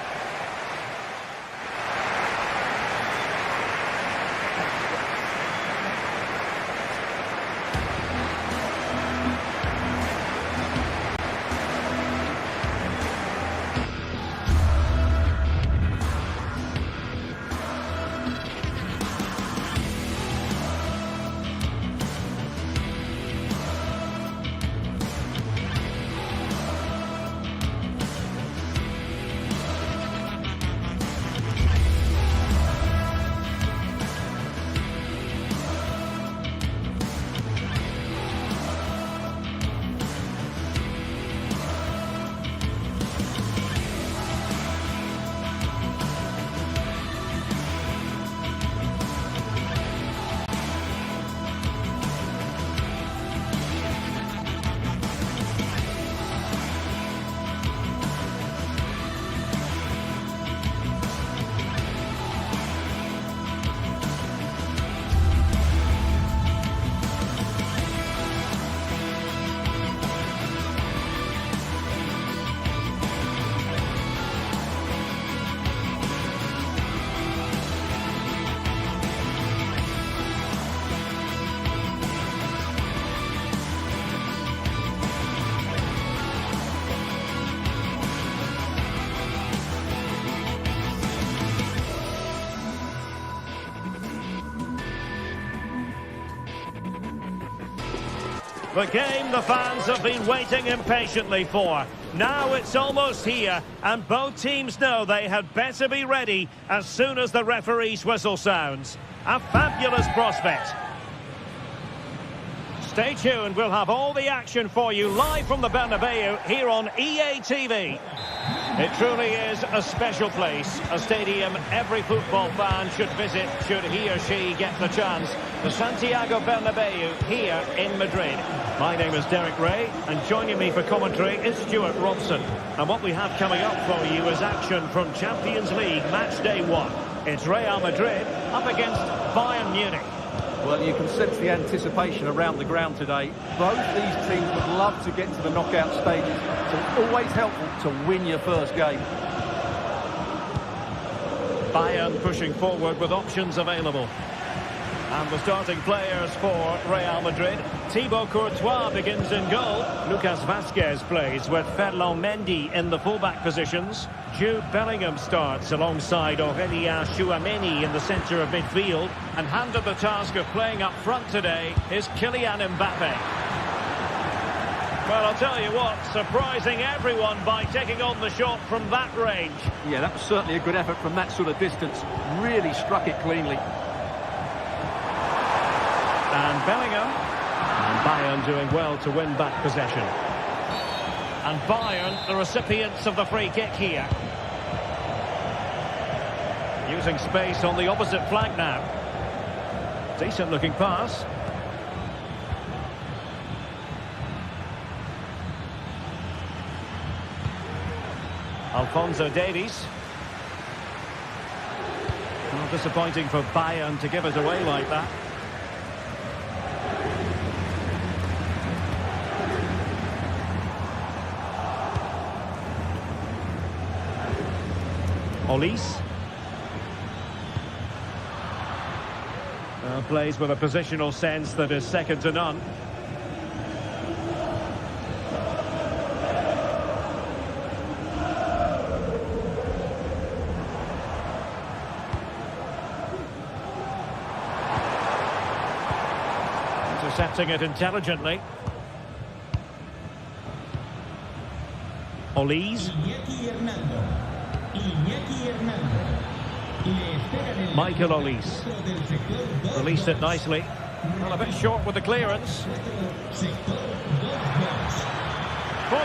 The game the fans have been waiting impatiently for. Now it's almost here, and both teams know they had better be ready as soon as the referee's whistle sounds. A fabulous prospect. Stay tuned, we'll have all the action for you live from the Bernabeu here on EA TV. It truly is a special place, a stadium every football fan should visit should he or she get the chance. The Santiago Bernabeu here in Madrid. My name is Derek Ray, and joining me for commentary is Stuart Robson. And what we have coming up for you is action from Champions League match day 1. It's Real Madrid up against Bayern Munich. Well, you can sense the anticipation around the ground today. Both these teams would love to get to the knockout stages, so it's always helpful to win your first game. Bayern pushing forward with options available. And the starting players for Real Madrid. Thibaut Courtois begins in goal. Lucas Vazquez plays with Ferland Mendy in the fullback positions. Jude Bellingham starts alongside Aurélien Tchouaméni in the centre of midfield. And handed the task of playing up front today is Kylian Mbappe. Well, I'll tell you what, surprising everyone by taking on the shot from that range. Yeah, that was certainly a good effort from that sort of distance. Really struck it cleanly. And Bellingham. And Bayern doing well to win back possession. And Bayern, the recipients of the free kick here. Using space on the opposite flank now. Decent looking pass. Alphonso Davies. Well, disappointing for Bayern to give it away like that. Olise. Plays with a positional sense that is second to none. Intercepting it intelligently. Olise. Michael Olise. Released it nicely. Well, a bit short with the clearance. For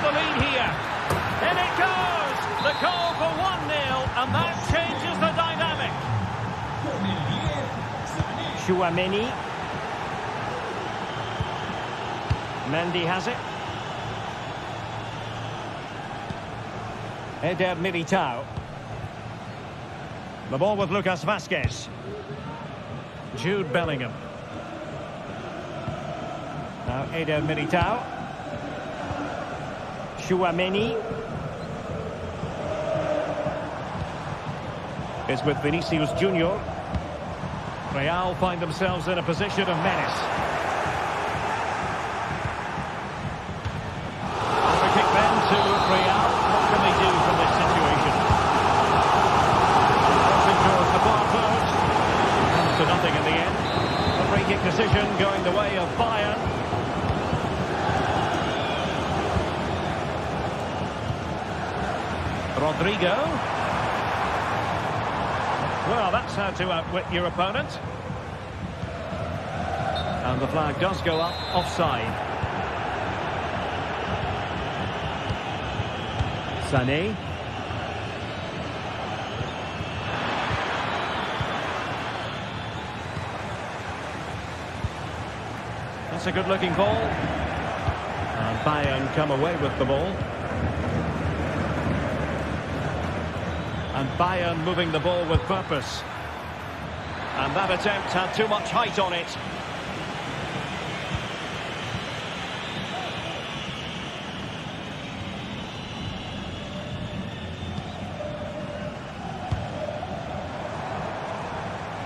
the lead here. In it goes! The goal for 1-0, and that changes the dynamic. Tchouaméni. Mendy has it. Eder Militao. The ball with Lucas Vazquez. Jude Bellingham. Now Eder Militao. Tchouaméni. Is with Vinicius Junior. Real find themselves in a position of menace. Free kick then to Real. What can they do from this situation? Towards the bar post. Comes to nothing in the end. A free kick decision going the way of Bayern. Rodrigo. Well, that's how to outwit your opponent. And the flag does go up offside. Sané. That's a good-looking ball. And Bayern come away with the ball. And Bayern moving the ball with purpose. And that attempt had too much height on it.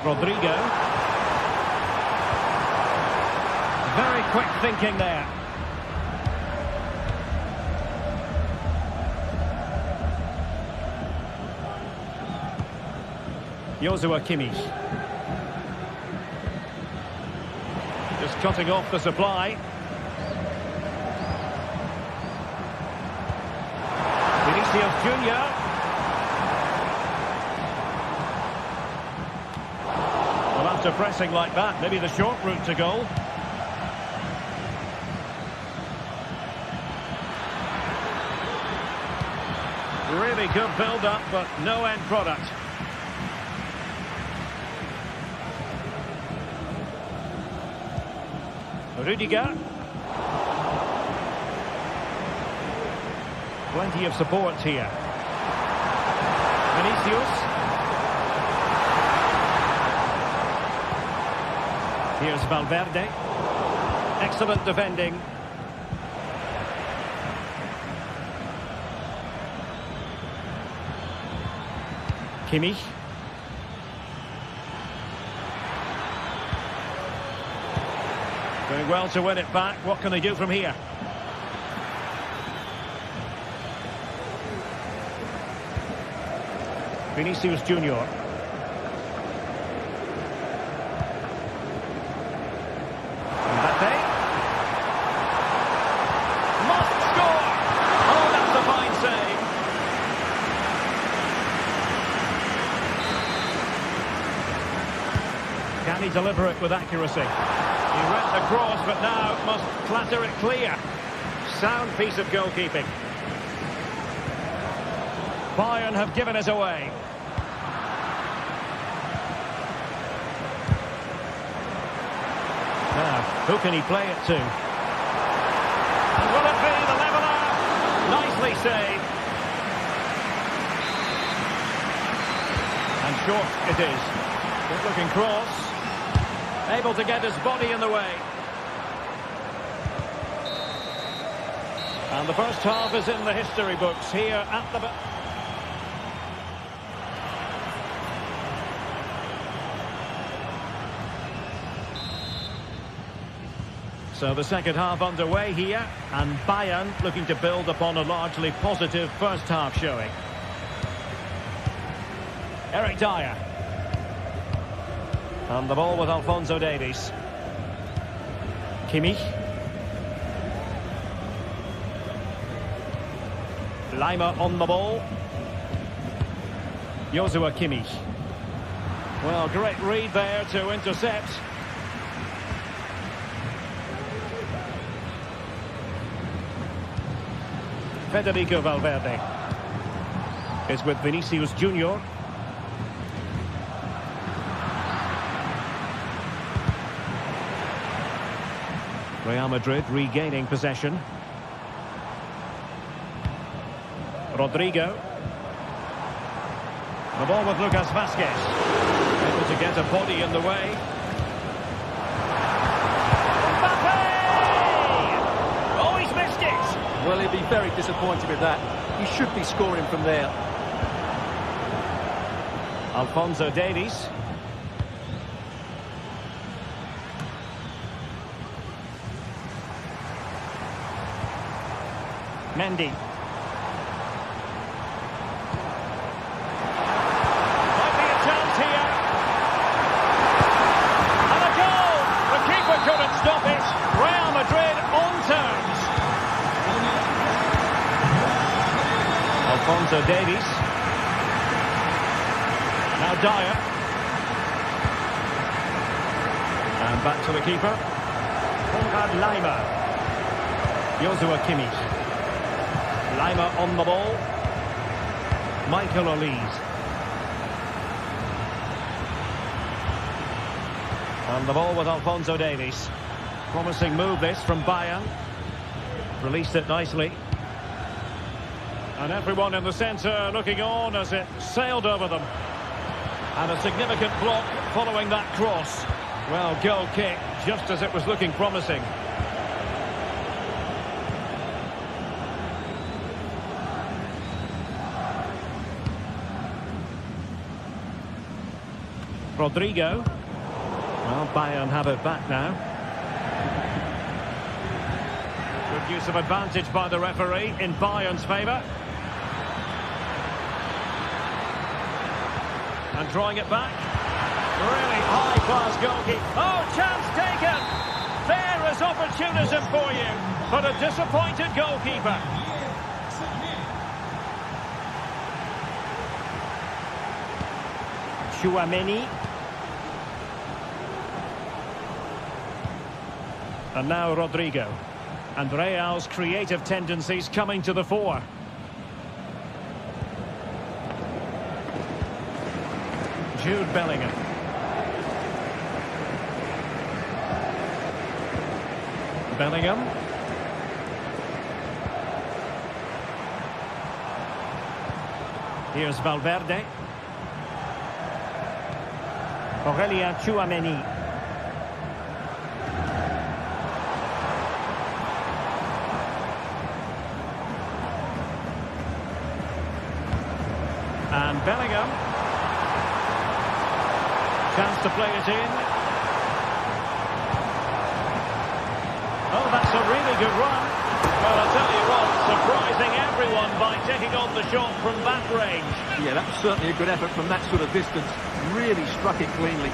Rodrigo. Very quick thinking there. Joshua Kimmich. Just cutting off the supply. Vinicius Junior. Well, after pressing like that, maybe the short route to goal. Really good build-up, but no end product. Rudiger. Plenty of support here. Vinicius. Here's Valverde. Excellent defending. Kimmich. Doing well to win it back. What can they do from here? Vinicius Junior. Mbappe. Must score! Oh, that's a fine save. Can he deliver it with accuracy? He went across, but now must clatter it clear. Sound piece of goalkeeping. Bayern have given us away. Now, who can he play it to? And will it be the leveller? Nicely saved. And short it is. Good looking cross. Able to get his body in the way. And the first half is in the history books here at the... So the second half underway here, and Bayern looking to build upon a largely positive first half showing. Eric Dyer. And the ball with Alphonso Davies. Kimmich. Lima on the ball. Joshua Kimmich. Well, great read there to intercept. Federico Valverde is with Vinicius Junior. Real Madrid regaining possession. Rodrigo. The ball with Lucas Vazquez. Able to get a body in the way. Well, he'll be very disappointed with that. He should be scoring from there. Alphonso Davies. Mendy. Might be a chance here. And a goal! The keeper couldn't stop it. Real Madrid on terms. Alphonso Davies. Now Dyer. And back to the keeper. Konrad Lima. Joshua Kimmich. Lima on the ball. Michael Olise. And the ball with Alphonso Davies. Promising move this from Bayern. Released it nicely. And everyone in the centre looking on as it sailed over them. And a significant block following that cross. Well, goal kick, just as it was looking promising. Rodrigo. Well, Bayern have it back now. Good use of advantage by the referee in Bayern's favour. And drawing it back. Really high-class goalkeeper. Oh, chance taken! There is opportunism for you, but a disappointed goalkeeper. Chouameni. And now Rodrigo. And Real's creative tendencies coming to the fore. Jude Bellingham. Bellingham. Here's Valverde. Aurélien Chouameni. And Bellingham. Chance to play it in. Oh, that's a really good run. Well, I'll tell you what, surprising everyone by taking on the shot from that range. Yeah, that's certainly a good effort from that sort of distance. Really struck it cleanly.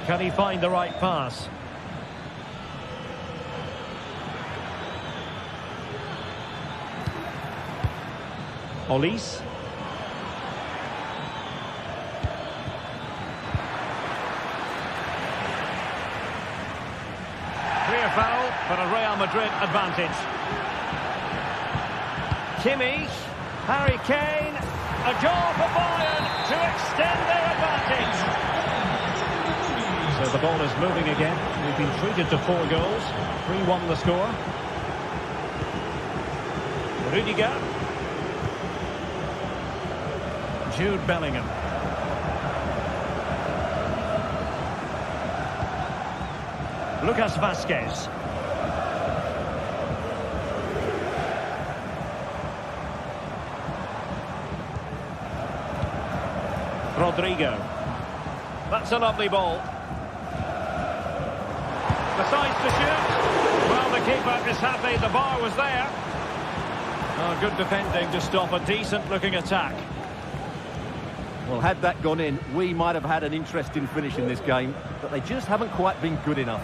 Can he find the right pass? Olise. Clear foul for a Real Madrid advantage. Kimmich, Harry Kane, a goal for Bayern to extend their advantage. So the ball is moving again. We've been treated to 4 goals. 3-1 the score. Rudiger. Jude Bellingham. Lucas Vazquez. Rodrigo. That's a lovely ball. Decides to shoot. Well, the keeper is happy the bar was there. Oh, good defending to stop a decent-looking attack. Well, had that gone in, we might have had an interesting finish in this game, but they just haven't quite been good enough.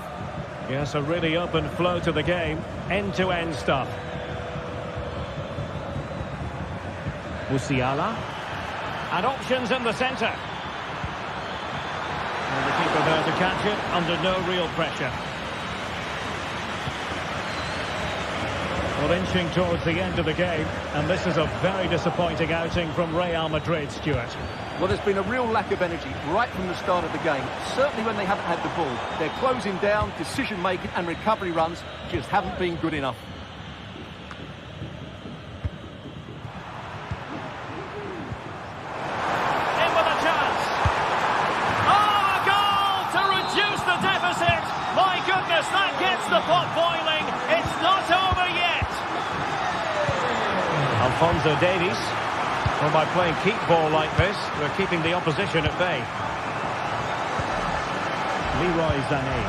Yes, a really open flow to the game. End-to-end stuff. Musiala. And options in the centre. And the keeper there to catch it under no real pressure. Well, inching towards the end of the game, and this is a very disappointing outing from Real Madrid, Stuart. Well, there's been a real lack of energy right from the start of the game. Certainly when they haven't had the ball. Their closing down, decision-making and recovery runs just haven't been good enough. In with a chance. Oh, a goal to reduce the deficit. My goodness, that gets the pot boiling. It's not over yet. Alphonso Davies. Well, by playing keep ball like this, we're keeping the opposition at bay. Leroy Sané.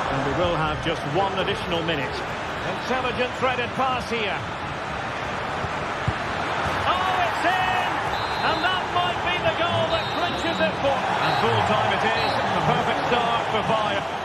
And we will have just 1 additional minute. Intelligent threaded pass here. Oh, it's in! And that might be the goal that clinches it for. And full time it is. A perfect start for Bayern.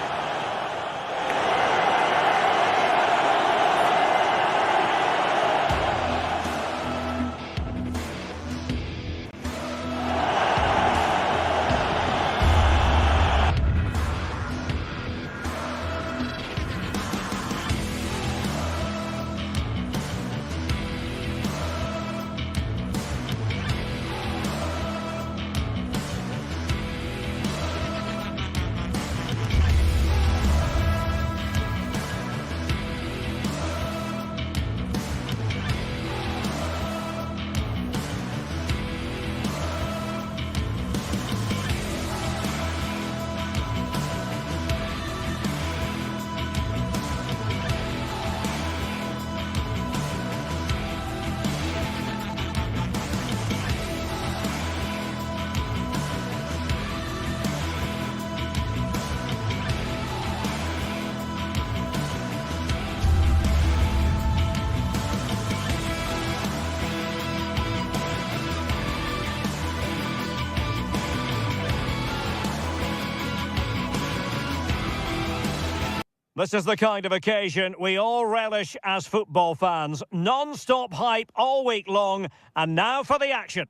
This is the kind of occasion we all relish as football fans. Non-stop hype all week long, and now for the action.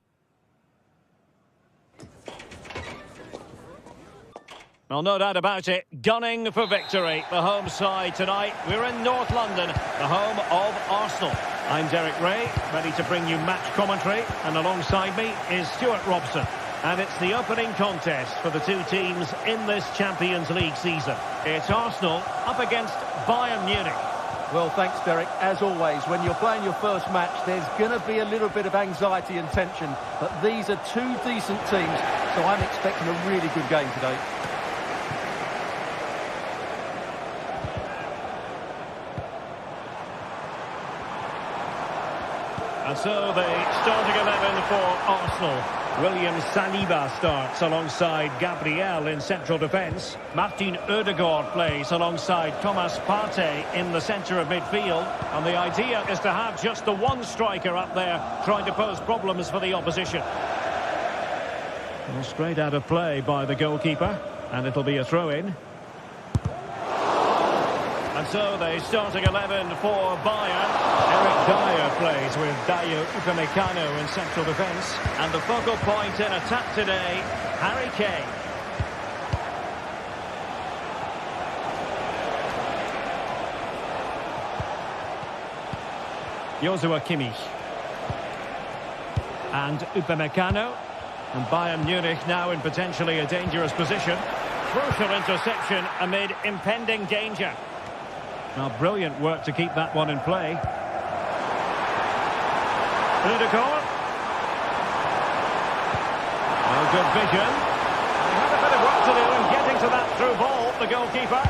Well, no doubt about it, gunning for victory. The home side tonight. We're in North London, the home of Arsenal. I'm Derek Ray, ready to bring you match commentary, and alongside me is Stuart Robson. And it's the opening contest for the two teams in this Champions League season. It's Arsenal up against Bayern Munich. Well, thanks, Derek. As always, when you're playing your first match, there's going to be a little bit of anxiety and tension. But these are two decent teams, so I'm expecting a really good game today. And so the starting 11 for Arsenal. William Saliba starts alongside Gabriel in central defence. Martin Odegaard plays alongside Thomas Partey in the centre of midfield. And the idea is to have just the one striker up there trying to pose problems for the opposition. Well, straight out of play by the goalkeeper. And it'll be a throw-in. And so the starting 11 for Bayern. Eric Dyer plays with Dayo Upamecano in central defence. And the focal point in attack today, Harry Kane. Joshua Kimmich. And Upamecano. And Bayern Munich now in potentially a dangerous position. Crucial interception amid impending danger. Now, brilliant work to keep that one in play. Odegaard. Well, good vision. He had a bit of work to do in getting to that through ball, the goalkeeper.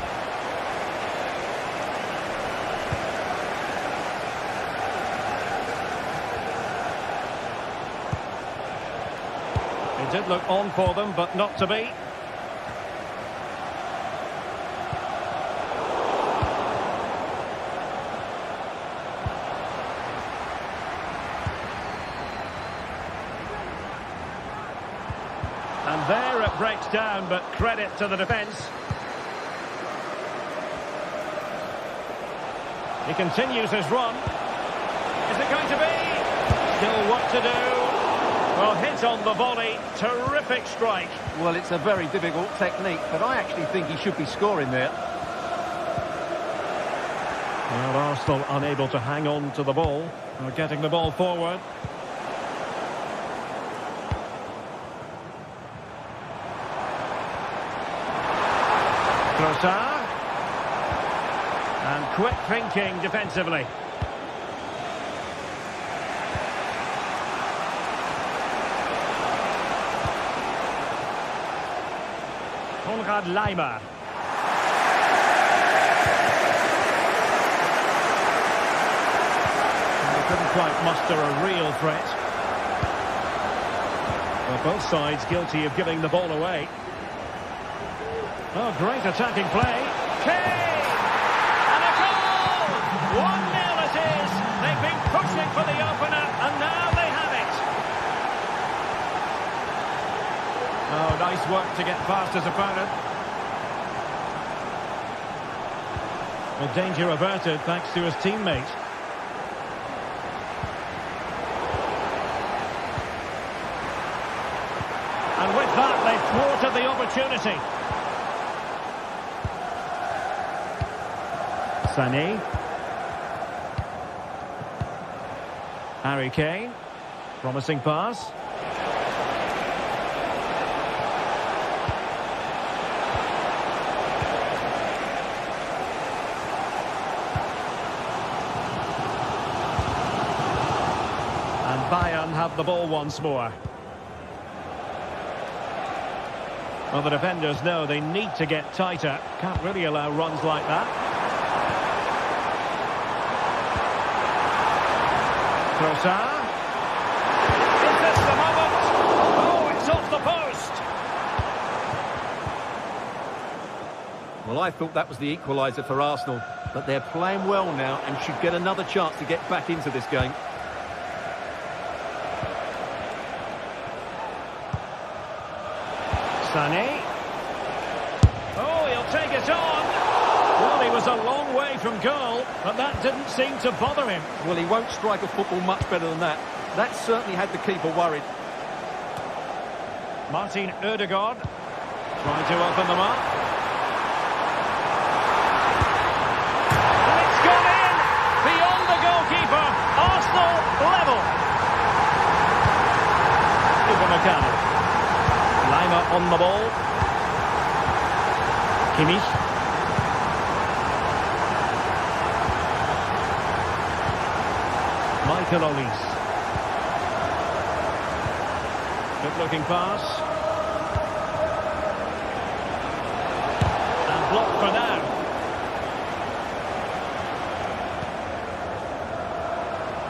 It did look on for them, but not to be. And there it breaks down, but credit to the defence. He continues his run. Is it going to be? Still what to do. Well, hit on the volley. Terrific strike. Well, it's a very difficult technique, but I actually think he should be scoring there. Well, Arsenal unable to hang on to the ball. They're getting the ball forward. Trossard. And quick thinking defensively. Konrad Laimer. They couldn't quite muster a real threat. Well, both sides guilty of giving the ball away. Oh, great attacking play. Kane! And a goal! 1-0 it is. They've been pushing for the opener, and now they have it. Oh, nice work to get past his opponent. Well, danger averted thanks to his teammate. And with that, they've thwarted the opportunity. Sané. Harry Kane. Promising pass. And Bayern have the ball once more. Well, the defenders know they need to get tighter. Can't really allow runs like that. Trossard. Is this the moment? Oh, it's off the post. Well, I thought that was the equaliser for Arsenal, but they're playing well now and should get another chance to get back into this game. Sané. Oh, he'll take it on. Well, he was was a long way from goal, but that didn't seem to bother him. Well, he won't strike a football much better than that. That certainly had the keeper worried. Martin Ødegaard trying to open them up. And it's gone in! Beyond the goalkeeper. Arsenal level. Upamecano. Lima on the ball. Kimmich. Michael Olise. Good-looking pass. And blocked for now.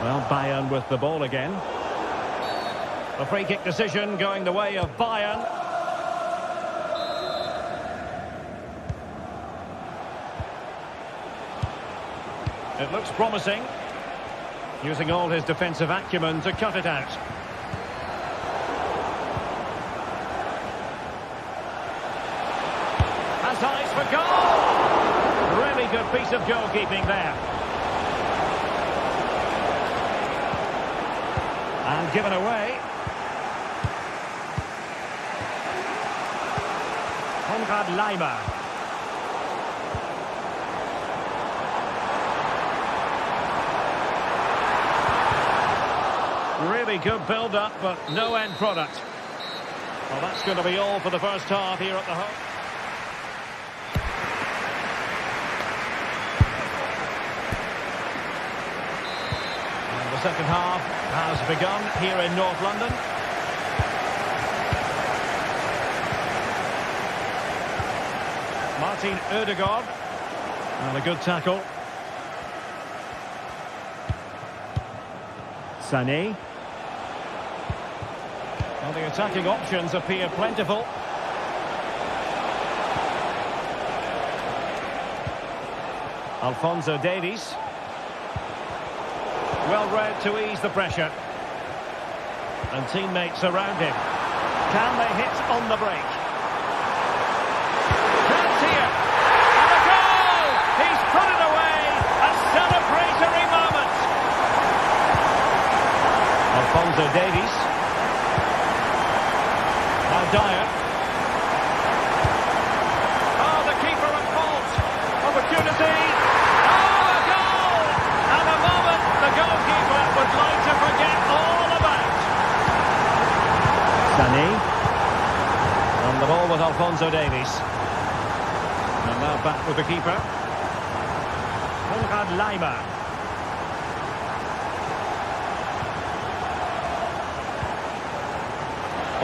Well, Bayern with the ball again. A free-kick decision going the way of Bayern. It looks promising. Using all his defensive acumen to cut it out. Has eyes for goal! Really good piece of goalkeeping there. And given away. Konrad Laimer. Really good build-up, but no end product. Well, that's going to be all for the first half here at the home. And the second half has begun here in North London. Martin Ødegaard. And a good tackle. Sané. Well, the attacking options appear plentiful. Alphonso Davies. Well read to ease the pressure. And teammates around him. Can they hit on the break? Chance here. And a goal! He's put it away. A celebratory moment. Alphonso Davies. Now Dyer. Oh, the keeper at fault. Opportunity. Oh, a goal! And a moment the goalkeeper would like to forget all about. Sané. On the ball with Alphonso Davies. And now back with the keeper. Konrad Laimer.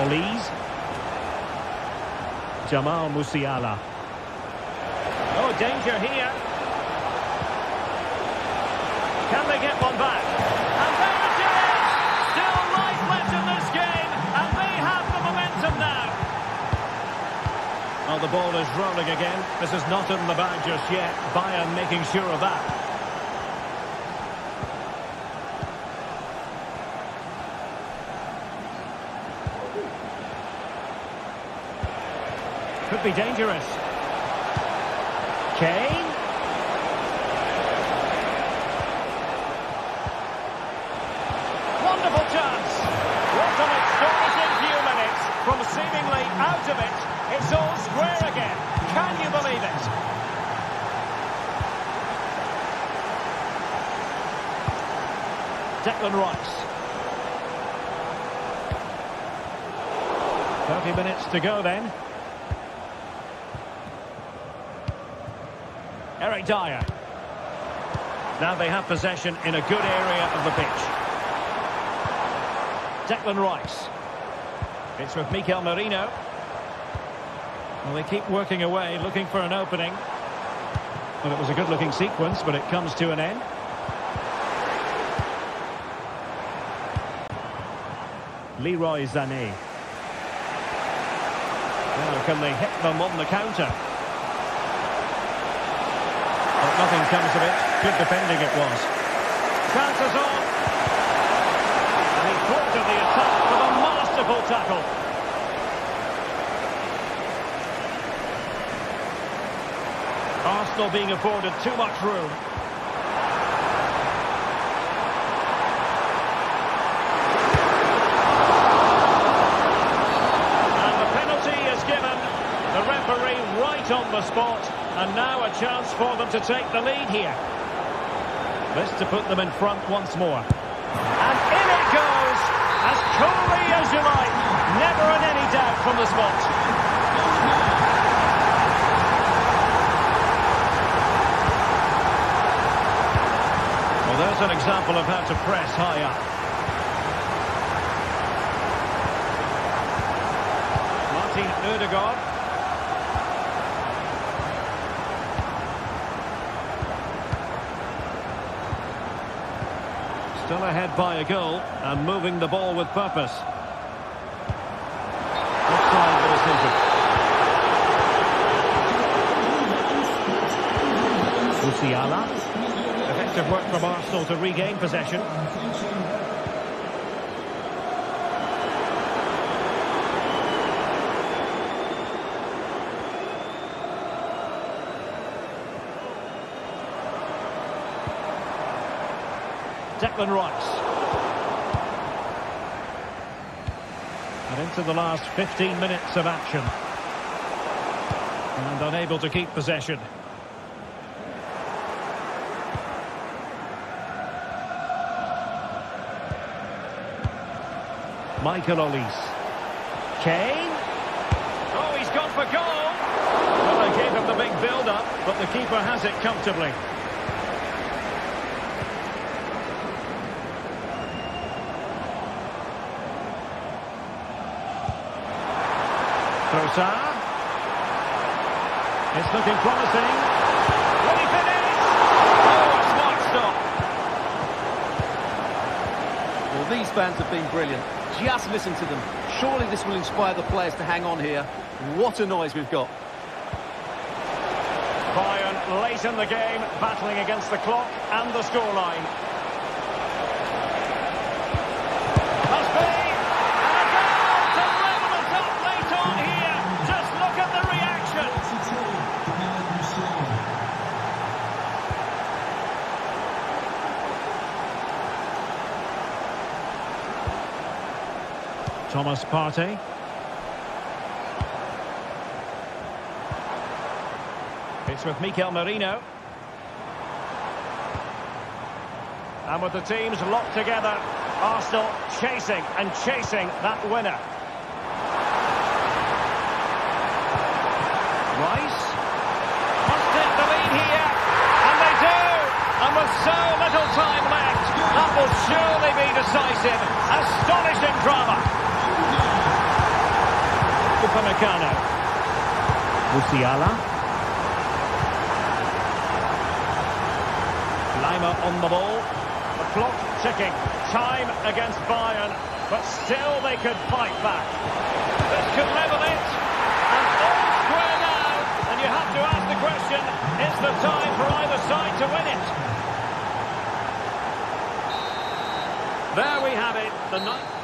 Olise. Jamal Musiala. Oh, danger here. Can they get one back? And there it is! Still life left in this game, and they have the momentum now. Oh, the ball is rolling again. This is not in the bag just yet. Bayern making sure of that. Could be dangerous. Kane. Wonderful chance. What an astonishing few minutes. From seemingly out of it, it's all square again. Can you believe it? Declan Rice. 30 minutes to go then. Eric Dyer. Now they have possession in a good area of the pitch. Declan Rice. It's with Mikel Merino. Well, they keep working away, looking for an opening. Well, it was a good-looking sequence, but it comes to an end. Leroy Sané. Well, can they hit them on the counter? But nothing comes of it. Good defending it was. Chances on. And he thwarted the attack with a masterful tackle. Arsenal Arsenal being afforded too much room. And the penalty is given. The referee right on the spot. And now a chance for them to take the lead here. This to put them in front once more. And in it goes, as coolly as you like. Never in any doubt from the spot. Well, there's an example of how to press high up. Martin Ødegaard. Still ahead by a goal and moving the ball with purpose. Offside the decision. Musiala. Effective work from Arsenal to regain possession. Declan Rice. And into the last 15 minutes of action. And unable to keep possession. Michael Olise. Kane. Oh, he's gone for goal. Well, they gave him the big build-up, but the keeper has it comfortably. Trossard. It's looking promising. Will he finish? Oh, a smart stop. Well, these fans have been brilliant. Just listen to them. Surely this will inspire the players to hang on here. What a noise we've got. Bayern late in the game, battling against the clock and the scoreline. Must be! And a goal to level us up late on here. Just look at the reaction. Thomas Partey. It's with Mikel Merino. And with the teams locked together, Arsenal chasing and chasing that winner. Rice must take the lead here, and they do. And with so little time left, that will surely be decisive. Astonishing drama. Upamecano. Musiala. Lima on the ball. The clock ticking. Time against Bayern, but still they could fight back. This could level it. And all square now. And you have to ask the question, is the time for either side to win it? There we have it. The night.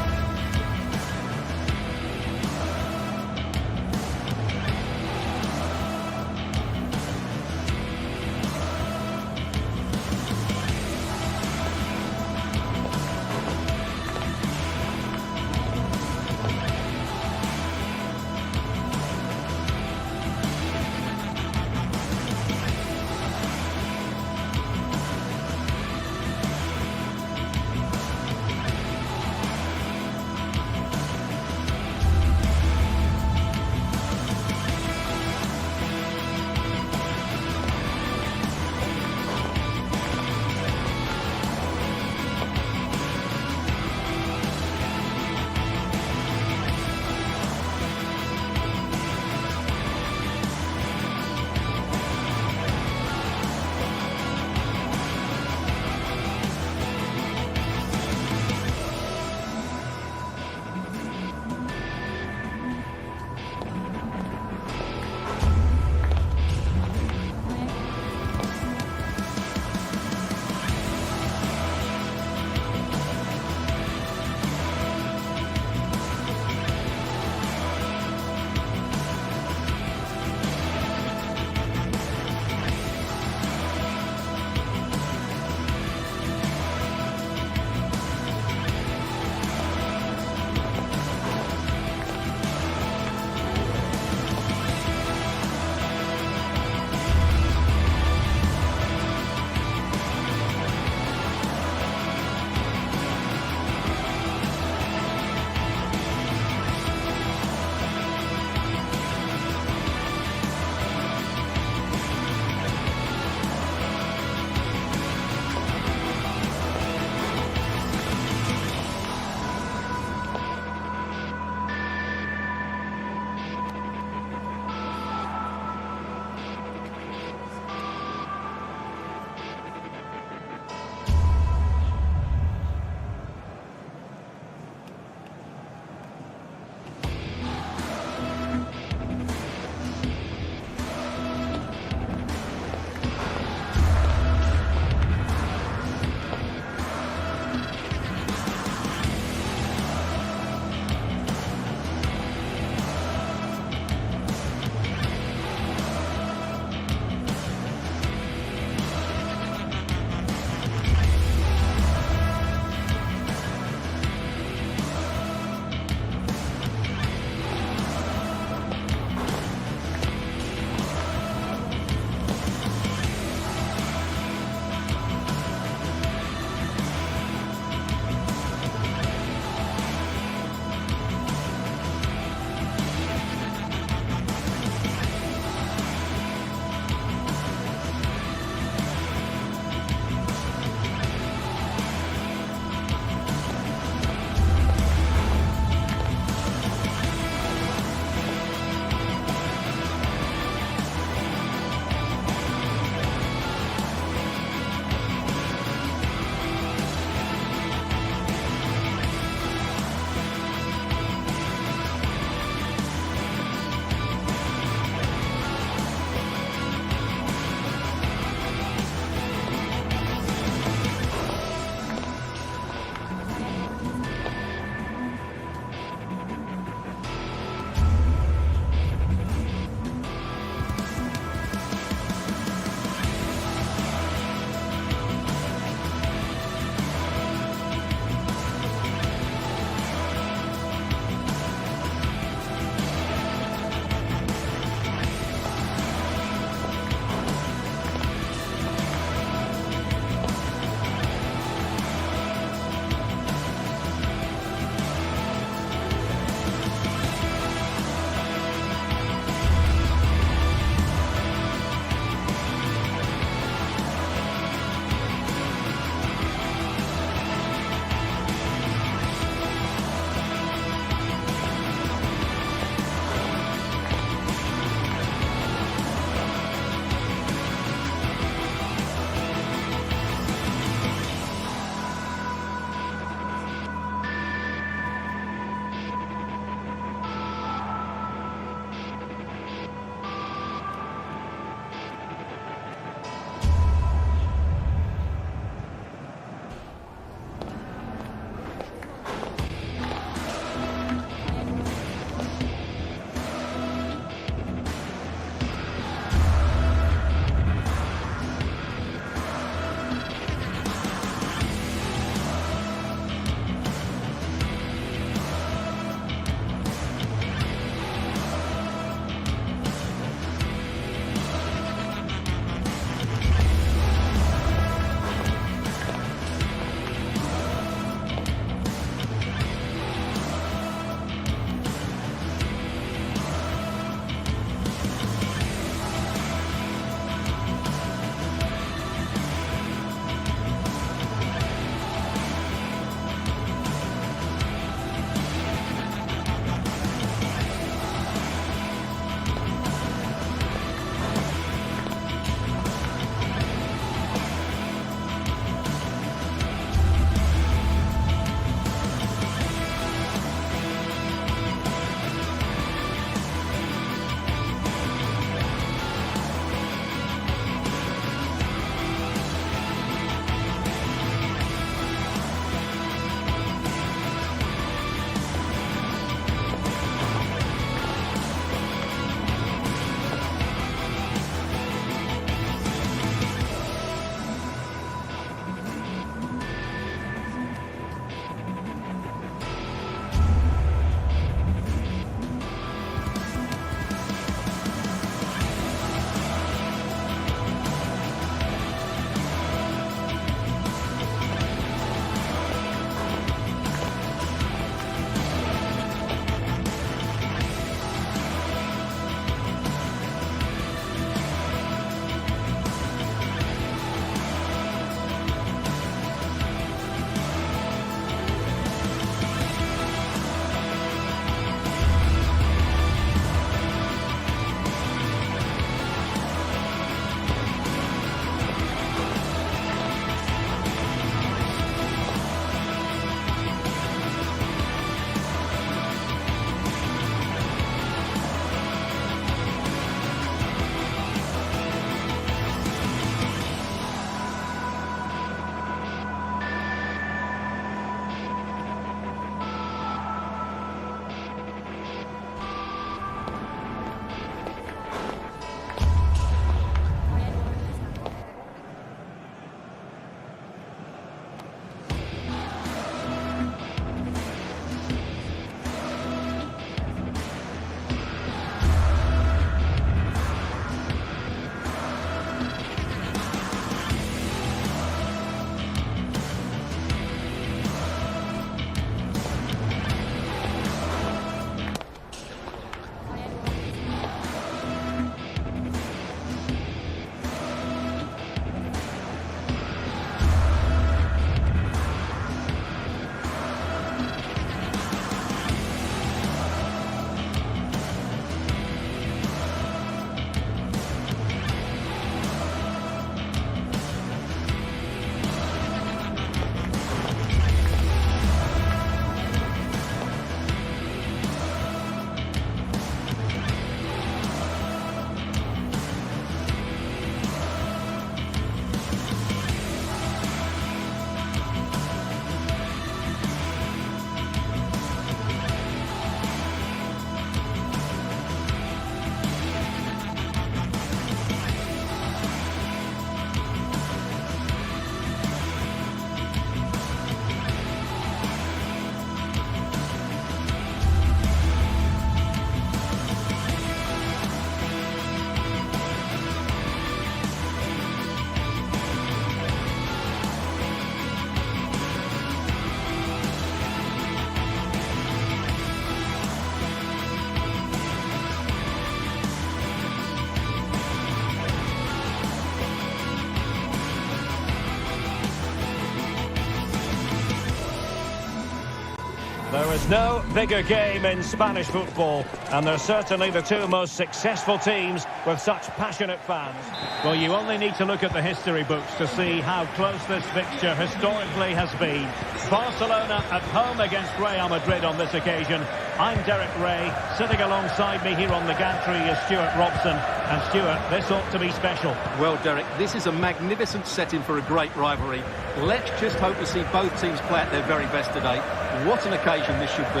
There is no bigger game in Spanish football, and they're certainly the two most successful teams with such passionate fans. Well, you only need to look at the history books to see how close this fixture historically has been. Barcelona at home against Real Madrid on this occasion. I'm Derek Ray. Sitting alongside me here on the gantry is Stuart Robson. And Stuart, this ought to be special. Well, Derek, this is a magnificent setting for a great rivalry. Let's just hope to see both teams play at their very best today. What an occasion this should be.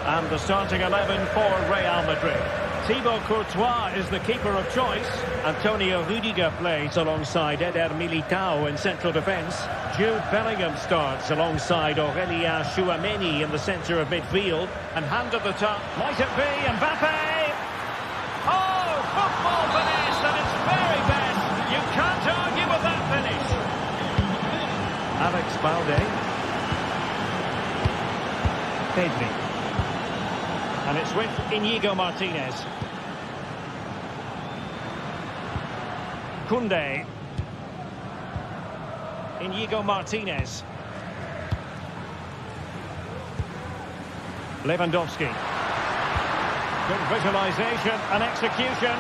And the starting 11 for Real Madrid. Thibaut Courtois is the keeper of choice. Antonio Rudiger plays alongside Eder Militao in central defence. Jude Bellingham starts alongside Aurélien Tchouameni in the centre of midfield. And hand at the top, might it be Mbappe? Oh, football finesse at its very best. You can't argue with that finish. Alex Balde. Pedri. And it's with Íñigo Martínez. Koundé. Íñigo Martínez. Lewandowski. Good visualization and execution.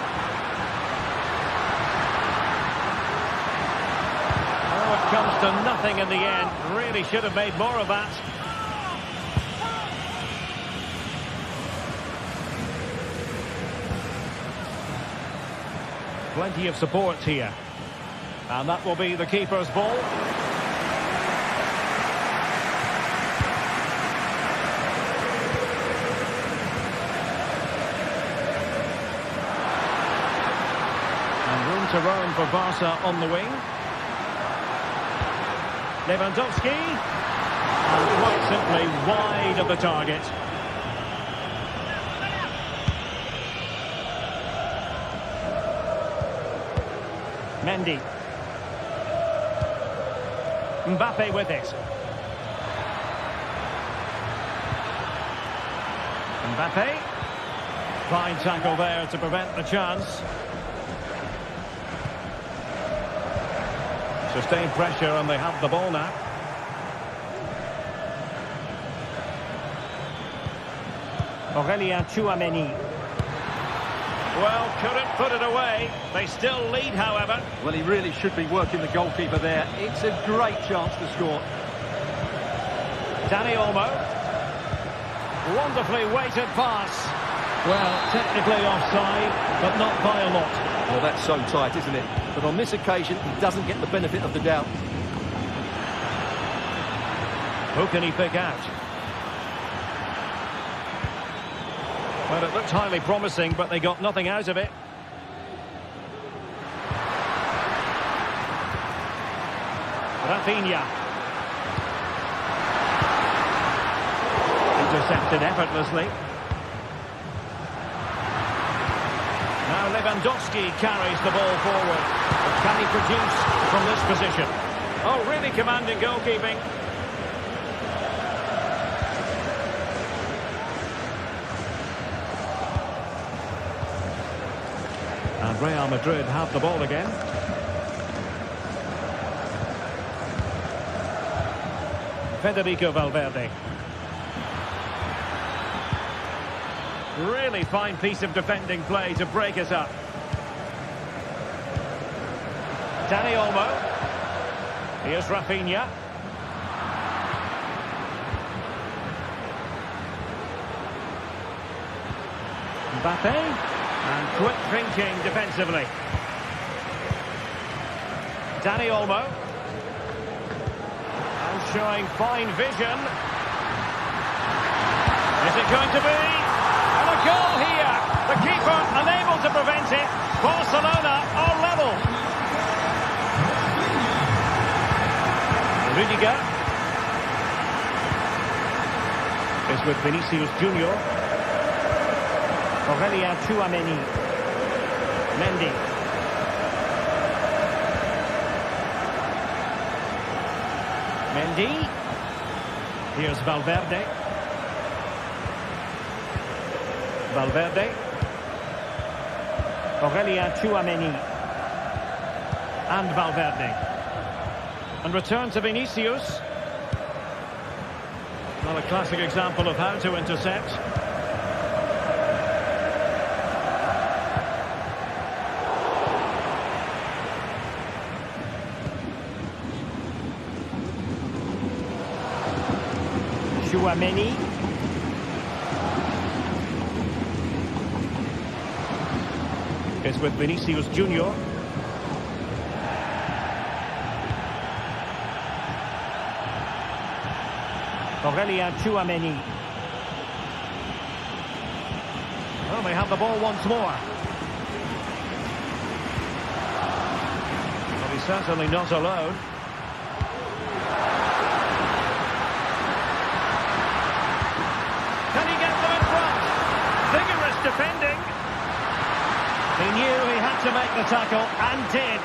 Oh, it comes to nothing in the end. Really should have made more of that. Plenty of support here. And that will be the keeper's ball. And room to roam for Barca on the wing. Lewandowski. And quite simply wide of the target. Mendy. Mbappe with it. Mbappe. Fine tackle there to prevent the chance. Sustained pressure and they have the ball now. Aurélien Tchouameni. Well, couldn't put it away. They still lead, however. Well, he really should be working the goalkeeper there. It's a great chance to score. Dani Olmo. Wonderfully weighted pass. Well, technically offside, but not by a lot. Well, that's so tight, isn't it? But on this occasion, he doesn't get the benefit of the doubt. Who can he pick out? Well, it looked highly promising, but they got nothing out of it. Rafinha. Intercepted effortlessly. Now Lewandowski carries the ball forward. But can he produce from this position? Oh, really commanding goalkeeping. And Real Madrid have the ball again. Federico Valverde. Really fine piece of defending play to break us up. Dani Olmo. Here's Rafinha. Mbappe. And quick thinking defensively. Dani Olmo. And showing fine vision. Is it going to be? And a goal here. The keeper unable to prevent it. Barcelona are level. Rudiger. Is with Vinicius Junior. Aurélien Tchouameni. Mendy. Mendy. Here's Valverde. Valverde. Aurélien Tchouameni. And Valverde. And return to Vinicius. Well, a classic example of how to intercept. Chouameni. It's with Vinicius Junior. Chouameni. Well, they have the ball once more. But he's certainly not alone. Can he get them in front? Vigorous defending. He knew he had to make the tackle and did.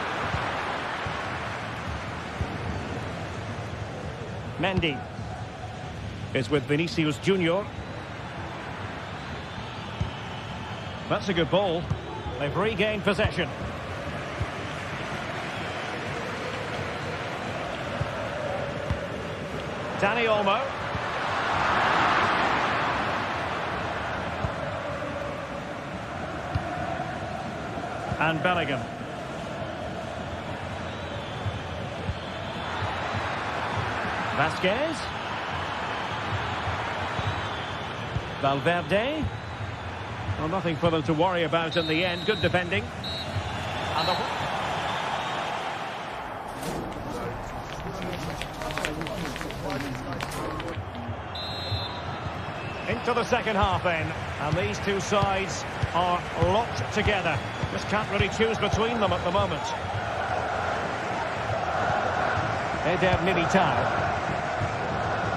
Mendy is with Vinicius Junior. That's a good ball. They've regained possession. Dani Olmo. And Bellingham. Vasquez. Valverde. Well, nothing for them to worry about in the end. Good defending. And into the second half then. And these two sides are locked together. Just can't really choose between them at the moment. Eder Militao.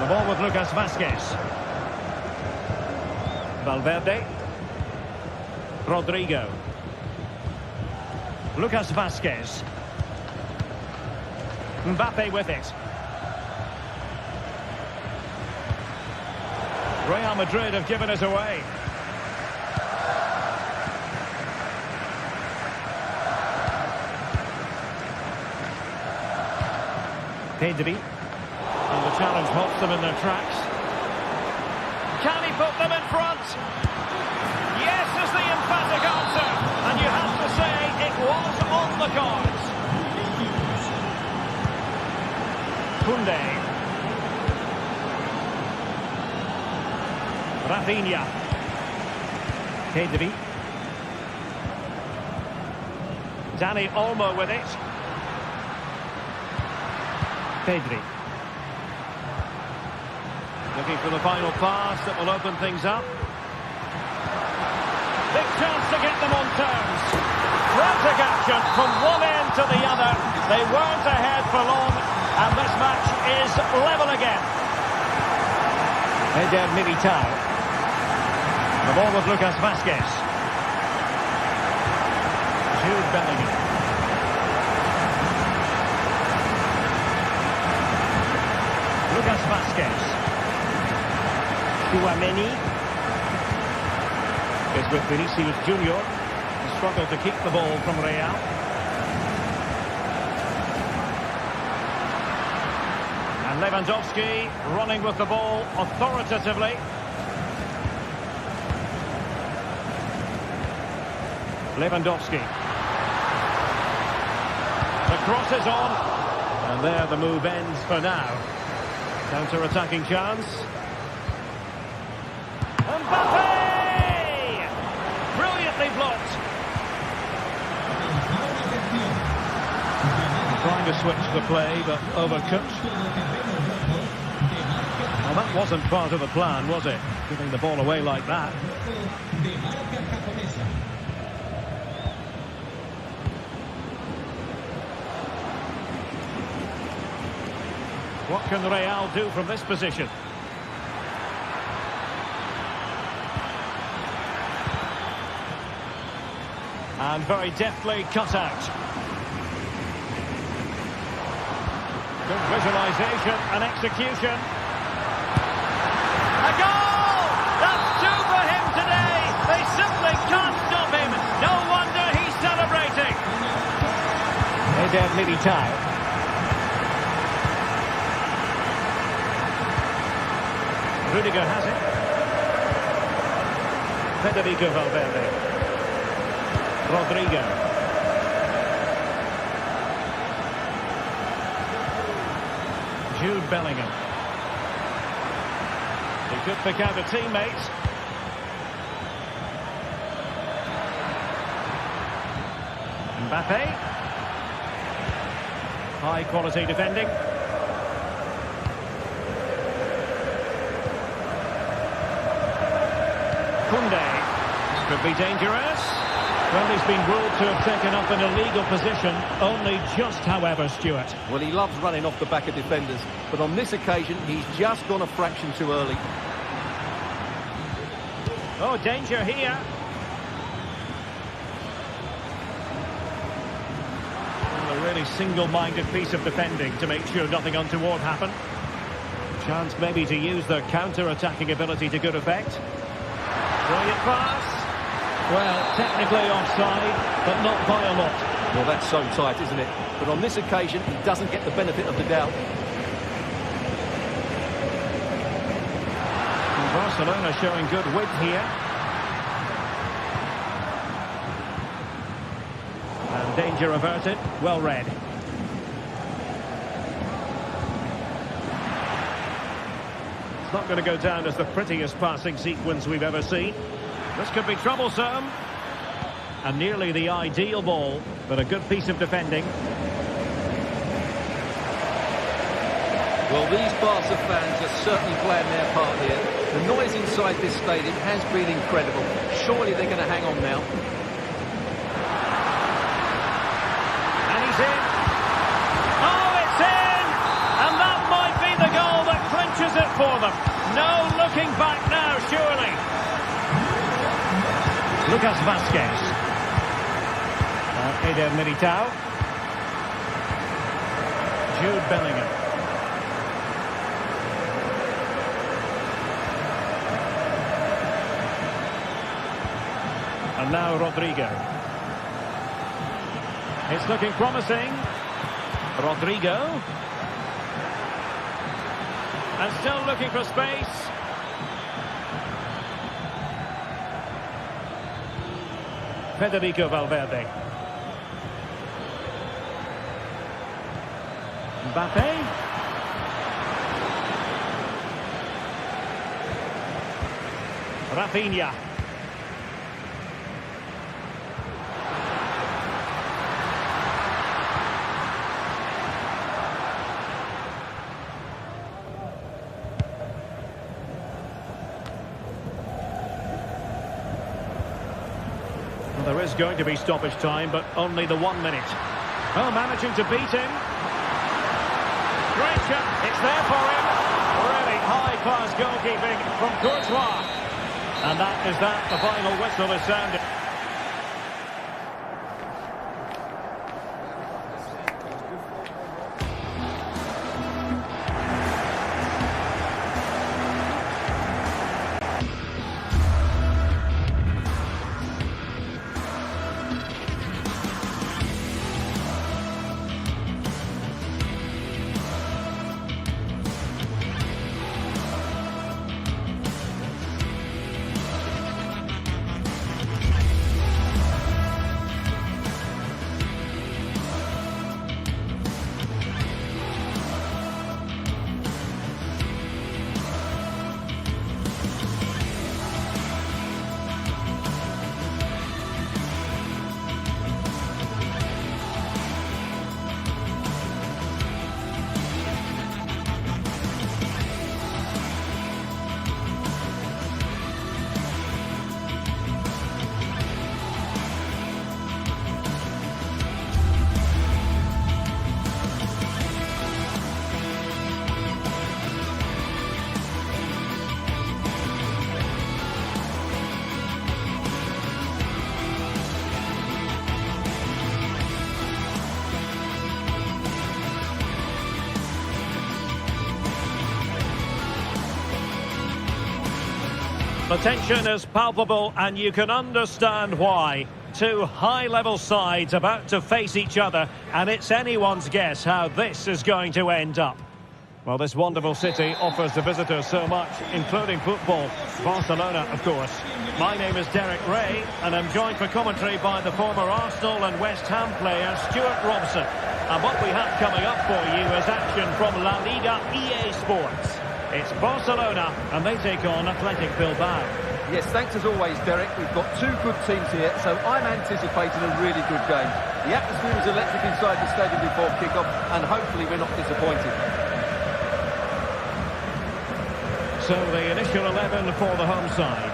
The ball with Lucas Vasquez. Valverde. Rodrigo. Lucas Vasquez. Mbappe with it. Real Madrid have given it away. Pedri. And the challenge halts them in their tracks. Can he put them in front? Yes is the emphatic answer. And you have to say it was on the cards. Koundé. Rafinha. Pedri. Dani Olmo with it. Pedri. Looking for the final pass that will open things up. Big chance to get them on terms. Frantic action from one end to the other. They weren't ahead for long, and this match is level again. Eder Militao. The ball with Lucas Vasquez. Jude Bellingham. Lucas Vasquez. Chouameni is with Vinicius Junior. He struggled to keep the ball from Real. And Lewandowski running with the ball authoritatively. Lewandowski. The cross is on. And there the move ends for now. Counter-attacking chance. Mbappe! Brilliantly blocked. Trying to switch the play, but overcooked. Well, that wasn't part of the plan, was it? Giving the ball away like that. What can Real do from this position? And very deftly cut out. Good visualisation and execution. A goal! That's two for him today. They simply can't stop him. No wonder he's celebrating. Eder Militao. Rudiger has it. Federico Valverde. Rodrigo. Jude Bellingham. He could pick out a teammate. Mbappe. High quality defending. Koundé. This could be dangerous. Well, he's been ruled to have taken up an illegal position. Only just, however, Stuart. Well, he loves running off the back of defenders, but on this occasion, he's just gone a fraction too early. Oh, danger here. Well, a really single-minded piece of defending to make sure nothing untoward happened. Chance maybe to use their counter-attacking ability to good effect. Brilliant pass. Well, technically offside, but not by a lot. Well, that's so tight, isn't it? But on this occasion, he doesn't get the benefit of the doubt. And Barcelona showing good width here. And danger averted. Well read. It's not going to go down as the prettiest passing sequence we've ever seen. This could be troublesome. And nearly the ideal ball, but a good piece of defending. Well, these Barca fans are certainly playing their part here. The noise inside this stadium has been incredible. Surely they're going to hang on now. And he's in. Oh, it's in! And that might be the goal that clinches it for them. No looking back now, surely. Lucas Vazquez. Eder Militao. Jude Bellingham. And now Rodrigo. It's looking promising. Rodrigo. And still looking for space. Federico Valverde. Mbappe. Rafinha. Well, there is going to be stoppage time, but only the 1 minute. Oh, managing to beat him. Great shot. It's there for him. Really high-class goalkeeping from Courtois. And that is that. The final whistle is sounded. The tension is palpable, and you can understand why. Two high-level sides about to face each other, and it's anyone's guess how this is going to end up. Well, this wonderful city offers the visitors so much, including football. Barcelona, of course. My name is Derek Ray, and I'm joined for commentary by the former Arsenal and West Ham player Stuart Robson. And what we have coming up for you is action from La Liga EA Sports. It's Barcelona, and they take on Athletic Bilbao. Yes, thanks as always, Derek. We've got two good teams here, so I'm anticipating a really good game. The atmosphere is electric inside the stadium before kick-off, and hopefully we're not disappointed. So the initial 11 for the home side.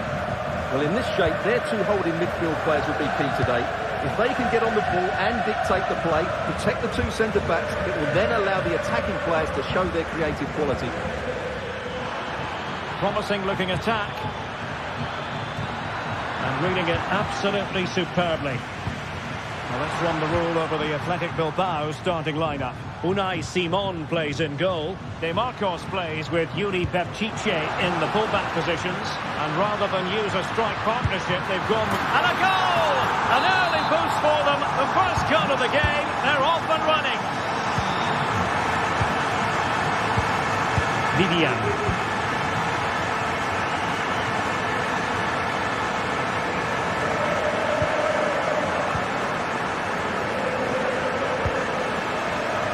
Well, in this shape, their two holding midfield players will be key today. If they can get on the ball and dictate the play, protect the two centre-backs, it will then allow the attacking players to show their creative quality. Promising looking attack. And reading it absolutely superbly. Well, let's run the rule over the Athletic Bilbao starting lineup. Unai Simon plays in goal. De Marcos plays with Yuri Berchiche in the fullback positions. And rather than use a strike partnership, they've gone with... And a goal! An early boost for them. The first goal of the game. They're off and running. Vivian.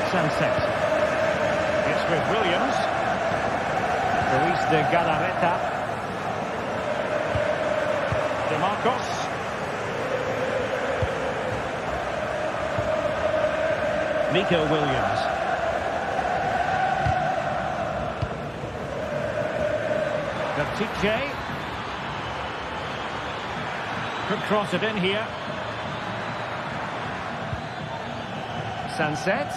Sunset. It's with Williams. Luis de Galarreta. De Marcos. Nico Williams. Bertiche. Could cross it in here. Sunset.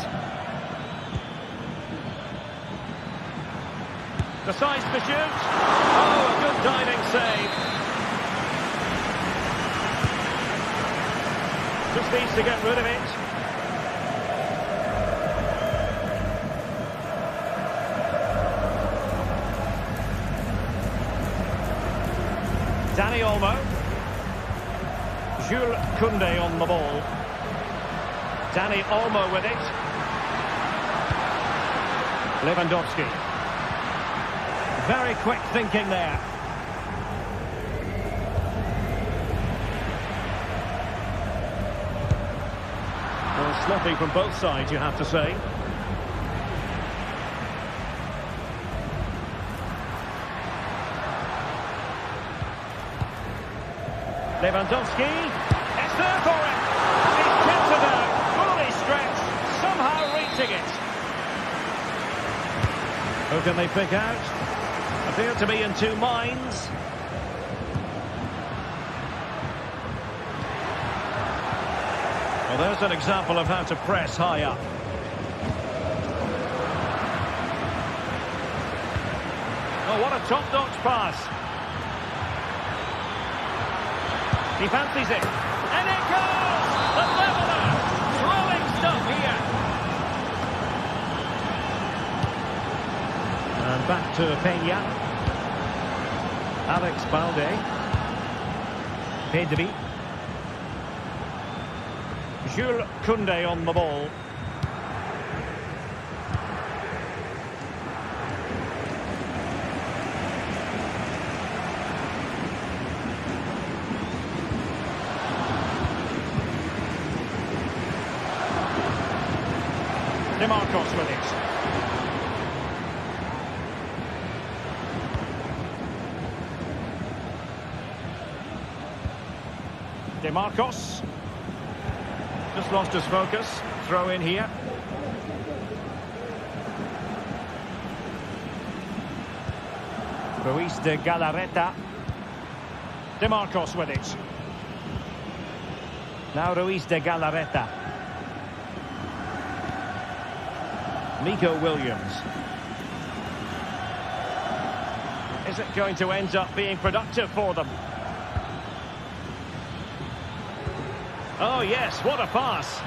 The size to shoot. Oh, a good diving save. Just needs to get rid of it. Dani Olmo. Jules Koundé on the ball. Dani Olmo with it. Lewandowski. Very quick thinking there. Well, sloppy from both sides, you have to say. Lewandowski. It's there for him. He's kept it out. Fully stretched. Somehow reaching it. Who can they pick out? Appear to be in two minds. Well, there's an example of how to press high up. Oh, what a top-notch pass. He fancies it. And it goes! The leveller! Thrilling stuff here. And back to Peña. Alex Balde. Pedri. Jules Koundé on the ball. De Marcos with it. De Marcos. Just lost his focus. Throw in here. Luis de Galarreta. De Marcos with it. Now Luis de Galarreta. Nico Williams. Is it going to end up being productive for them? Oh yes, what a pass.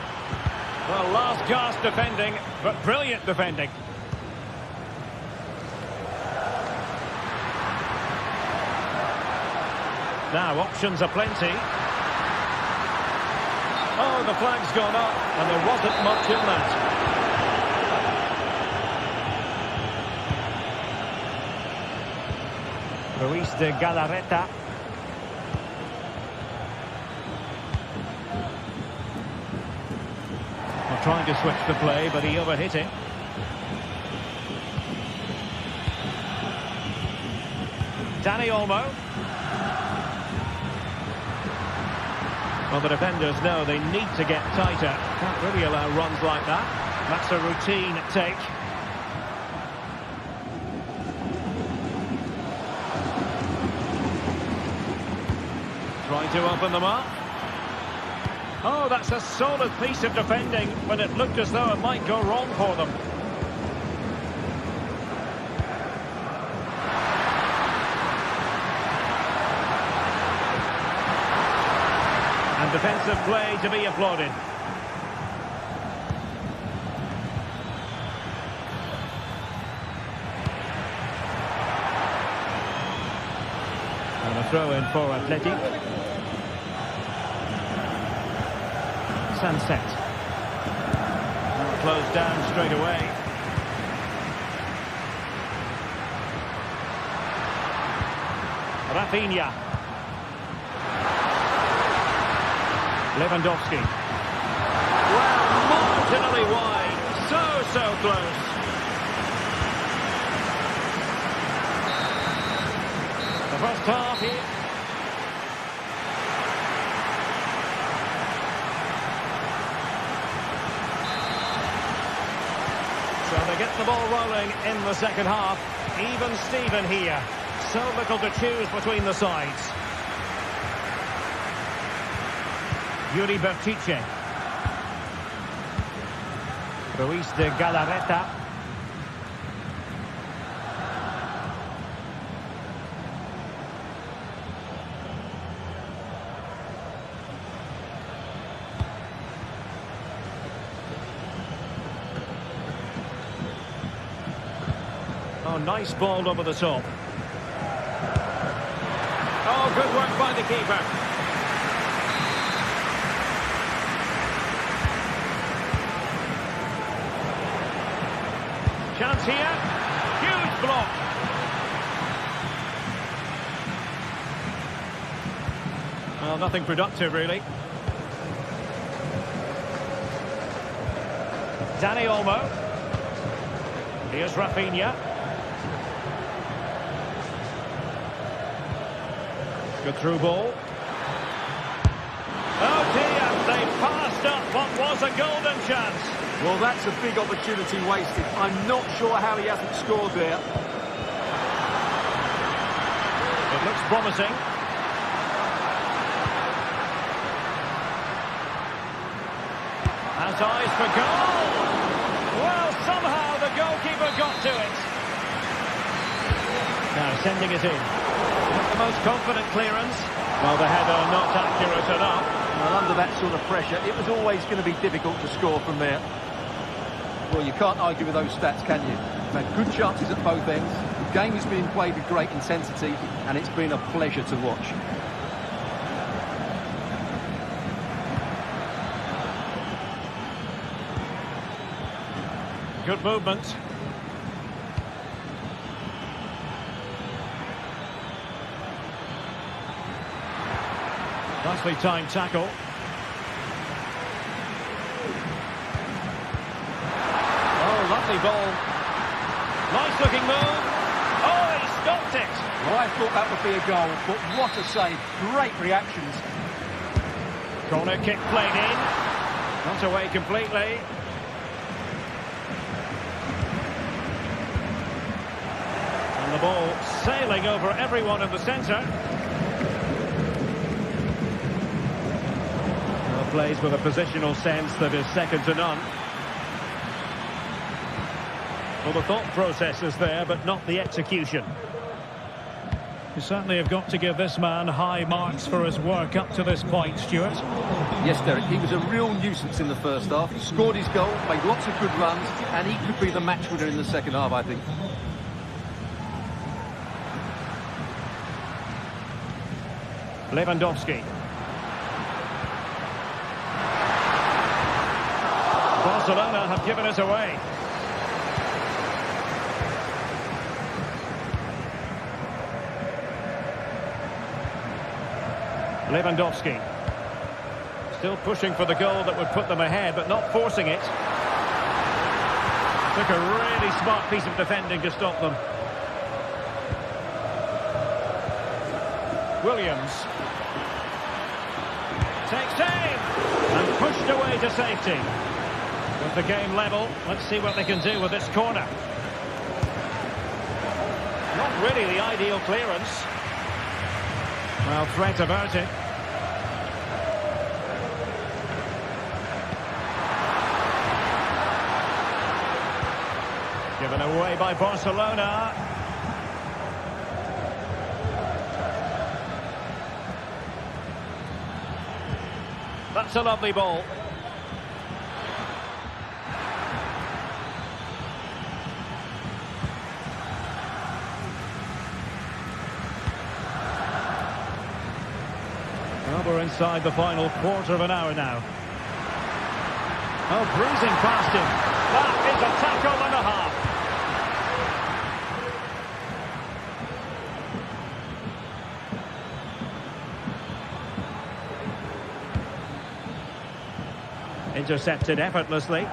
Well, last gasp defending, but brilliant defending. Now options are plenty. Oh, the flag's gone up, and there wasn't much in that. Luis de Galarreta. Well, trying to switch the play, but he overhit it. Danny Olmo. Well, the defenders know they need to get tighter. Can't really allow runs like that. That's a routine take. Trying to open them up. Oh, that's a solid piece of defending, but it looked as though it might go wrong for them. And defensive play to be applauded. And a throw in for Athletic. Sunset. Closed down straight away. Rafinha. Lewandowski. Well, marginally wide. So close. The first half here. So they get the ball rolling in the second half. Even Steven here. So little to choose between the sides. Yuri Bertice. Luis de Galarreta. Oh, nice ball over the top. Oh, good work by the keeper. Chance here. Huge block. Well, nothing productive, really. Danny Olmo. Here's Rafinha. Good through ball. Oh dear, they passed up what was a golden chance. Well, that's a big opportunity wasted. I'm not sure how he hasn't scored there. It looks promising. Has eyes for goal. Well, somehow the goalkeeper got to it. Now sending it in. Not the most confident clearance. Well, the header not accurate enough. Well, under that sort of pressure, it was always going to be difficult to score from there. Well, you can't argue with those stats, can you? They've had good chances at both ends. The game is being played with great intensity, and it's been a pleasure to watch. Good movement. Nicely timed tackle. Oh, lovely ball. Nice looking move. Oh, he stopped it. Well, I thought that would be a goal, but what a save. Great reactions. Corner kick played in. Not away completely. And the ball sailing over everyone in the centre. Plays with a positional sense that is second to none. Well, the thought process is there, but not the execution. You certainly have got to give this man high marks for his work up to this point, Stuart. Yes, Derek, he was a real nuisance in the first half. Scored his goal, made lots of good runs, and he could be the match winner in the second half, I think. Lewandowski. Barcelona have given it away. Lewandowski. Still pushing for the goal that would put them ahead, but not forcing it. Took a really smart piece of defending to stop them. Williams. Takes aim! And pushed away to safety. With the game level, let's see what they can do with this corner. Not really the ideal clearance. Well, threat averted. Given away by Barcelona. That's a lovely ball. Well, we're inside the final quarter of an hour now. Oh, bruising past him. That is a tackle and a half. Intercepted effortlessly.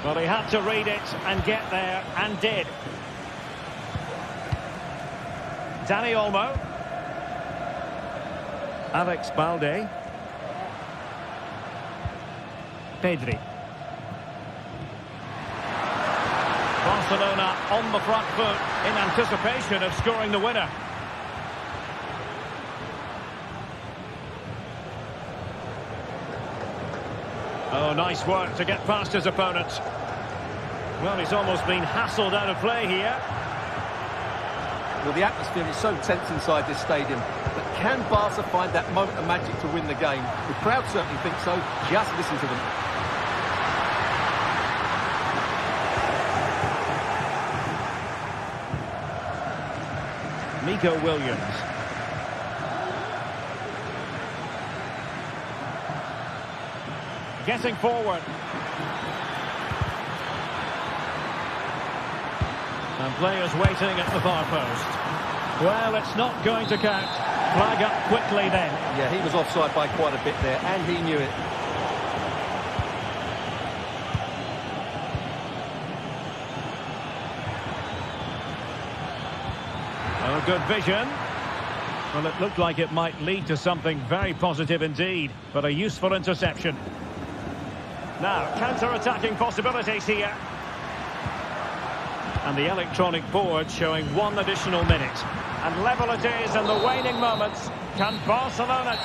Well, he had to read it and get there, and did. Dani Olmo. Alex Balde. Pedri. Barcelona on the front foot in anticipation of scoring the winner. Oh, nice work to get past his opponent. Well, he's almost been hassled out of play here. Well, the atmosphere is so tense inside this stadium. But can Barca find that moment of magic to win the game? The crowd certainly think so. Just listen to them. Nico Williams. Getting forward. And players waiting at the far post. Well, it's not going to count. Flag up quickly then. Yeah, he was offside by quite a bit there, and he knew it. Oh, good vision. Well, it looked like it might lead to something very positive indeed, but a useful interception. Now, counter-attacking possibilities here. And the electronic board showing one additional minute. And level it is in the waning moments. Can Barcelona...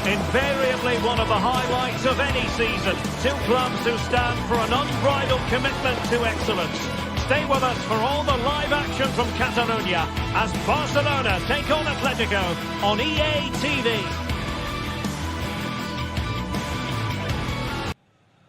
Invariably one of the highlights of any season. Two clubs who stand for an unbridled commitment to excellence. Stay with us for all the live action from Catalonia as Barcelona take on Atletico on EA TV.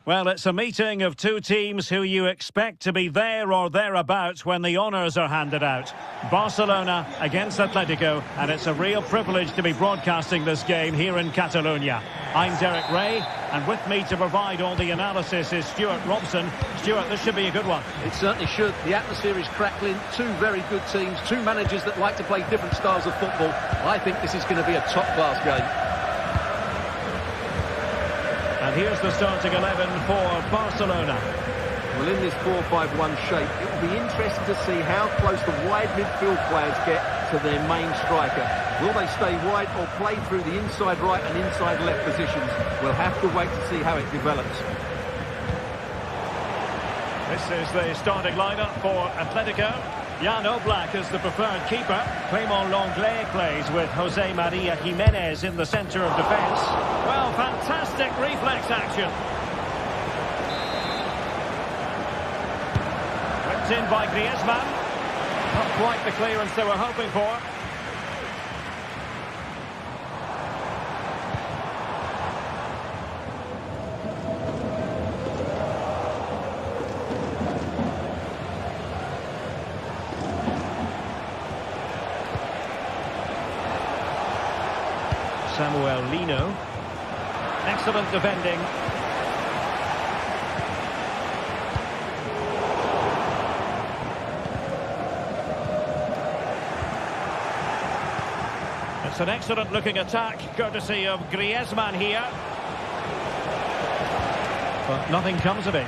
Well, it's a meeting of two teams who you expect to be there or thereabouts when the honours are handed out. Barcelona against Atletico, and it's a real privilege to be broadcasting this game here in Catalonia. I'm Derek Ray, and with me to provide all the analysis is Stuart Robson. Stuart, this should be a good one. It certainly should. The atmosphere is crackling. Two very good teams, two managers that like to play different styles of football. I think this is going to be a top-class game. And here's the starting 11 for Barcelona. Well, in this 4-5-1 shape, it will be interesting to see how close the wide midfield players get to their main striker. Will they stay wide or play through the inside right and inside left positions? We'll have to wait to see how it develops. This is the starting lineup for Atletico. Jan Oblak is the preferred keeper. Clément Lenglet plays with Jose Maria Jimenez in the centre of defence. Well, fantastic reflex action. Whipped in by Griezmann. Not quite the clearance they were hoping for. Samuel Lino. Excellent defending. It's an excellent looking attack, courtesy of Griezmann here. But nothing comes of it.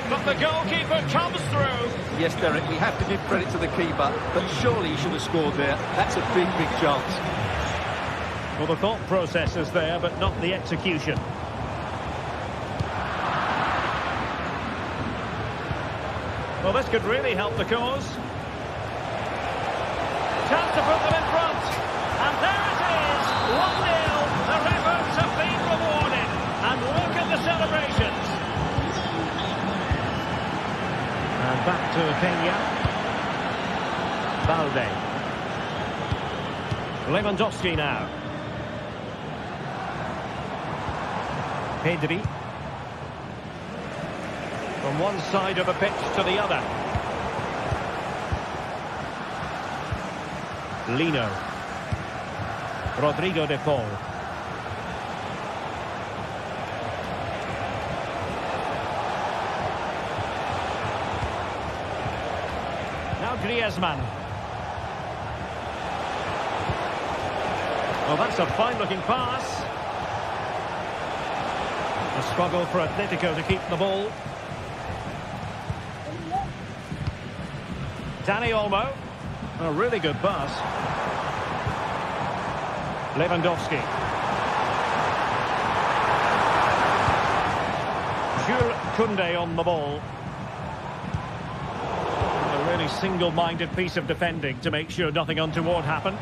But the goalkeeper comes through. Yes, Derek, we have to give credit to the keeper, but surely he should have scored there. That's a big, big chance. Well, the thought process is there, but not the execution. Well, this could really help the cause. Chance to put them in front. And there it is, 1-0. Their efforts have been rewarded. And look at the celebrations. And back to Peña. Balde. Lewandowski now. Pedri. From one side of the pitch to the other. Lino. Rodrigo de Paul. Now Griezmann. Well, that's a fine-looking pass. A struggle for Atletico to keep the ball. Dani Olmo. A really good pass. Lewandowski. Jules Koundé on the ball. A really single-minded piece of defending to make sure nothing untoward happened.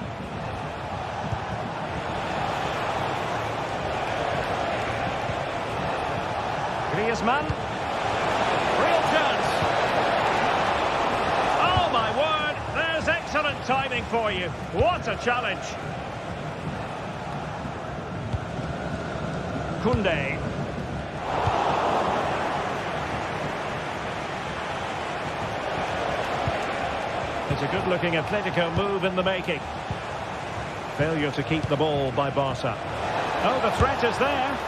Griezmann. Real chance. Oh my word, there's excellent timing for you. What a challenge. Koundé. It's a good-looking Atletico move in the making. Failure to keep the ball by Barca. Oh, the threat is there.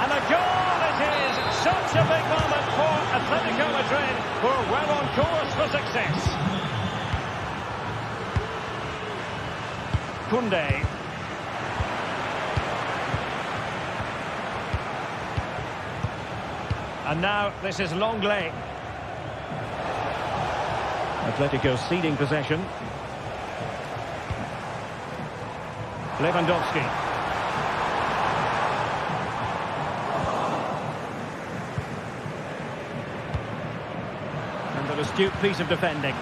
And a goal it is! Such a big moment for Atletico Madrid, who are well on course for success. Koundé. And now this is Lenglet. Atletico ceding possession. Lewandowski. And an astute piece of defending.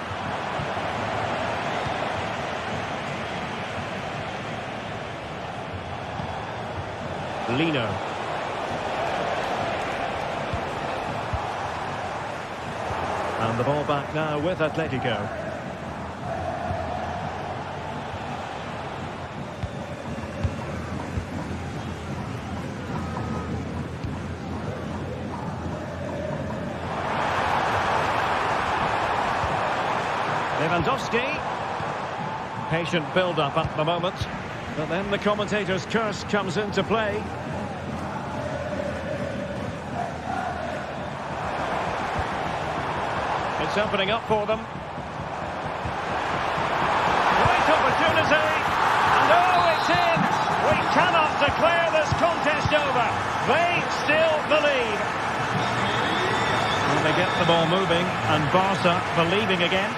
Lino. And the ball back now with Atletico. Lewandowski. Patient build-up at the moment. But then the commentator's curse comes into play. It's opening up for them. Great opportunity. And oh, it's in. We cannot declare this contest over. They still believe. And they get the ball moving. And Barca believing again.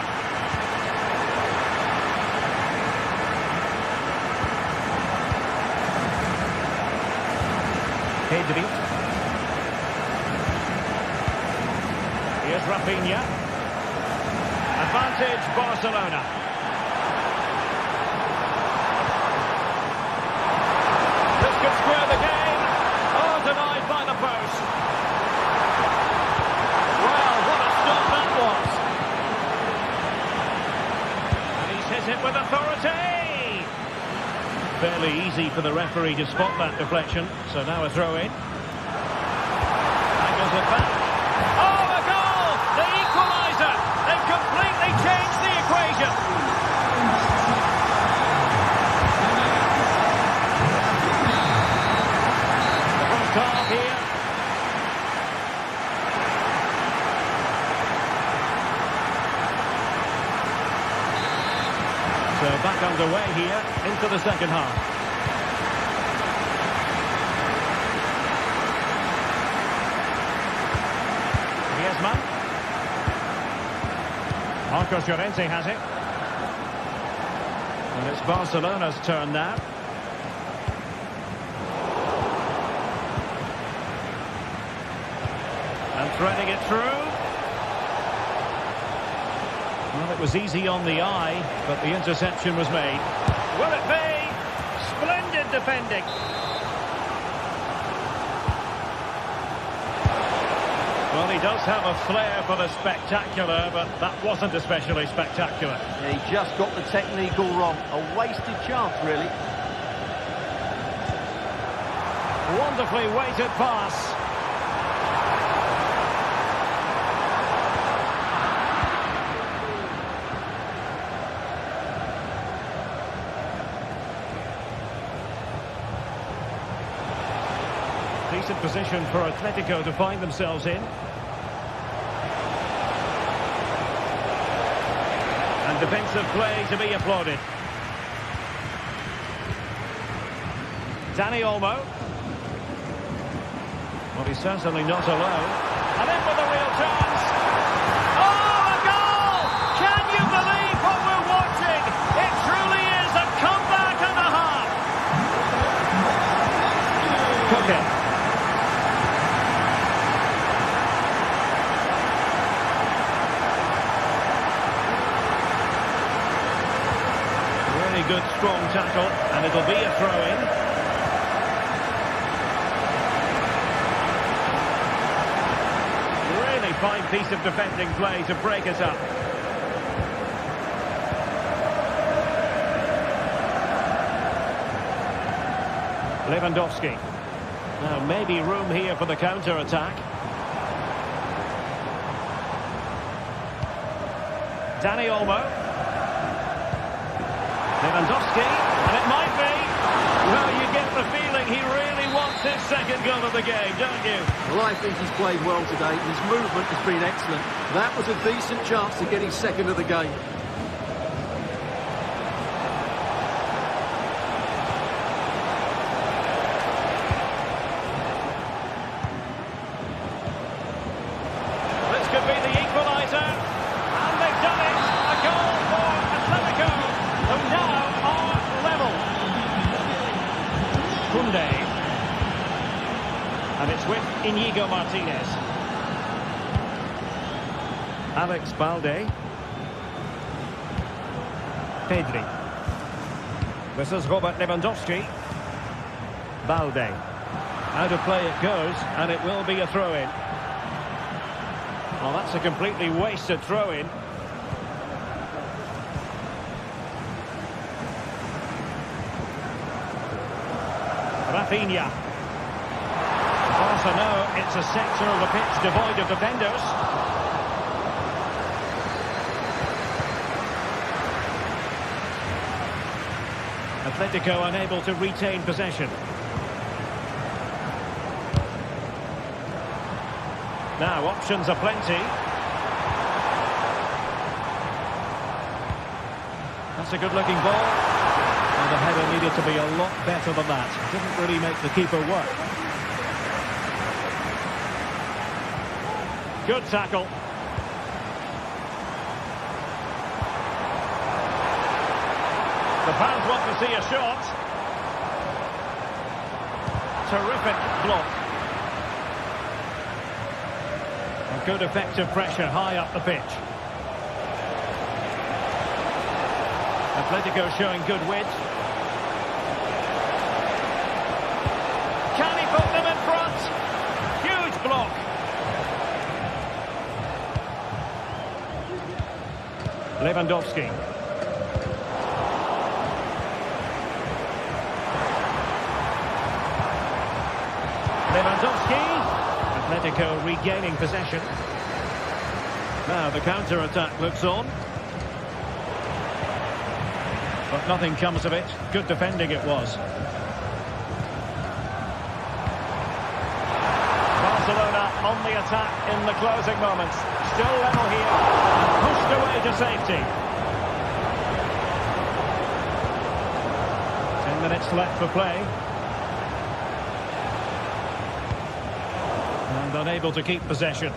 Pedri. Here's Rafinha. Advantage Barcelona. This could square the game. Oh, denied by the post. Well, what a stop that was. And he's hit it with authority. Fairly easy for the referee to spot that deflection. So now a throw in. Angles it back. Oh, a goal! The equaliser! They've completely changed the equation. The first half here. So back underway here into the second half. Griezmann. Marcos Llorente has it. And it's Barcelona's turn now. And threading it through. Well, it was easy on the eye, but the interception was made. Will it be? Splendid defending. Well, he does have a flair for the spectacular, but that wasn't especially spectacular. Yeah, he just got the technique all wrong. A wasted chance, really. Wonderfully weighted pass. Decent position for Atletico to find themselves in. And defensive play to be applauded. Dani Olmo. Well, he's certainly not alone. And in with a real chance. Oh, a goal! Can you believe what we're watching? It truly is a comeback and a half. Koke. Good strong tackle, and it'll be a throw-in. Really fine piece of defending play to break it up. Lewandowski. Now maybe room here for the counter-attack. Dani Olmo. Lewandowski, and it might be. Well, you get the feeling he really wants his second goal of the game, don't you? Well, I think he's played well today. His movement has been excellent. That was a decent chance to get his second of the game. This could be the equaliser. And they've done it. A goal for Atletico, who now are level. Koundé. And it's with Íñigo Martínez. Alex Balde. Pedri. This is Robert Lewandowski. Balde. Out of play it goes, and it will be a throw-in. Well, that's a completely wasted throw-in. Rafinha. Also, no, it's a section of the pitch devoid of defenders. Atletico unable to retain possession. Now, options are plenty. That's a good-looking ball. And the header needed to be a lot better than that. Didn't really make the keeper work. Good tackle. The fans want to see a shot. Terrific block. A good effective pressure high up the pitch. Atletico showing good width. Can he put them in front? Huge block. Lewandowski. Atletico regaining possession. Now the counter-attack looks on. But nothing comes of it. Good defending it was. Barcelona on the attack in the closing moments. Still level here. Pushed away to safety. 10 minutes left for play. And unable to keep possession.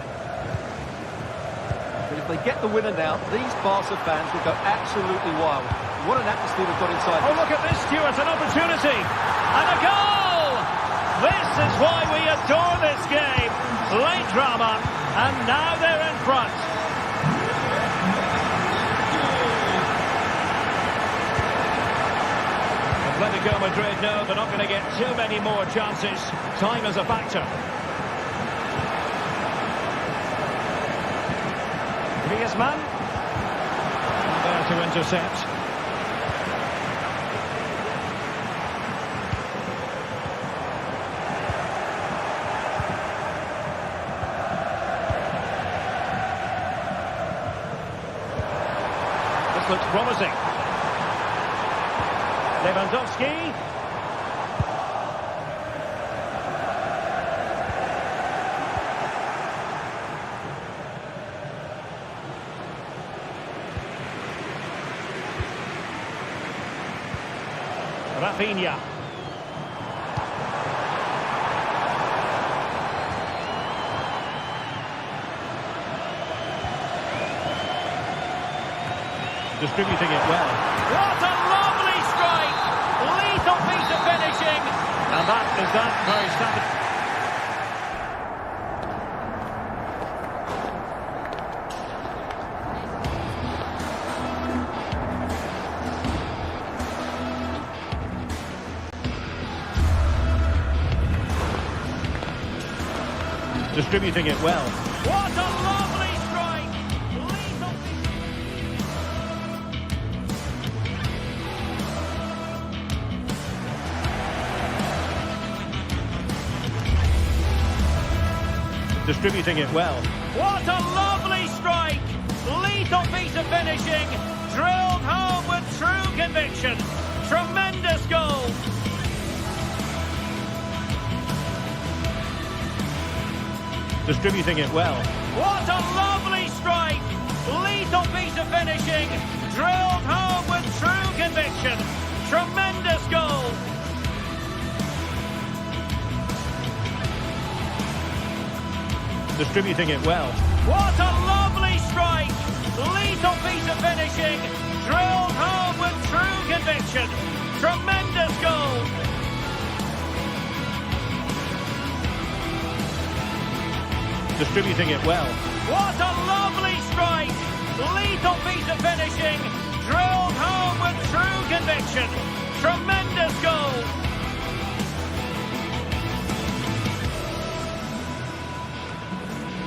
But if they get the winner now, these Barca fans will go absolutely wild. What an atmosphere they've got inside. Oh, look at this, Stuart, an opportunity. And a goal! This is why we adore this game. Late drama, and now they're in front. Atletico Madrid know they're not going to get too many more chances. Time is a factor. Griezmann. There to intercept. This looks promising. Lewandowski. Rafinha. Distributing it well. What a lovely strike! Lethal piece of finishing. And that is that very standard. Distributing it well. What a lovely strike! Lethal. Distributing it well. What a lovely strike! Lethal piece of finishing. Drilled home with true conviction. Tremendous goal. Distributing it well. What a lovely strike! Lethal piece of finishing. Drilled home with true conviction. Tremendous goal. Distributing it well. What a lovely strike! Lethal piece of finishing. Drilled home with true conviction. Tremendous goal. Distributing it well. What a lovely strike! Lethal piece of finishing. Drilled home with true conviction. Tremendous goal.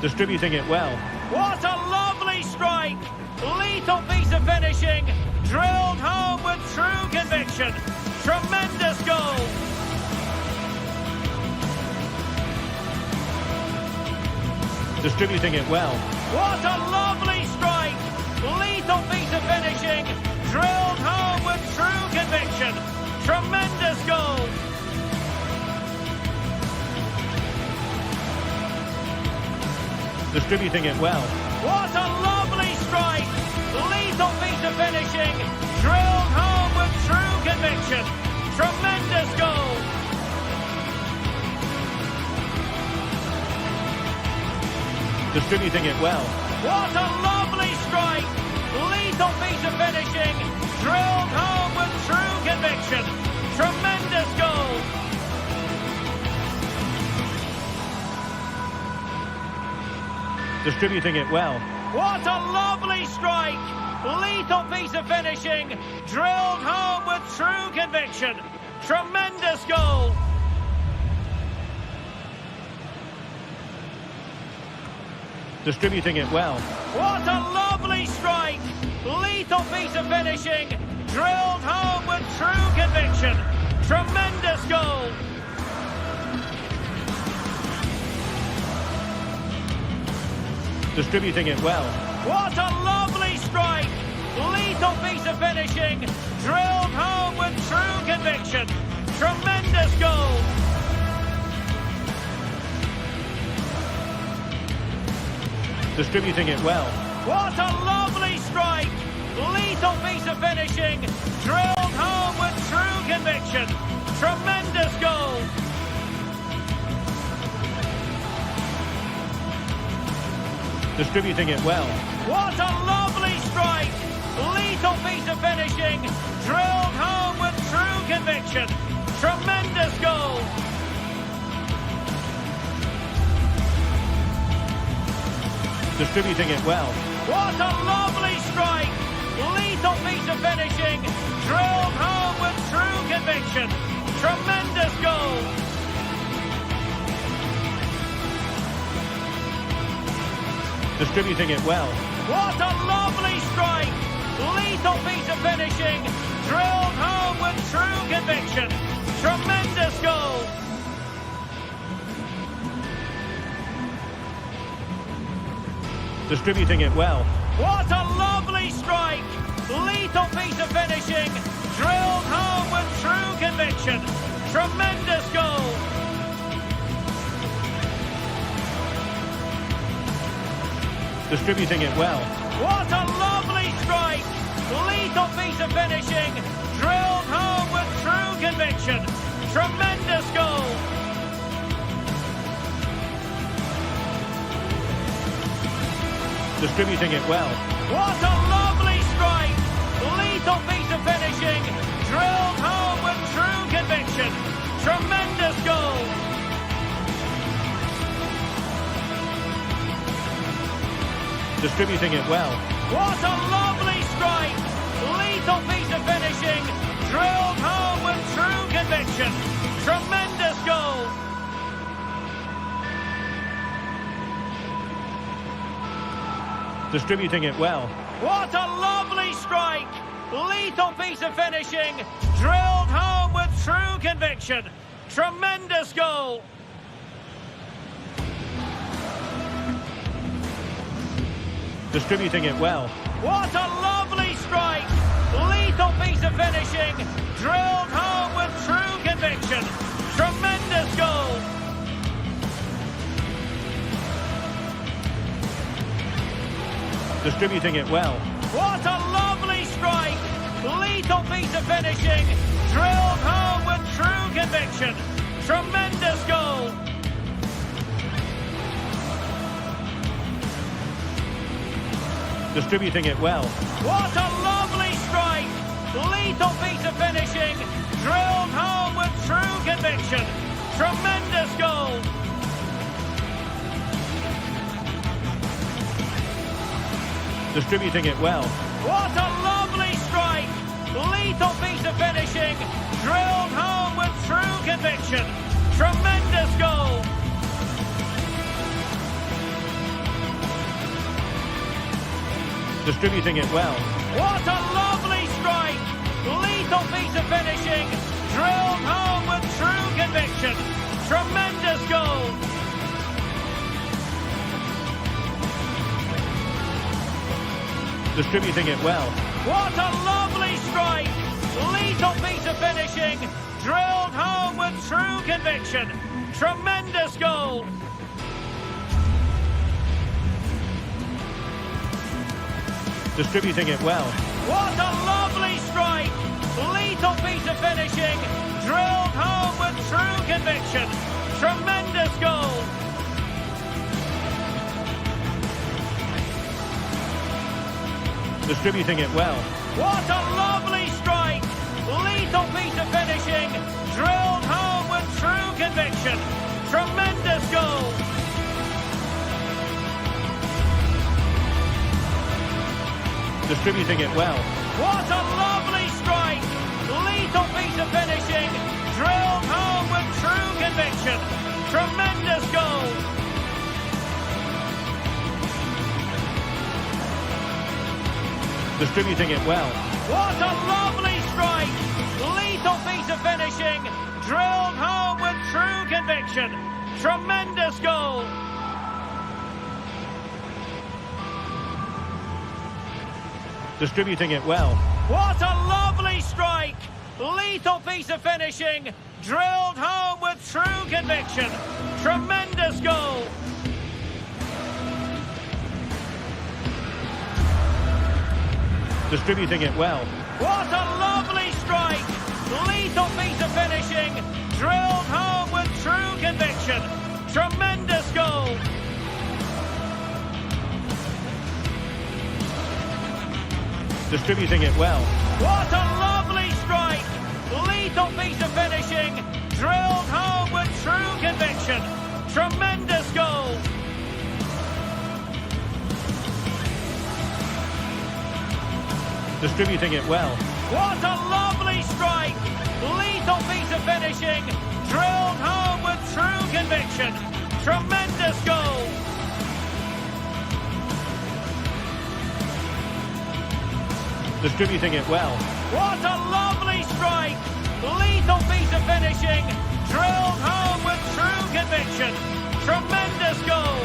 Distributing it well. What a lovely strike! Lethal piece of finishing, drilled home with true conviction. Tremendous goal! Distributing it well. What a lovely strike! Lethal piece of finishing, drilled home with true conviction. Tremendous goal! Distributing it well. What a lovely strike! Lethal piece of finishing, drilled home with true conviction. Tremendous goal! Distributing it well. What a lovely strike! Lethal piece of finishing, drilled home with true conviction. Tremendous goal! Distributing it well. What a lovely strike! Lethal piece of finishing, drilled home with true conviction. Tremendous goal! Distributing it well. What a lovely strike! Lethal piece of finishing, drilled home with true conviction. Tremendous goal! Distributing it well. What a lovely strike! Lethal piece of finishing, drilled home with true conviction. Tremendous goal! Distributing it well. What a lovely strike! Lethal piece of finishing, drilled home with true conviction. Tremendous goal! Distributing it well. What a lovely strike! Lethal piece of finishing, drilled home with true conviction. Tremendous goal! Distributing it well. What a lovely strike! Lethal piece of finishing, drilled home with true conviction. Tremendous goal! Distributing it well. What a lovely strike! Lethal piece of finishing, drilled home with true conviction. Tremendous goal! Distributing it well. What a lovely strike! Lethal piece of finishing, drilled home with true conviction. Tremendous goal! Distributing it well. What a lovely strike! Lethal piece of finishing, drilled home with true conviction. Tremendous goal! Distributing it well. What a lovely strike! Lethal piece of finishing, drilled home with true conviction. Tremendous goal! Distributing it well. What a lovely strike! Lethal piece of finishing, drilled home with true conviction. Tremendous goal! Distributing it well. What a lovely strike! Lethal piece of finishing, drilled home with true conviction. Tremendous goal! Distributing it well. What a lovely strike! Lethal piece of finishing, drilled home with true conviction. Tremendous goal! Distributing it well. What a lovely strike! Lethal piece of finishing, drilled home with true conviction. Tremendous goal! Distributing it well. What a lovely strike! Lethal piece of finishing, drilled home with true conviction. Tremendous goal! Distributing it well. What a lovely strike! Lethal piece of finishing, drilled home with true conviction. Tremendous goal! Distributing it well. What a lovely strike! Lethal piece of finishing, drilled home with true conviction. Tremendous goal. Distributing it well. What a lovely strike! Lethal piece of finishing, drilled home with true conviction. Tremendous goal. Distributing it well. What a lovely strike! Lethal piece of finishing, drilled home with true conviction. Tremendous goal. Distributing it well. What a lovely strike! Lethal piece of finishing, drilled home with true conviction. Tremendous goal. Distributing it well. What a lovely strike! Lethal piece of finishing, drilled home with true conviction. Tremendous goal. Distributing it well. What a lovely strike! Lethal piece of finishing, drilled home with true conviction. Tremendous goal. Distributing it well. What a lovely strike! Lethal piece of finishing, drilled home with true conviction. Tremendous goal. Distributing it well. What a lovely strike! Lethal piece of finishing, drilled home with true conviction. Tremendous goal. Distributing it well. What a lovely strike! Lethal piece of finishing, drilled home with true conviction. Tremendous goal. Distributing it well. What a lovely strike! Lethal piece of finishing, drilled home with true conviction. Tremendous goal. Distributing it well. What a lovely strike! Lethal piece of finishing, drilled home with true conviction. Tremendous goal.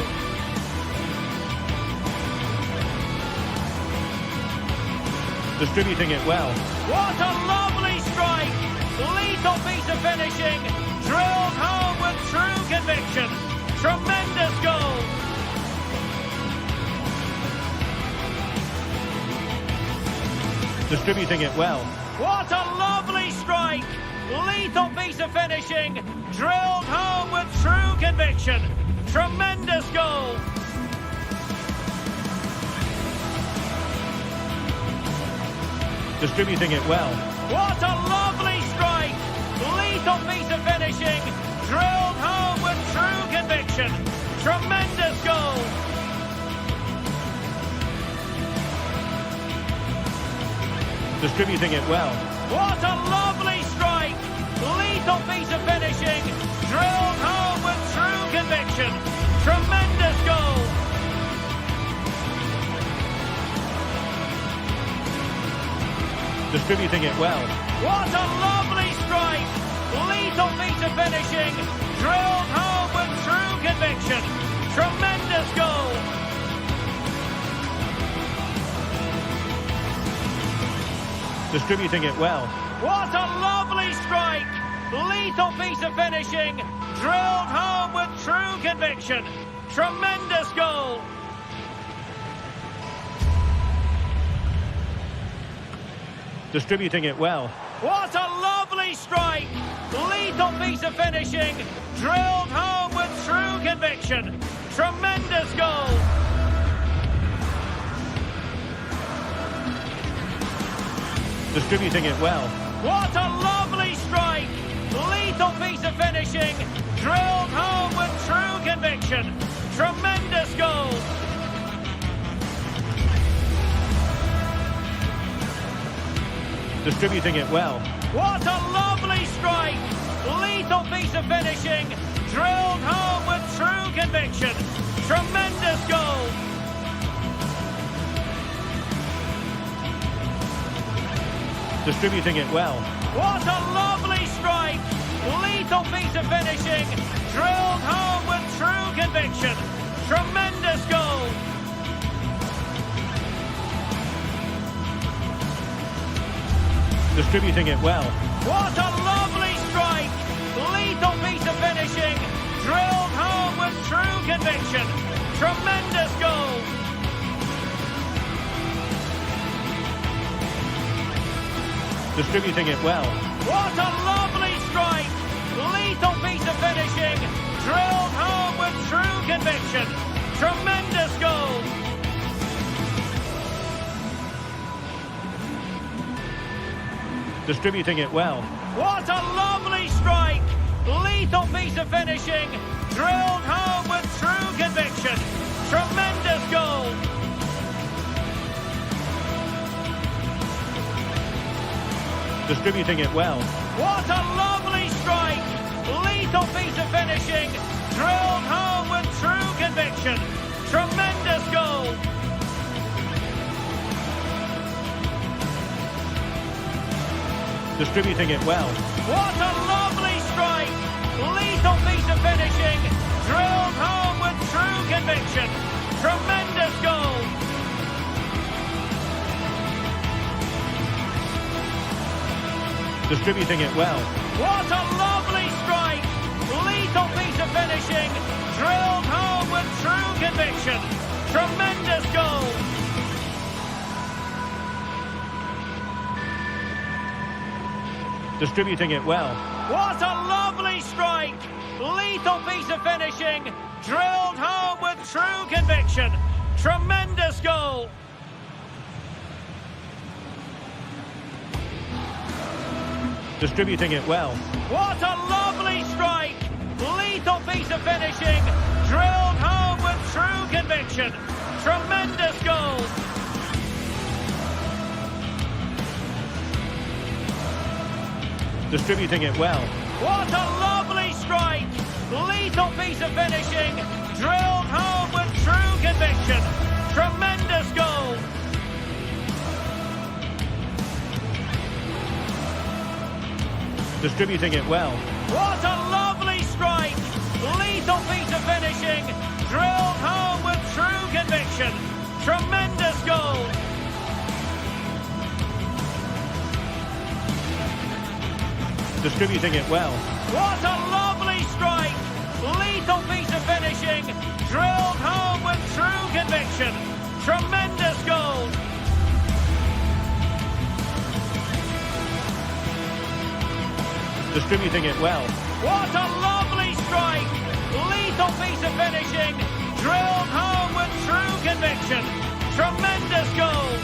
Distributing it well. What a lovely strike! Lethal piece of finishing, drilled home with true conviction. Tremendous goal. Distributing it well. What a lovely strike! Lethal piece of finishing, drilled home with true conviction. Tremendous goal. Distributing it well. What a lovely strike! Lethal piece of finishing, drilled home with true conviction. Tremendous goal. Distributing it well. What a lovely strike! Lethal piece of finishing, drilled home with true conviction. Tremendous goal. Distributing it well. What a lovely strike! Lethal piece of finishing, drilled home with true conviction. Tremendous goal. Distributing it well. What a lovely strike! Lethal piece of finishing, drilled home with true conviction. Tremendous goal. Distributing it well. What a lovely strike! Lethal piece of finishing, drilled home with true conviction. Tremendous goal. Distributing it well. What a lovely strike! Lethal piece of finishing, drilled home with true conviction. Tremendous goal. Distributing it well. What a lovely strike! Lethal piece of finishing, drilled home with true conviction. Tremendous goal. Distributing it well. What a lovely strike! Lethal piece of finishing. Drilled home with true conviction. Tremendous goal. Distributing it well. What a lovely strike! Lethal piece of finishing. Drilled home with true conviction. Tremendous goal. Distributing it well. What a lovely strike! Lethal piece of finishing. Drilled home with true conviction. Tremendous goal. Distributing it well. What a lovely strike! Lethal piece of finishing. Drilled home with true conviction. Tremendous goal. Distributing it well. What a lovely strike! Lethal piece of finishing. Drilled home with true conviction. Tremendous goal. Distributing it well. What a lovely strike! Lethal piece of finishing. Drilled home with true conviction. Tremendous goal. Distributing it well. What a lovely strike! Lethal piece of finishing. Drilled home with true conviction. Tremendous goal. Distributing it well. What a lovely strike! Lethal piece of finishing. Drilled home with true conviction. Tremendous goal. Distributing it well. What a lovely strike! Lethal piece of finishing. Drilled home with true conviction. Tremendous goal. Distributing it well. What a lovely strike! Lethal piece of finishing. Drilled home with true conviction. Tremendous goal. Distributing it well. What a lovely strike! Lethal piece of finishing. Drilled home with true conviction. Tremendous goal. Distributing it well. What a lovely strike! Lethal piece of finishing. Drilled home with true conviction. Tremendous goal. Distributing it well. What a lovely strike! Lethal piece of finishing. Drilled home with true conviction. Tremendous goal.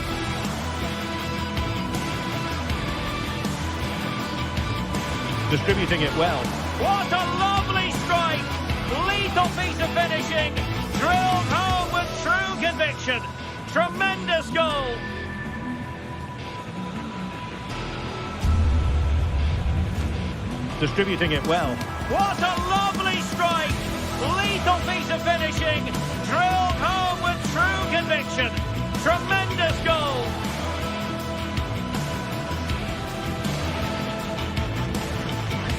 Distributing it well. What a lovely strike! Lethal piece of finishing. Drilled home with true conviction. Tremendous goal. Distributing it well. What a lovely strike! Lethal piece of finishing. Drilled home with true conviction. Tremendous goal.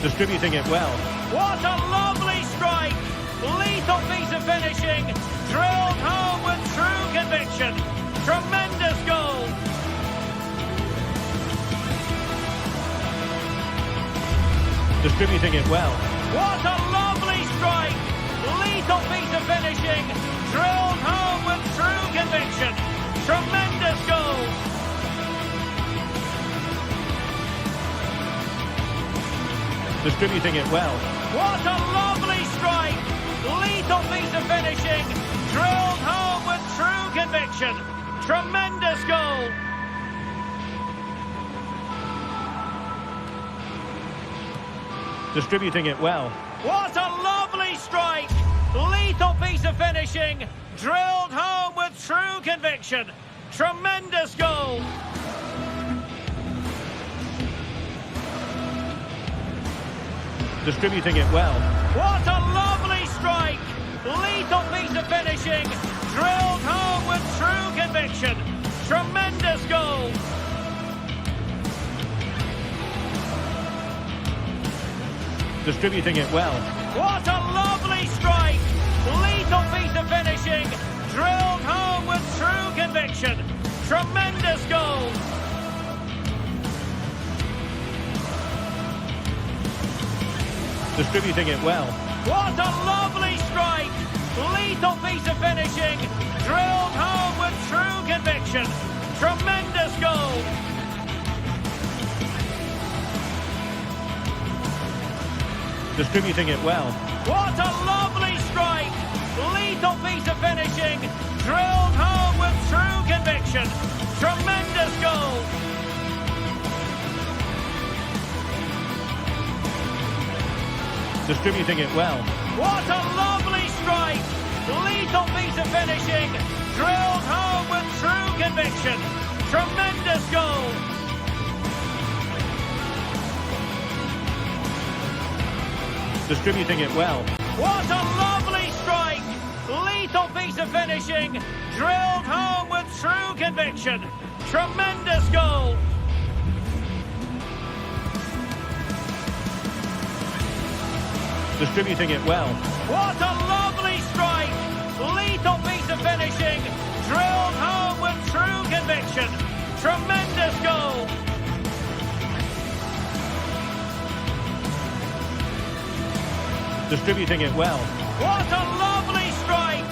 Distributing it well. What a lovely strike! Lethal piece of finishing. Drilled home with true conviction. Tremendous goal. Distributing it well. What a lovely strike! Lethal piece of finishing. Drilled home with true conviction. Tremendous goal. Distributing it well. What a lovely strike! Lethal piece of finishing. Drilled home with true conviction. Tremendous goal. Distributing it well. What a lovely strike! Lethal piece of finishing. Drilled home with true conviction. Tremendous goal. Distributing it well. What a lovely strike! Lethal piece of finishing. Drilled home with true conviction. Tremendous goal. Distributing it well. What a lovely strike! Lethal piece of finishing, drilled home with true conviction. Tremendous goal. Distributing it well. What a lovely strike! Lethal piece of finishing, drilled home with true conviction. Tremendous goal. Distributing it well. What a lovely strike! Lethal piece of finishing, drilled home with true conviction. Tremendous goal. Distributing it well. What a lovely strike! Lethal piece of finishing, drilled home with true conviction. Tremendous goal. Distributing it well. What a lovely strike! Lethal piece of finishing, drilled home with true conviction. Tremendous goal. Distributing it well. What a lovely strike! Lethal piece of finishing, drilled home with true conviction. Tremendous goal. Distributing it well. What a lovely strike!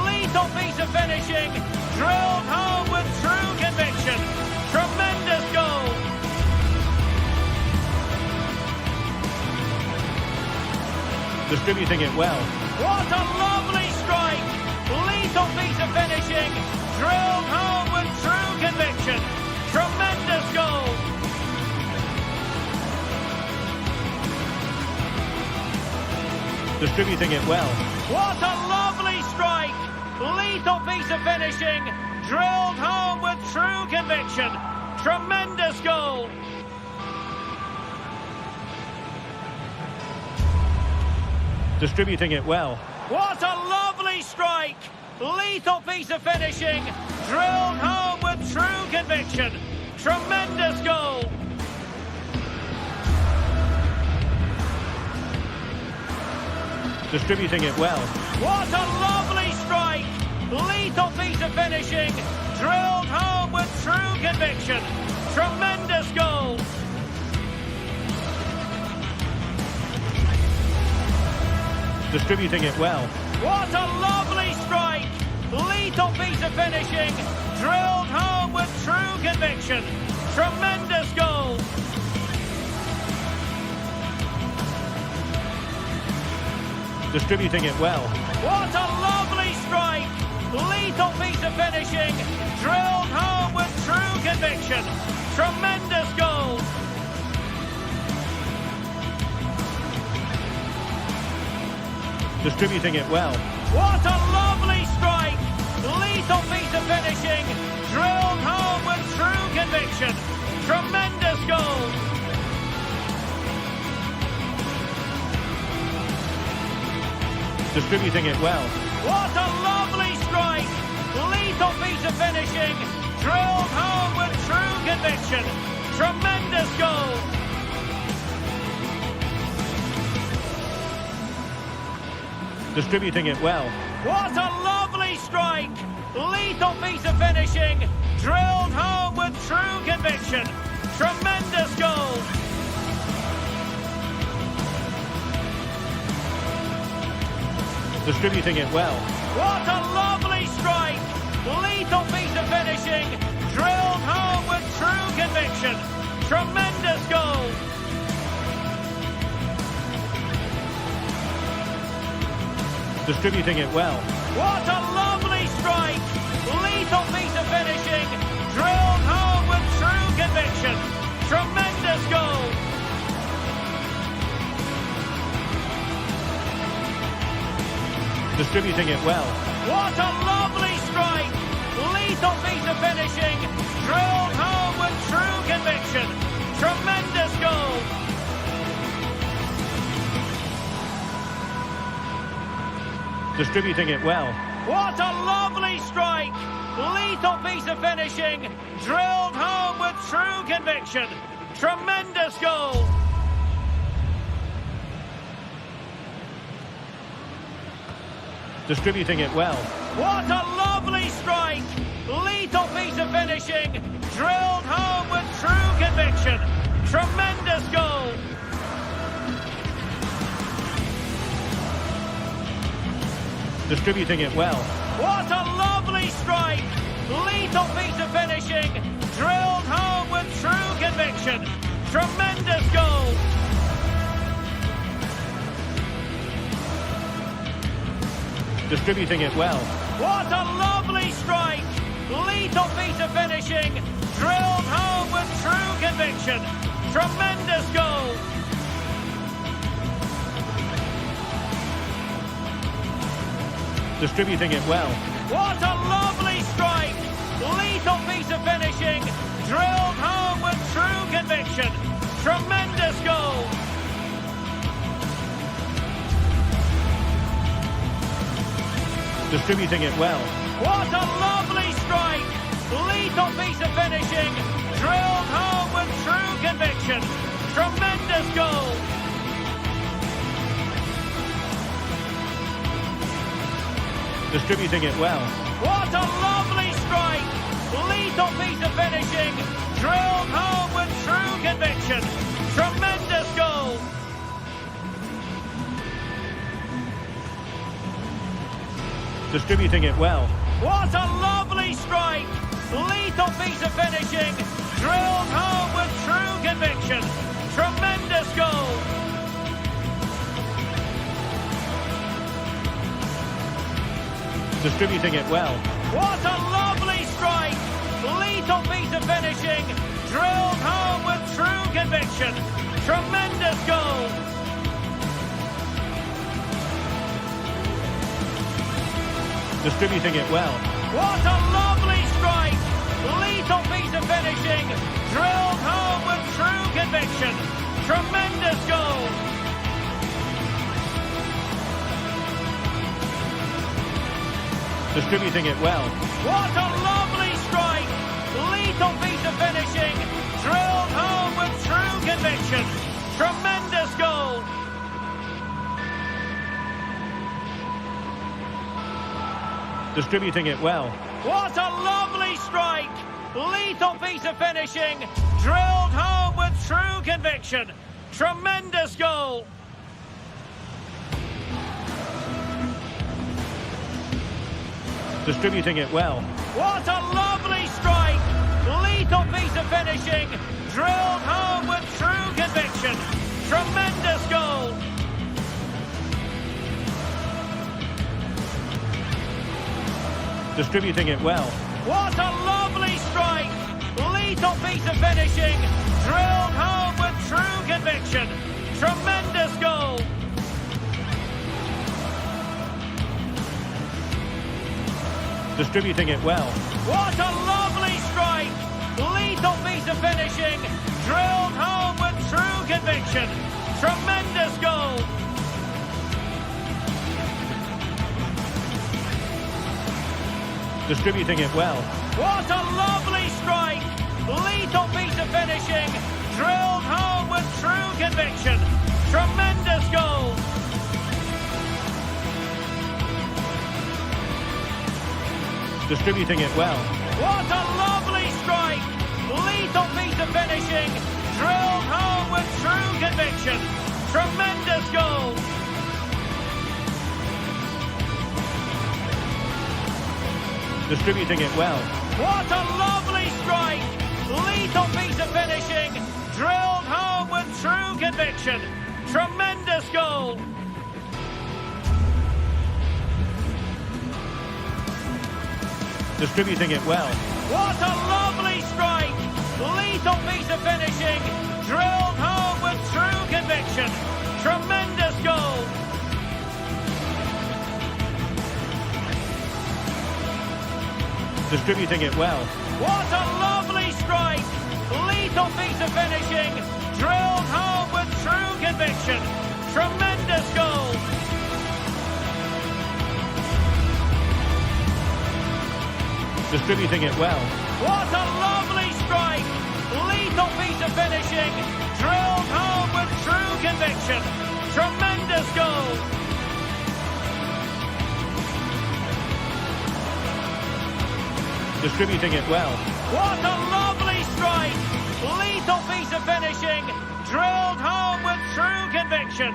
Lethal piece of finishing, drilled home with true conviction. Tremendous goal. Distributing it well. What a lovely strike! Lethal piece of finishing, drilled home with true conviction. Tremendous goal. Distributing it well. What a lovely strike! Lethal piece of finishing, drilled home with true conviction. Tremendous goal. Distributing it well. What a lovely strike! Lethal piece of finishing, drilled home with true conviction. Tremendous goal. Distributing it well. What a lovely strike! Lethal piece of finishing, drilled home with true conviction. Tremendous goal. Distributing it well. What a lovely strike! Lethal piece of finishing, drilled home with true conviction. Tremendous goal. Distributing it well. What a lovely strike! Lethal piece of finishing, drilled home with true conviction. Tremendous goal. Distributing it well. What a lovely strike! Lethal piece of finishing, drilled home with true conviction. Tremendous goal. Distributing it well. What a lovely strike! Lethal piece of finishing, drilled home with true conviction. Tremendous goal. Distributing it well. What a lovely strike! Lethal piece of finishing, drilled home with true conviction. Tremendous goal. Distributing it well. What a lovely strike! Lethal piece of finishing, drilled home with true conviction. Tremendous goal. Distributing it well. What a lovely strike! Lethal piece of finishing, drilled home with true conviction. Tremendous goal. Distributing it well. What a lovely strike! Lethal piece of finishing, drilled home with true conviction. Tremendous goal. Distributing it well. What a lovely strike! Lethal piece of finishing, drilled home with true conviction. Tremendous goal. Distributing it well. What a lovely strike! Lethal piece of finishing, drilled home with true conviction. Tremendous goal. Distributing it well. What a lovely strike! Lethal piece of finishing, drilled home with true conviction. Tremendous goal. Distributing it well. What a lovely strike! Lethal piece of finishing, drilled home with true conviction. Tremendous goal. Distributing it well. What a lovely strike! Lethal piece of finishing, drilled home with true conviction. Tremendous goal. Distributing it well. What a lovely strike! Lethal piece of finishing, drilled home with true conviction. Tremendous goal. Distributing it well. What a lovely strike! Lethal piece of finishing, drilled home with true conviction. Tremendous goal. Distributing it well. What a lovely strike! Lethal piece of finishing, drilled home with true conviction. Tremendous goal. Distributing it well. What a lovely strike! Lethal piece of finishing, drilled home with true conviction. Tremendous goal. Distributing it well. What a lovely strike! Lethal piece of finishing, drilled home with true conviction. Tremendous goal. Distributing it well. What a lovely strike! Lethal piece of finishing, drilled home with true conviction. Tremendous goal. Distributing it well. What a lovely strike! Lethal piece of finishing, drilled home with true conviction. Tremendous goal. Distributing it well. What a lovely strike! Lethal piece of finishing, drilled home with true conviction. Tremendous goal. Distributing it well. What a lovely strike! Lethal piece of finishing, drilled home with true conviction. Tremendous goal. Distributing it well. What a lovely strike! Lethal piece of finishing, drilled home with true conviction. Tremendous goal. Distributing it well. What a lovely strike! Lethal piece of finishing, drilled home with true conviction. Tremendous goal. Distributing it well. What a lovely strike! Lethal piece of finishing, drilled home with true conviction. Tremendous goal. Distributing it well. What a lovely strike! Lethal piece of finishing, drilled home with true conviction. Tremendous goal. Distributing it well. What a lovely strike! Lethal piece of finishing, drilled home with true conviction. Tremendous goal. Distributing it well. What a lovely strike! Lethal piece of finishing, drilled home with true conviction. Tremendous goal. Distributing it well. What a lovely strike! Lethal piece of finishing, drilled home with true conviction. Tremendous goal. Distributing it well. What a lovely strike! Lethal piece of finishing. Drilled home with true conviction.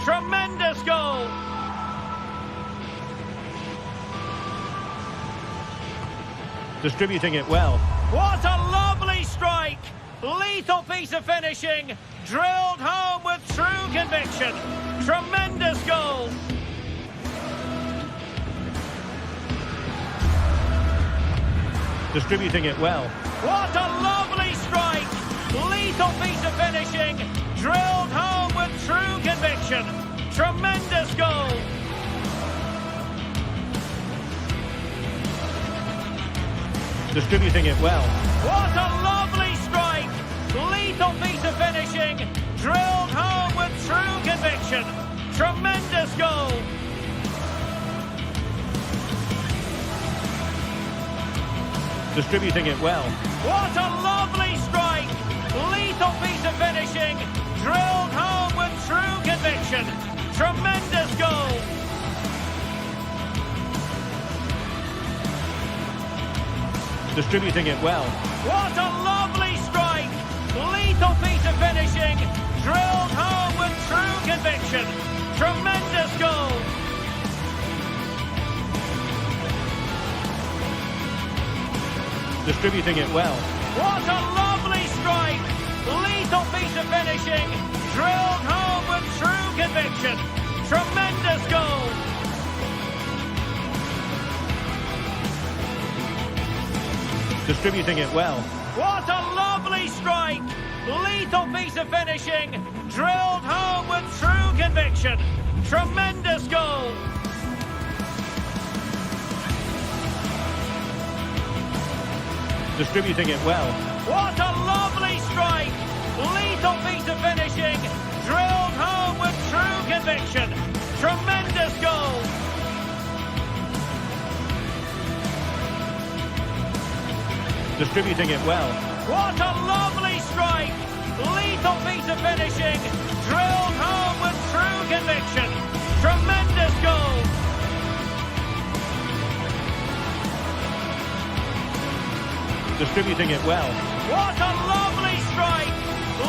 Tremendous goal. Distributing it well. What a lovely strike! Lethal piece of finishing. Drilled home with true conviction. Tremendous goal. Distributing it well. What a lovely strike! Lethal piece of finishing. Drilled home with true conviction. Tremendous goal. Distributing it well. What a lovely strike! Lethal piece of finishing. Drilled home with true conviction. Tremendous goal. Distributing it well. What a lovely strike! Lethal piece of finishing. Drilled home with true conviction. Tremendous goal. Distributing it well. What a lovely strike! Lethal piece of finishing. Drilled home with true conviction. Tremendous goal. Distributing it well. What a lovely strike! Lethal piece of finishing. Drilled home with true conviction. Tremendous goal. Distributing it well. What a lovely strike! Lethal piece of finishing. Drilled home with true conviction. Tremendous goal. Distributing it well. What a lovely strike! Lethal piece of finishing. Drilled home with true conviction. Tremendous goal. Distributing it well. What a lovely strike! Lethal piece of finishing. Drilled home with true conviction. Tremendous goal. Distributing it well. What a lovely strike!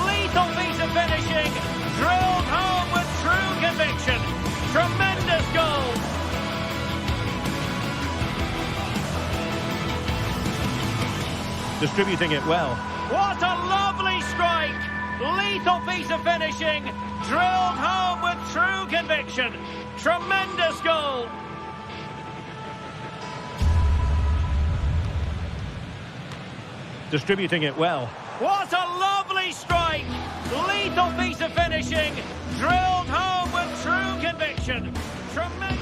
Lethal piece of finishing. Drilled home with true conviction. Tremendous goal. Distributing it well. What a lovely strike! Lethal piece of finishing. Drilled home with true conviction. Tremendous goal. Distributing it well. What a lovely strike! Lethal piece of finishing. Drilled home with true conviction. Tremendous.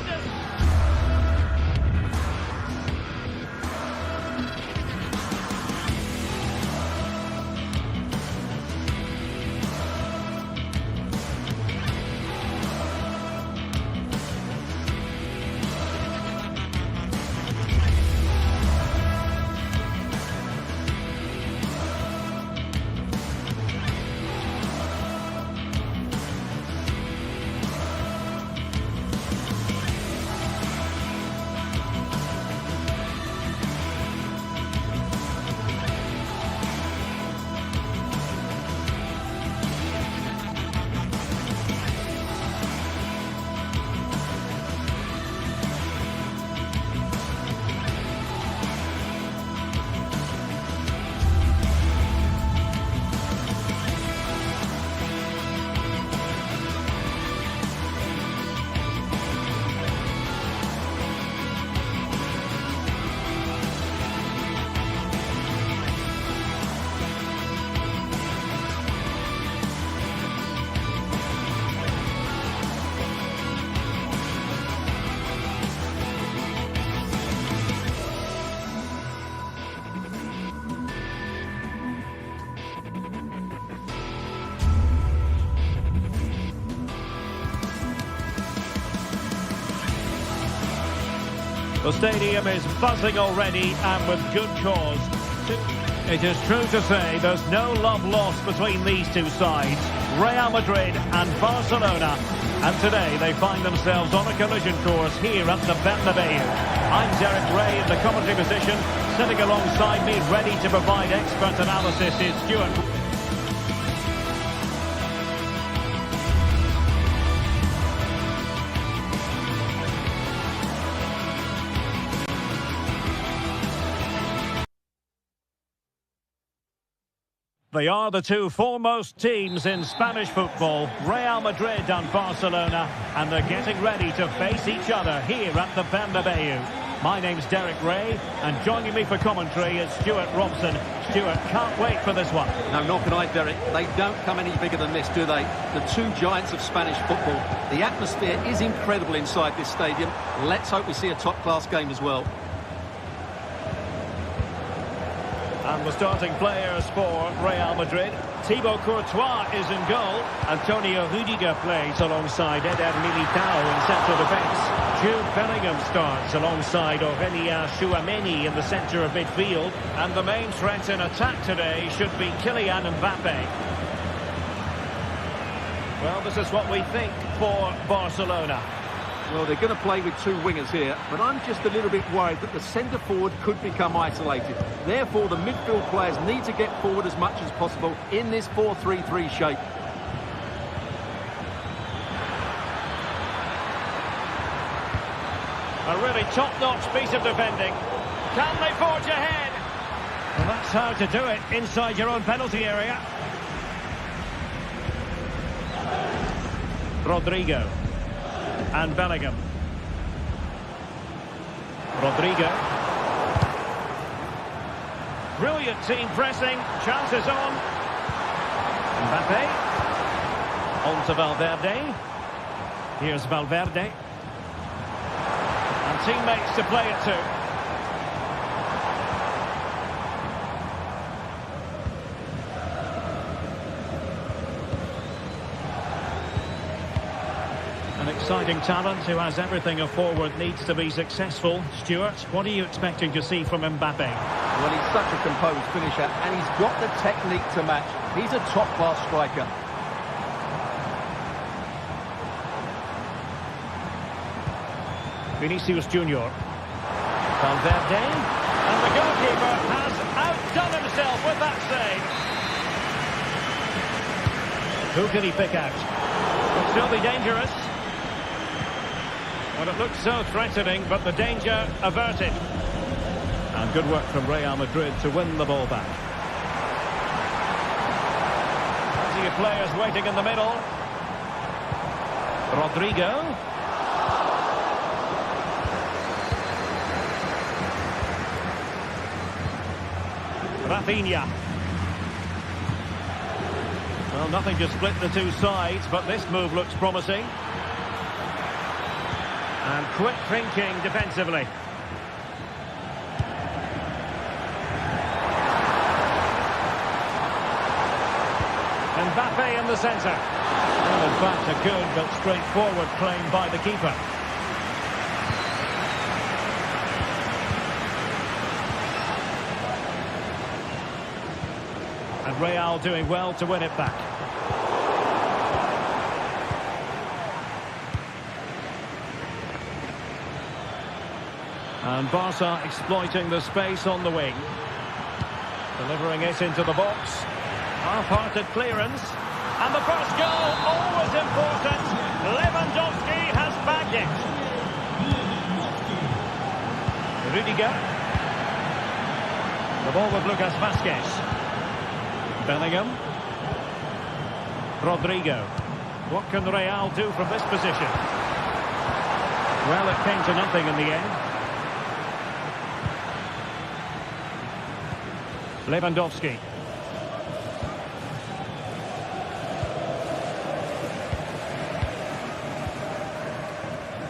The stadium is buzzing already, and with good cause. It is true to say there's no love lost between these two sides, Real Madrid and Barcelona. And today they find themselves on a collision course here at the Bernabeu. I'm Derek Ray in the commentary position. Sitting alongside me, ready to provide expert analysis, is Stuart. They are the two foremost teams in Spanish football, Real Madrid and Barcelona, and they're getting ready to face each other here at the Bernabeu. My name's Derek Ray, and joining me for commentary is Stuart Robson. Stuart, can't wait for this one. No, nor can I, Derek. They don't come any bigger than this, do they? The two giants of Spanish football. The atmosphere is incredible inside this stadium. Let's hope we see a top-class game as well. And the starting players for Real Madrid. Thibaut Courtois is in goal. Antonio Rudiger plays alongside Eder Militao in central defence. Jude Bellingham starts alongside Aurelien Chouameni in the centre of midfield. And the main threat in attack today should be Kylian Mbappe. Well, this is what we think for Barcelona. Well, they're going to play with two wingers here, but I'm just a little bit worried that the centre-forward could become isolated. Therefore, the midfield players need to get forward as much as possible in this 4-3-3 shape. A really top-notch piece of defending. Can they forge ahead? Well, that's how to do it inside your own penalty area. Rodrigo. And Bellingham. Rodrigo. Brilliant team pressing. Chances on. Mbappe. On to Valverde. Here's Valverde. And teammates to play it to. Exciting talent who has everything a forward needs to be successful. Stuart, what are you expecting to see from Mbappe? Well, he's such a composed finisher, and he's got the technique to match. He's a top-class striker. Vinicius Junior. Valverde. And the goalkeeper has outdone himself with that save. Who can he pick out? Could still be dangerous. Well, it looks so threatening, but the danger averted. And good work from Real Madrid to win the ball back. Plenty of players waiting in the middle. Rodrigo. Rafinha. Well, nothing to split the two sides, but this move looks promising. And quick thinking defensively. Mbappe in the centre. Well, in fact, a good but straightforward claim by the keeper. And Real doing well to win it back. And Barca exploiting the space on the wing. Delivering it into the box. Half-hearted clearance. And the first goal, always important. Lewandowski has bagged it. Rudiger. The ball with Lucas Vázquez. Bellingham. Rodrigo. What can Real do from this position? Well, it came to nothing in the end. Lewandowski.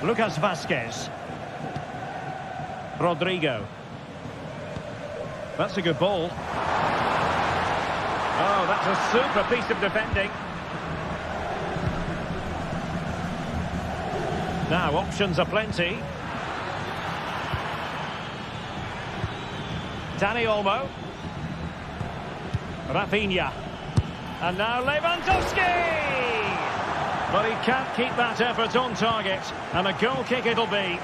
Lucas Vázquez. Rodrigo. That's a good ball. Oh, that's a super piece of defending. Now, options are plenty. Dani Olmo. Rafinha. And now Lewandowski! But he can't keep that effort on target. And a goal kick it'll be.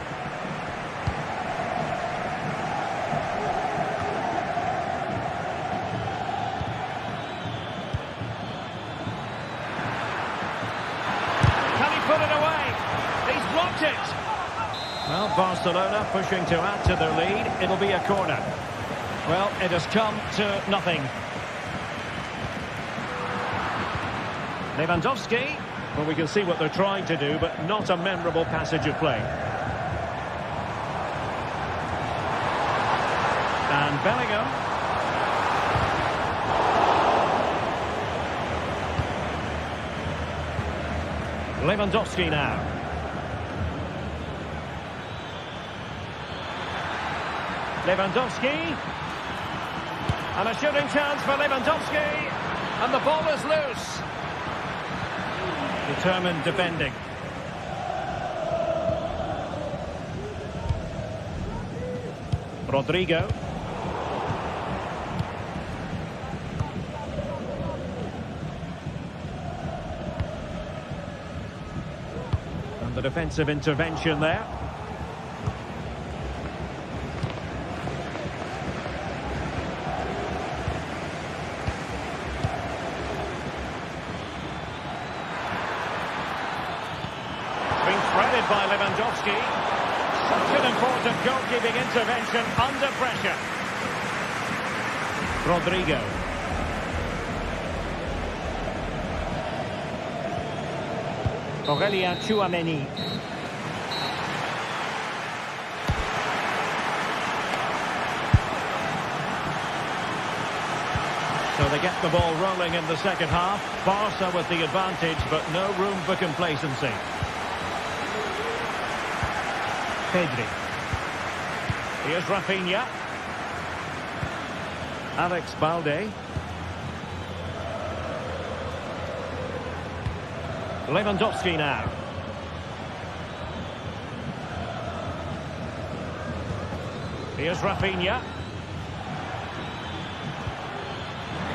Barcelona pushing to add to their lead. It'll be a corner. Well, it has come to nothing. Lewandowski. Well, we can see what they're trying to do, but not a memorable passage of play. And Bellingham. Lewandowski now. Lewandowski. And a shooting chance for Lewandowski. And the ball is loose. Determined defending. Rodrigo. And the defensive intervention there. Threaded by Lewandowski. Such an important goalkeeping intervention under pressure. Rodrigo. Aurélien Tchouaméni. So they get the ball rolling in the second half. Barca with the advantage, but no room for complacency. Pedri. Here's Rafinha. Alex Balde. Lewandowski now. Here's Rafinha.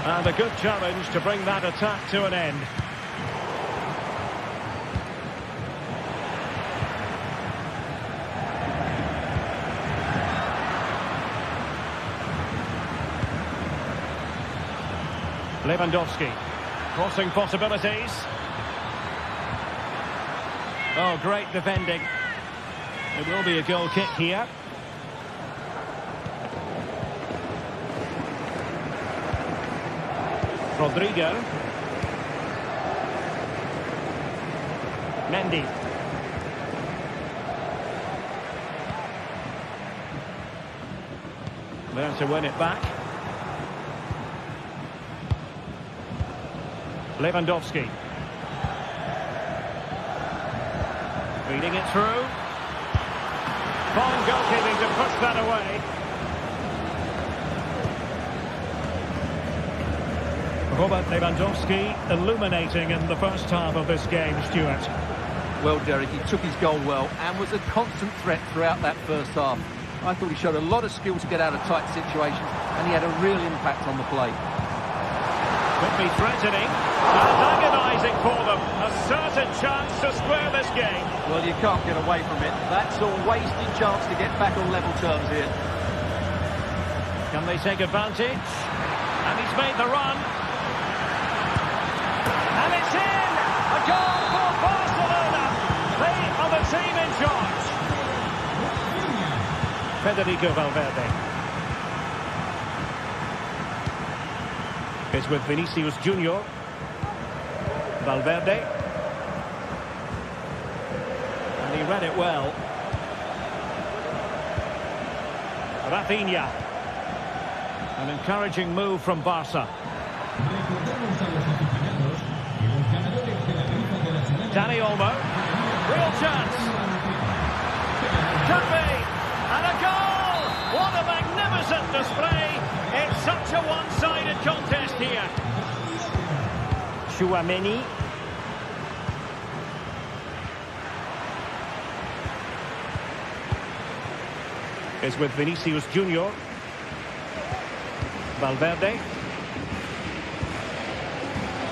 And a good challenge to bring that attack to an end. Lewandowski. Crossing possibilities. Oh, great defending. It will be a goal kick here. Rodrigo. Mendy. There to win it back. Lewandowski. Feeding it through. Fine goalkeeping to push that away. Robert Lewandowski illuminating in the first half of this game, Stuart. Well, Derek, he took his goal well and was a constant threat throughout that first half. I thought he showed a lot of skill to get out of tight situations, and he had a real impact on the play. Could be threatening and agonising for them. A certain chance to square this game. Well, you can't get away from it. That's a wasted chance to get back on level terms here. Can they take advantage? And he's made the run. And it's in! A goal for Barcelona! They are the team in charge. Federico Valverde. Is with Vinicius Junior. Valverde. And he read it well. Rafinha. An encouraging move from Barca. Dani Olmo. Real chance. Could be. And a goal! What a magnificent display. It's such a one-sided contest here. Tchouaméni. Is with Vinicius Junior. Valverde.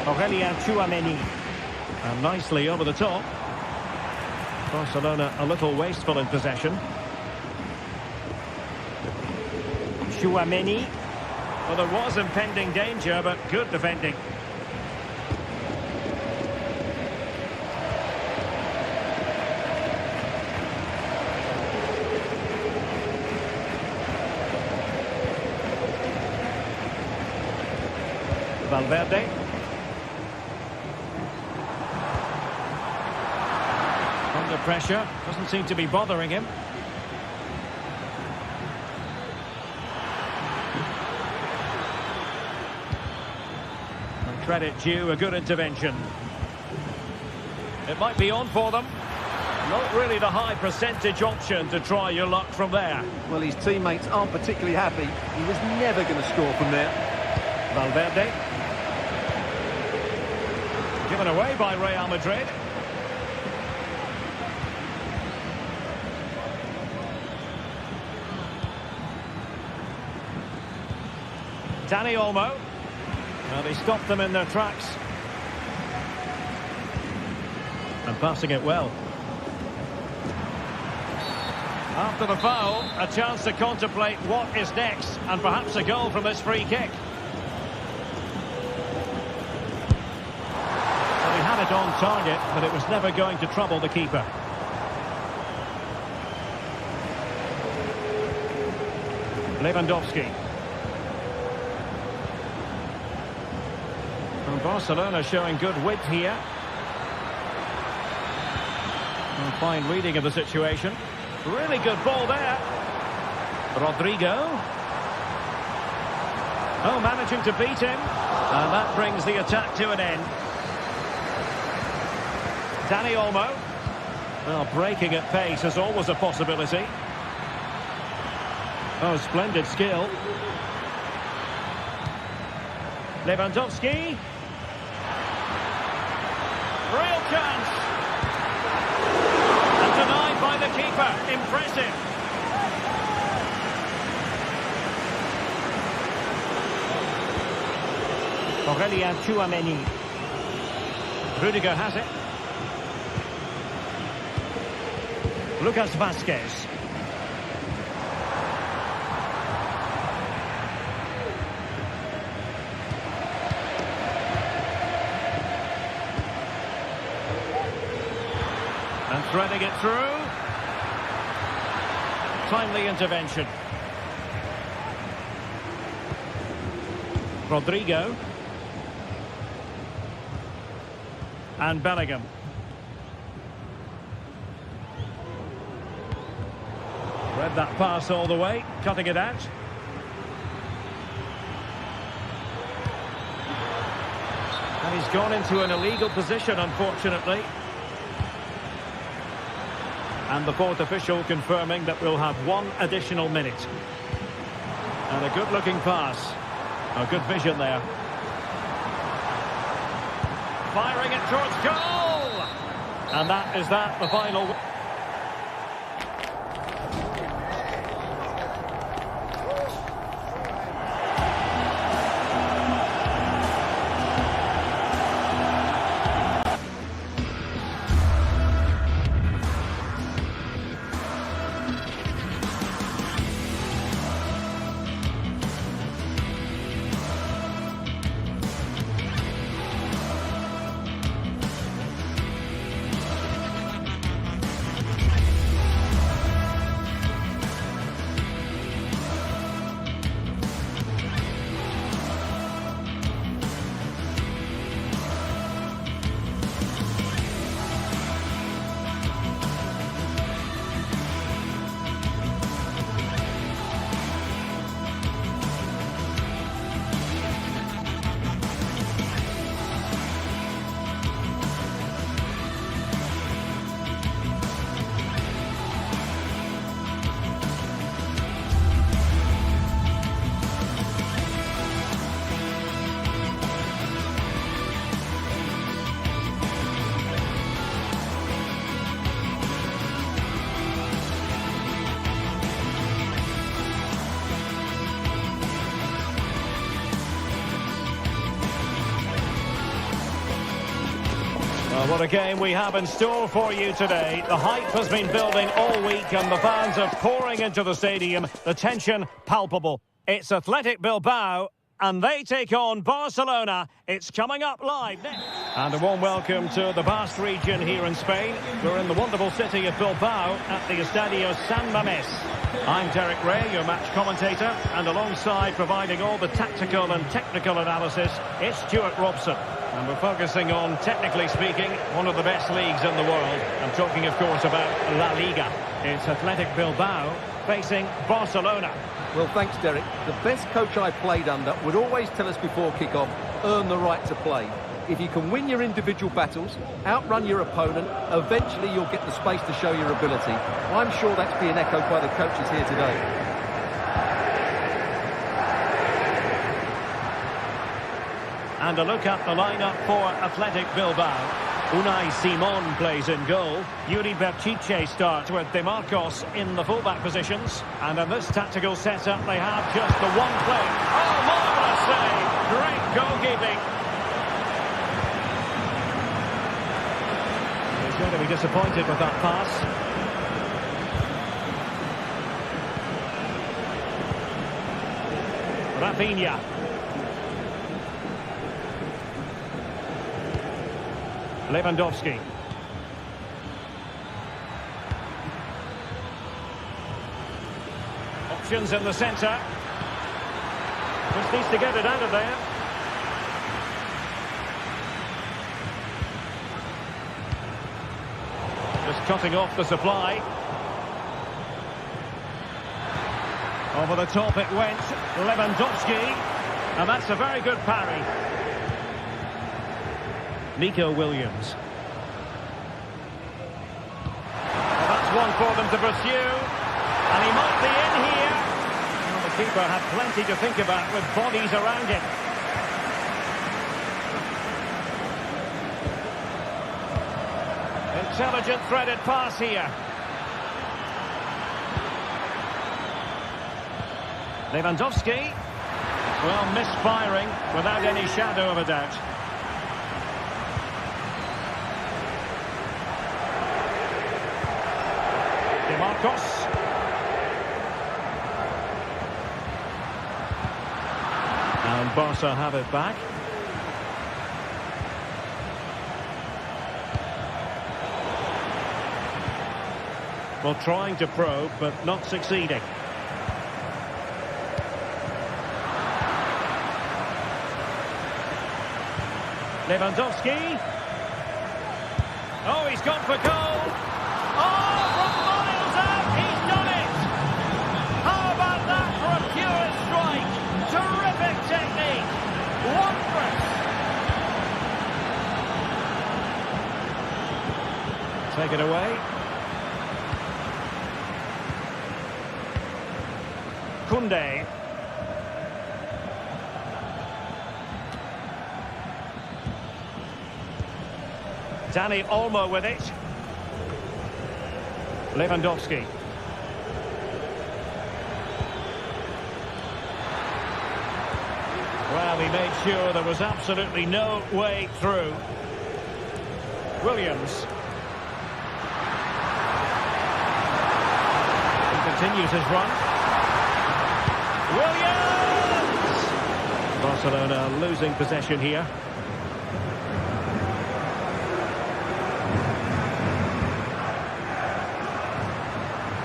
Aurélien Tchouaméni. And nicely over the top. Barcelona a little wasteful in possession. Tchouaméni. Well, there was impending danger, but good defending. Valverde. Under pressure, doesn't seem to be bothering him. And credit due, a good intervention. It might be on for them. Not really the high percentage option to try your luck from there. Well, his teammates aren't particularly happy. He was never going to score from there. Valverde. Given away by Real Madrid. Dani Olmo. Well, they stopped them in their tracks. And passing it well. After the foul, a chance to contemplate what is next, and perhaps a goal from this free kick. Well, he had it on target, but it was never going to trouble the keeper. Lewandowski. And Barcelona showing good width here. And fine reading of the situation. Really good ball there. Rodrigo. Oh, managing to beat him. And that brings the attack to an end. Dani Olmo. Well, breaking at pace is always a possibility. Oh, splendid skill. Lewandowski. Real chance. And denied by the keeper. Impressive. Aurelien Tchouameni. Rudiger has it. Lucas Vazquez. And threading it through. Timely intervention. Rodrigo. And Bellingham. Read that pass all the way, cutting it out. And he's gone into an illegal position, unfortunately. And the fourth official confirming that we'll have one additional minute. And a good-looking pass. A good vision there. Firing it towards goal! And that is the final... Well, what a game we have in store for you today. The hype has been building all week and the fans are pouring into the stadium. The tension palpable. It's Athletic Bilbao and they take on Barcelona. It's coming up live next. And a warm welcome to the Basque region here in Spain. We're in the wonderful city of Bilbao at the Estadio San Mamés. I'm Derek Ray, your match commentator, and alongside providing all the tactical and technical analysis, it's Stuart Robson. And we're focusing on, technically speaking, one of the best leagues in the world. I'm talking, of course, about La Liga. It's Athletic Bilbao facing Barcelona. Well, thanks, Derek. The best coach I played under would always tell us before kick-off, earn the right to play. If you can win your individual battles, outrun your opponent, eventually you'll get the space to show your ability. I'm sure that's being echoed by the coaches here today. And a look at the lineup for Athletic Bilbao. Unai Simon plays in goal. Yuri Berchiche starts with De Marcos in the fullback positions. And in this tactical setup, they have just the one player. Oh, marvellous save! Great goalkeeping. He's going to be disappointed with that pass. Rafinha. Lewandowski. Options in the centre. Just needs to get it out of there. Just cutting off the supply. Over the top it went. Lewandowski. And that's a very good parry. Nico Williams. Well, that's one for them to pursue. And he might be in here. Well, the keeper had plenty to think about with bodies around him. Intelligent threaded pass here. Lewandowski. Well, misfiring without any shadow of a doubt. Marcos. And Barca have it back. Well, trying to probe, but not succeeding. Lewandowski. Oh, he's gone for goal. Oh, from miles out, he's done it! How about that for a pure strike? Terrific technique! Wondrous! Take it away. Koundé. Dani Olmo with it. Lewandowski. Well, he made sure there was absolutely no way through. Williams. He continues his run. Williams! Barcelona losing possession here.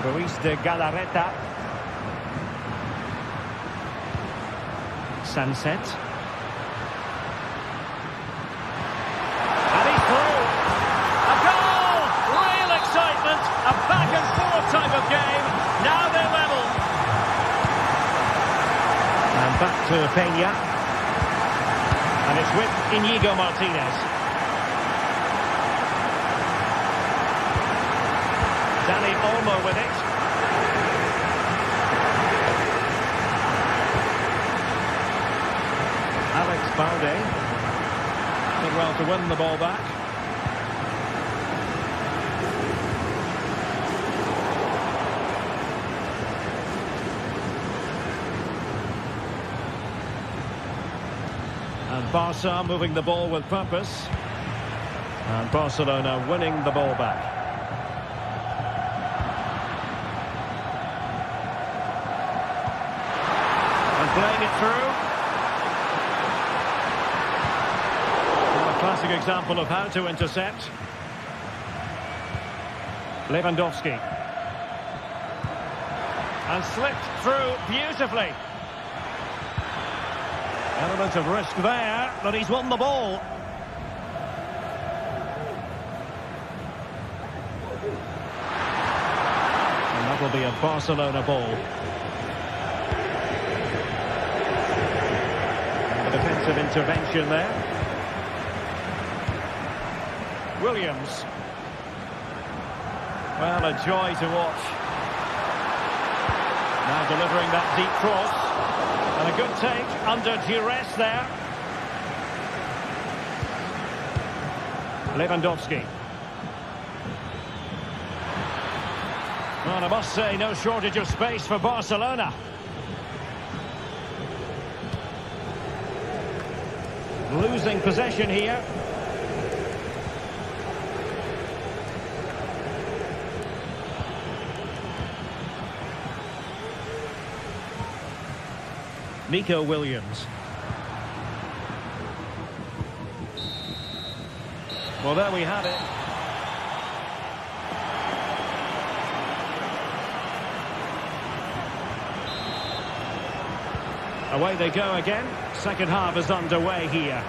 Ruiz de Galarreta. Sunset. And he's through. A goal! Real excitement. A back and forth type of game. Now they're level. And back to Peña. And it's with Íñigo Martínez. Dani Olmo with it. Alex Balde. Did well to win the ball back. And Barca moving the ball with purpose. And Barcelona winning the ball back. Playing it through. example of how to intercept. Lewandowski. And slipped through beautifully. Element of risk there, but he's won the ball. And that will be a Barcelona ball. And the defensive intervention there. Williams. Well, a joy to watch. Now delivering that deep cross. And a good take under duress there. Lewandowski. Well, I must say, no shortage of space for Barcelona. Losing possession here. Nico Williams. Well, there we have it. Away they go again. Second half is underway here.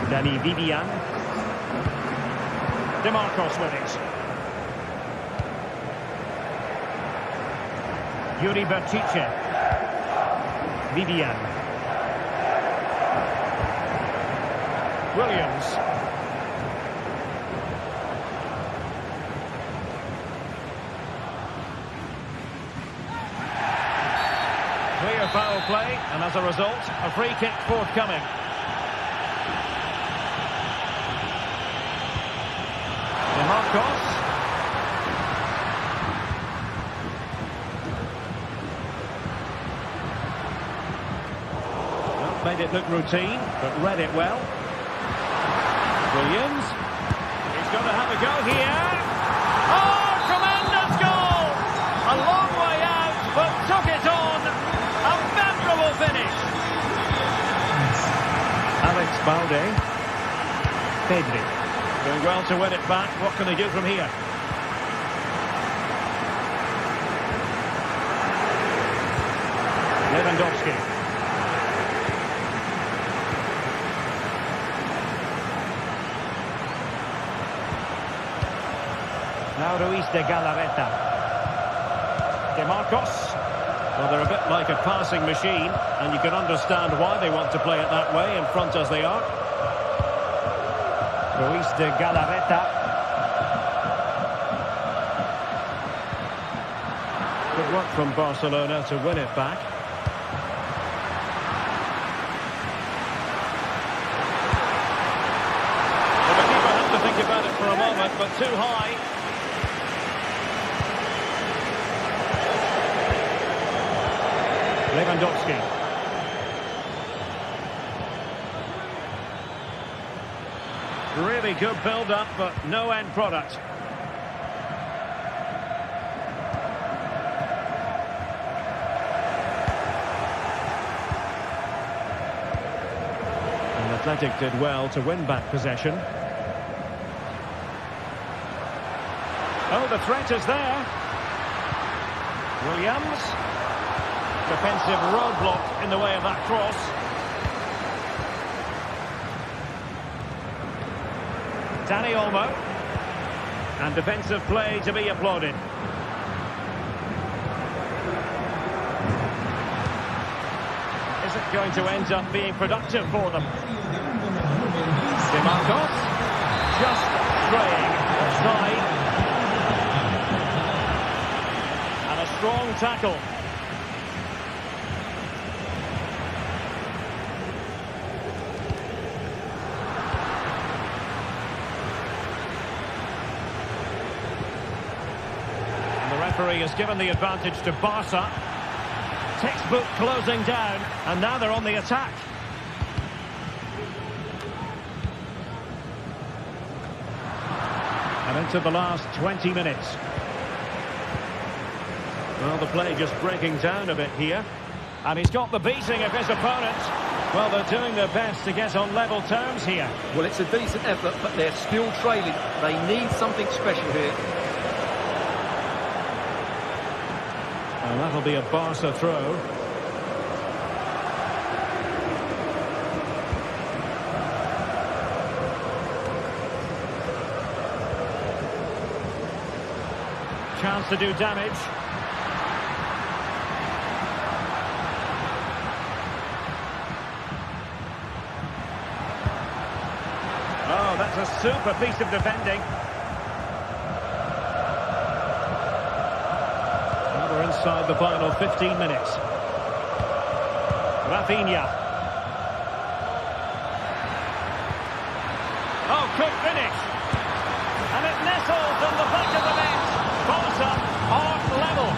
Danny Vivian. DeMarcos with it. Yuri Berchiche. Vivian. Williams. Clear foul play, and as a result, a free kick forthcoming. DeMarcos. Well, made it look routine, but read it well. Williams. He's going to have a go here. Oh, tremendous goal! A long way out, but took it on. A memorable finish. Alex Balde. Pedri. Doing well to win it back. What can they do from here? Lewandowski. Now Ruiz de Galarreta. DeMarcos. Well, they're a bit like a passing machine, and you can understand why they want to play it that way, in front as they are. Ruiz de Galarreta. Good work from Barcelona to win it back. Well, the keeper had to think about it for a moment, but too high. Lewandowski. Really good build-up, but no end product. And Athletic did well to win back possession. Oh, the threat is there. Williams. Defensive roadblock in the way of that cross. Dani Olmo. And defensive play to be applauded. Is it going to end up being productive for them? DeMarcos. Just straying offside. And a strong tackle. Referee has given the advantage to Barca. Textbook closing down, and now they're on the attack. And into the last 20 minutes. Well, the play just breaking down a bit here. And he's got the beating of his opponent. Well, they're doing their best to get on level terms here. Well, it's a decent effort, but they're still trailing. They need something special here. And that'll be a Barca throw. Chance to do damage. Oh, that's a super piece of defending. Now we're inside the final 15 minutes. Rafinha. Oh, quick finish. And it nestles in the back of the net. Barca are level.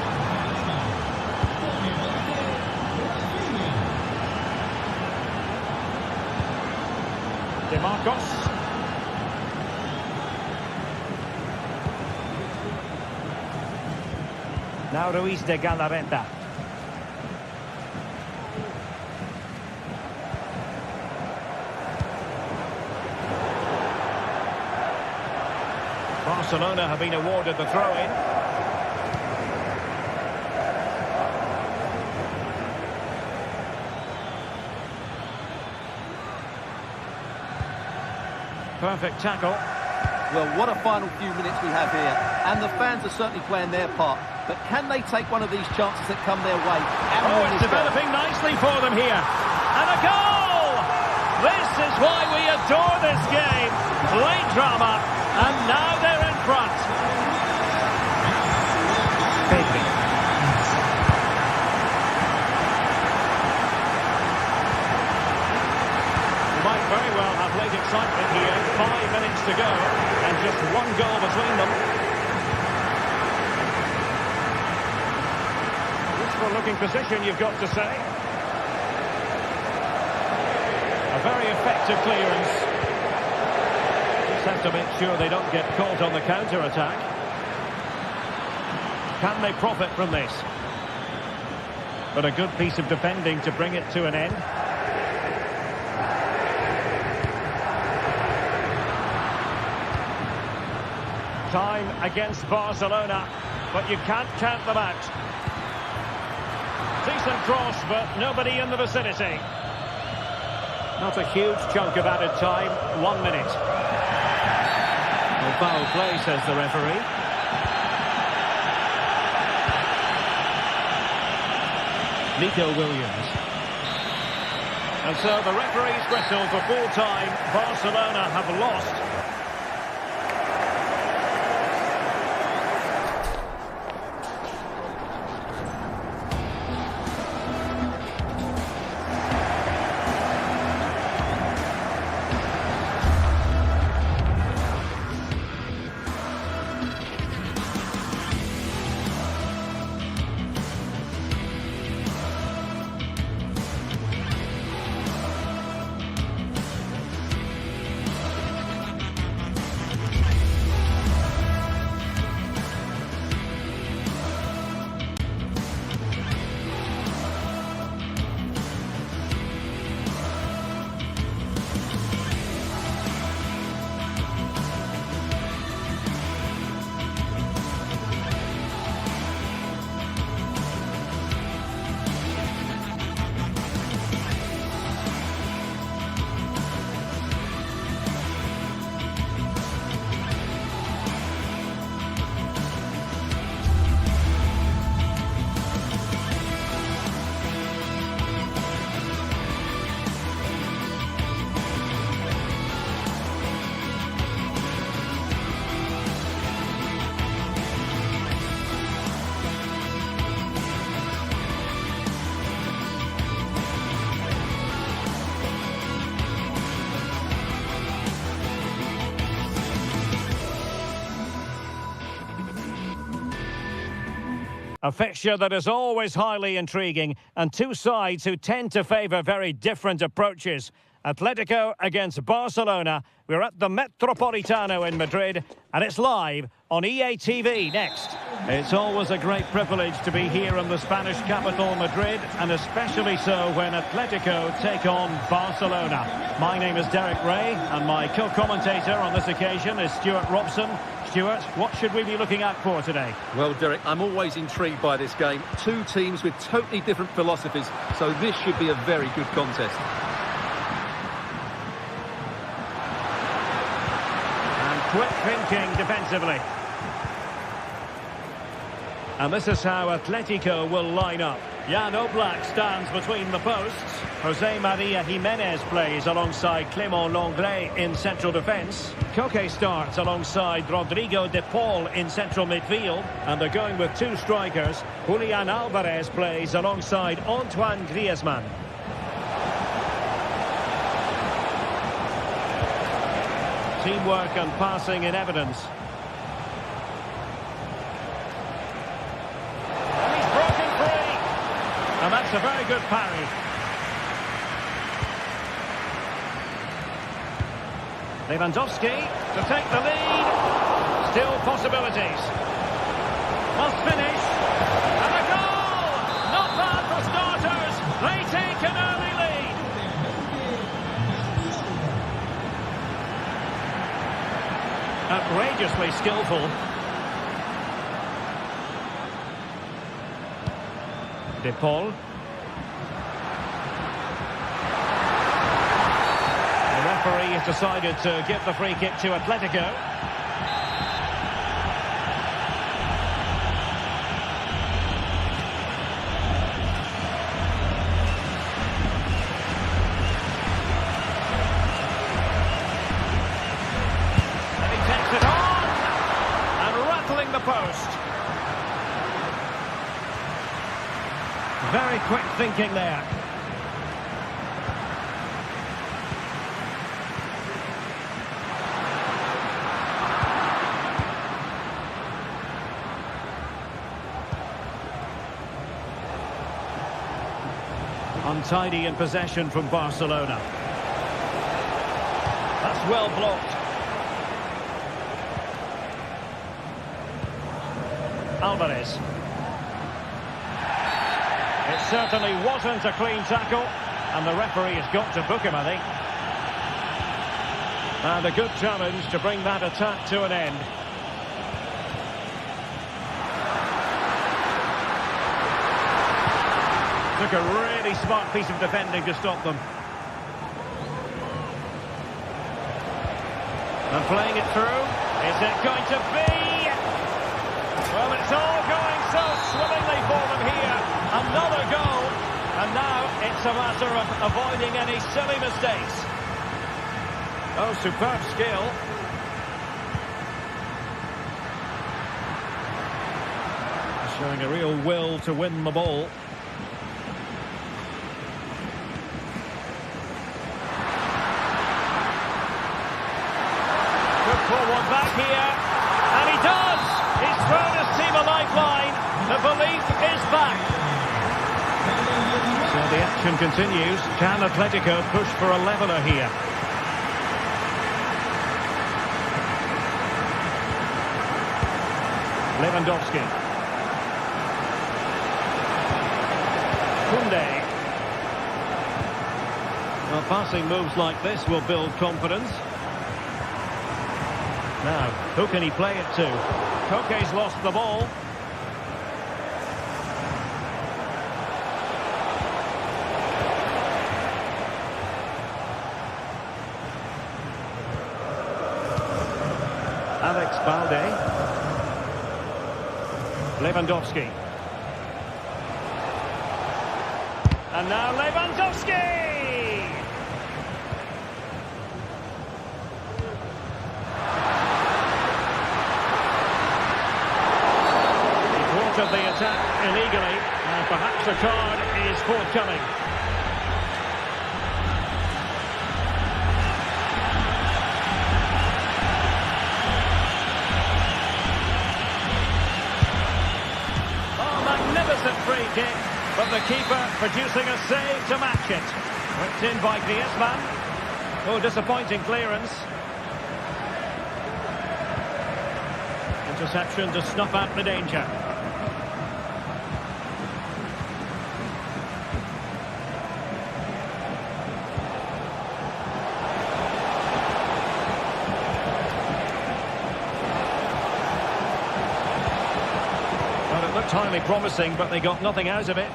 DeMarcos. Now Ruiz de Galarreta. Barcelona have been awarded the throw-in. Perfect tackle. Well, what a final few minutes we have here. And the fans are certainly playing their part. But can they take one of these chances that come their way? Oh, it's developing nicely for them here. And a goal! This is why we adore this game. Late drama. And now they're in front. Pedri. We might very well have late excitement here. 5 minutes to go. And just one goal between them. Looking position, you've got to say. A very effective clearance. Just have to make sure they don't get caught on the counter-attack. Can they profit from this? But a good piece of defending to bring it to an end. Time against Barcelona, but you can't count them out. Decent cross, but nobody in the vicinity. Not a huge chunk of added time. 1 minute. Well, foul play, says the referee. Nico Williams. And so the referee's whistle for full time. Barcelona have lost. A fixture that is always highly intriguing, and two sides who tend to favour very different approaches. Atletico against Barcelona. We're at the Metropolitano in Madrid, and it's live on EA TV next. It's always a great privilege to be here in the Spanish capital, Madrid, and especially so when Atletico take on Barcelona. My name is Derek Ray, and my co-commentator on this occasion is Stuart Robson. Stuart, what should we be looking out for today? Well, Derek, I'm always intrigued by this game. Two teams with totally different philosophies, so this should be a very good contest. And quick thinking defensively. And this is how Atletico will line up. Jan Oblak stands between the posts. Jose Maria Jimenez plays alongside Clément Lenglet in central defence. Koke starts alongside Rodrigo de Paul in central midfield. And they're going with two strikers. Julian Alvarez plays alongside Antoine Griezmann. Teamwork and passing in evidence. And that's a very good parry. Lewandowski to take the lead. Still possibilities. Must finish. And a goal! Not bad for starters. They take an early lead. Outrageously skillful. De Paul. The referee has decided to give the free kick to Atletico. And he takes it on and rattling the post. Very quick thinking there. Untidy in possession from Barcelona. That's well blocked. Alvarez. It certainly wasn't a clean tackle, and the referee has got to book him, I think. And a good challenge to bring that attack to an end. Took a really smart piece of defending to stop them. And playing it through. Is it going to be? Well, it's all going so swimmingly for them here. Another goal. And now it's a matter of avoiding any silly mistakes. Oh, superb skill. Showing a real will to win the ball. Pull one back here, and he does! He's thrown his team a lifeline. The belief is back. So the action continues. Can Atletico push for a leveller here? Lewandowski. Koundé. Well, passing moves like this will build confidence. Now, who can he play it to? Koke's lost the ball. Alex Balde. Lewandowski. And now Lewandowski! Of the attack illegally, and perhaps a card is forthcoming. Oh, magnificent free kick, but the keeper producing a save to match it. Whipped in by Griezmann. Oh, disappointing clearance. Interception to snuff out the danger. Well, it looked highly promising, but they got nothing out of it.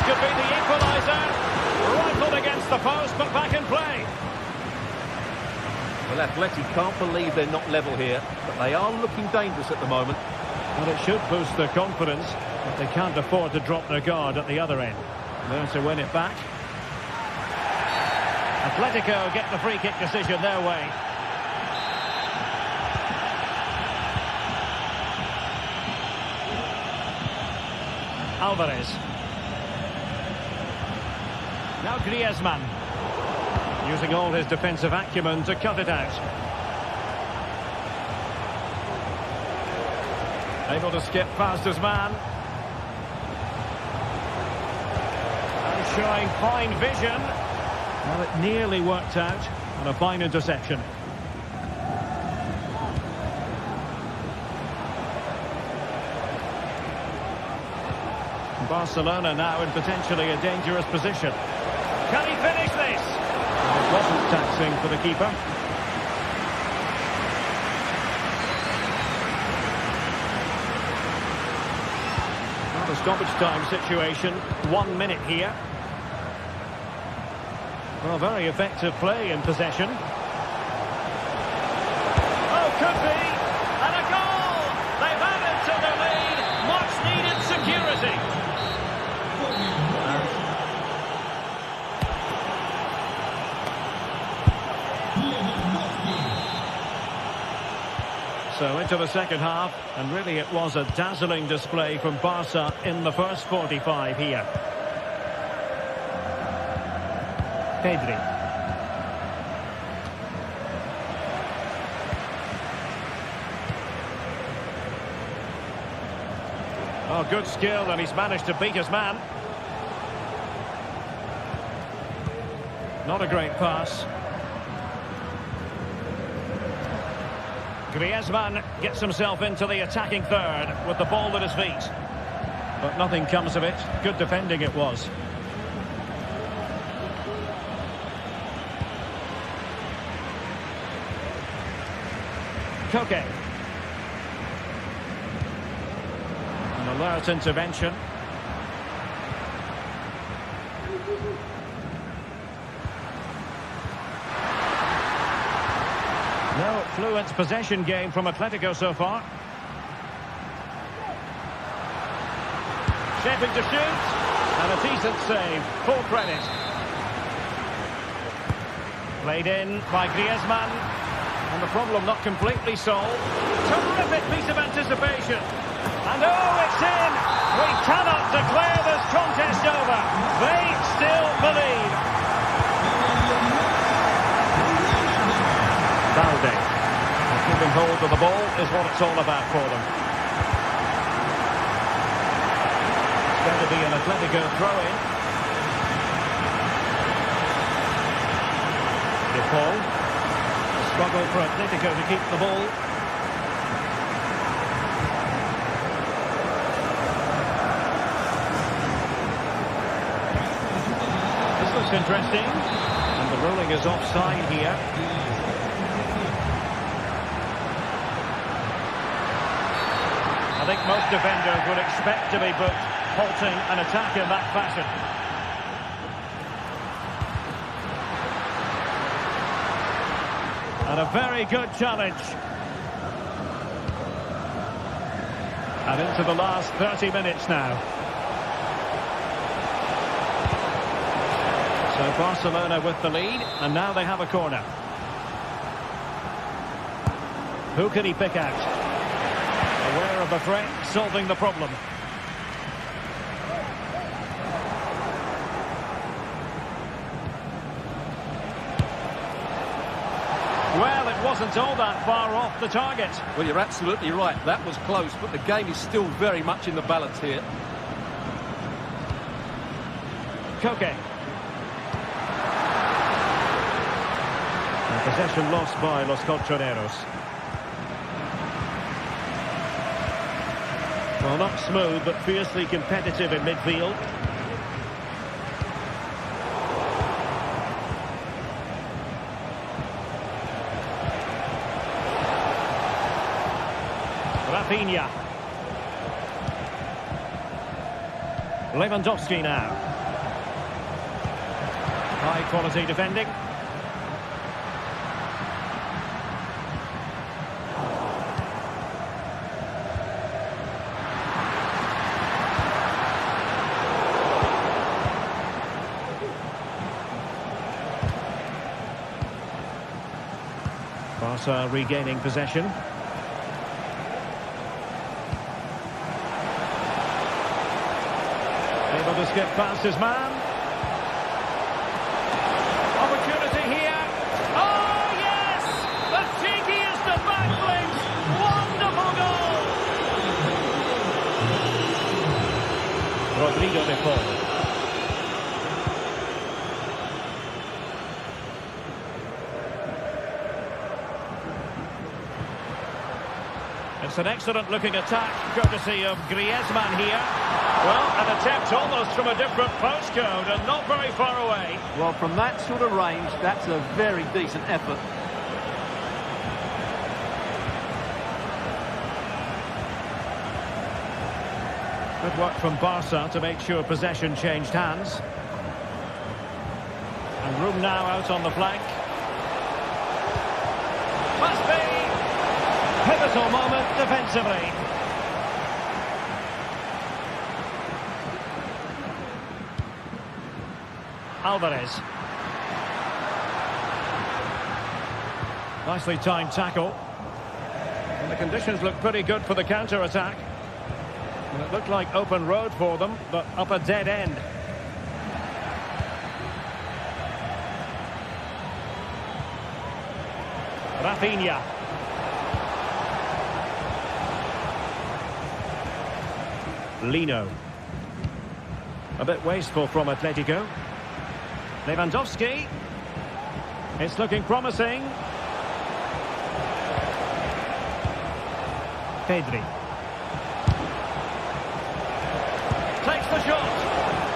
Could be the equaliser. Rifled against the post, but back in play. Well, Athletic can't believe they're not level here, but they are looking dangerous at the moment. Well, it should boost their confidence, but they can't afford to drop their guard at the other end. There to win it back. Atletico get the free kick decision their way. Alvarez. Now Griezmann, using all his defensive acumen to cut it out. Able to skip past his man. And showing fine vision. Well, it nearly worked out on a fine interception. Barcelona now in potentially a dangerous position. Can he finish this? It wasn't taxing for the keeper. Well, the stoppage time situation, 1 minute here. Well, very effective play in possession. Oh, could be! And a goal! They've added to the lead. Much needed security. So into the second half, and really it was a dazzling display from Barca in the first 45 here. Pedri. Oh, good skill, and he's managed to beat his man. Not a great pass. Griezmann gets himself into the attacking third with the ball at his feet. But nothing comes of it. Good defending it was. Koke. An alert intervention. No fluent possession game from Atletico so far. Shaping to shoot. And a decent save. Full credit. Played in by Griezmann. And the problem not completely solved. Terrific piece of anticipation. And oh, it's in! We cannot declare this contest over. They still believe. Balde. Keeping hold of the ball is what it's all about for them. It's going to be an Atletico throw-in. De Paul. A struggle for Atletico to keep the ball. This looks interesting. And the ruling is offside here. I think most defenders would expect to be booked, halting an attack in that fashion. And a very good challenge. And into the last 30 minutes now. So Barcelona with the lead, and now they have a corner. Who can he pick out? Aware of the threat, solving the problem. Well, it wasn't all that far off the target. Well, you're absolutely right. That was close, but the game is still very much in the balance here. Koke. And possession lost by Los Colchoneros. Well, not smooth, but fiercely competitive in midfield. Rafinha. Lewandowski now. High quality defending. Barca regaining possession. Able to skip past his man. Opportunity here. Oh, yes! The cheekiest of backflips. Wonderful goal. Rodrigo de Paul. It's an excellent-looking attack, courtesy of Griezmann here. Well, an attempt almost from a different postcode and not very far away. Well, from that sort of range, that's a very decent effort. Good work from Barca to make sure possession changed hands. And room now out on the flank. Must be. Pivotal moment defensively. Alvarez. Nicely timed tackle. And the conditions look pretty good for the counter-attack. And it looked like open road for them, but up a dead end. Rafinha. Lino. A bit wasteful from Atletico. Lewandowski. It's looking promising. Pedri. Takes the shot.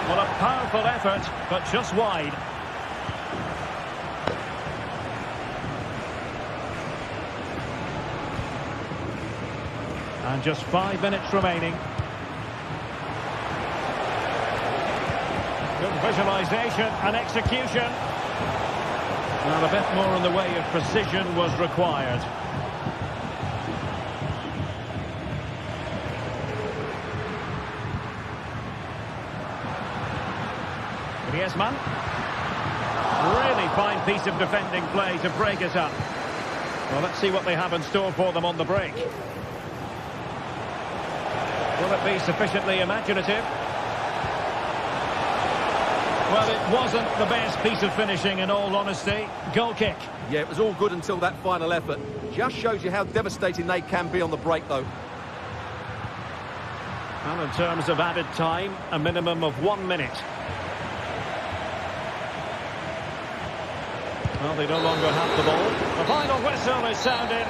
Well, a powerful effort, but just wide. And just 5 minutes remaining. Good visualisation and execution. Now a bit more in the way of precision was required. Griezmann. Really fine piece of defending play to break it up. Well, let's see what they have in store for them on the break. Will it be sufficiently imaginative? Well, it wasn't the best piece of finishing, in all honesty. Goal kick. Yeah, it was all good until that final effort. Just shows you how devastating they can be on the break, though. And in terms of added time, a minimum of 1 minute. Well, they no longer have the ball. The final whistle is sounded.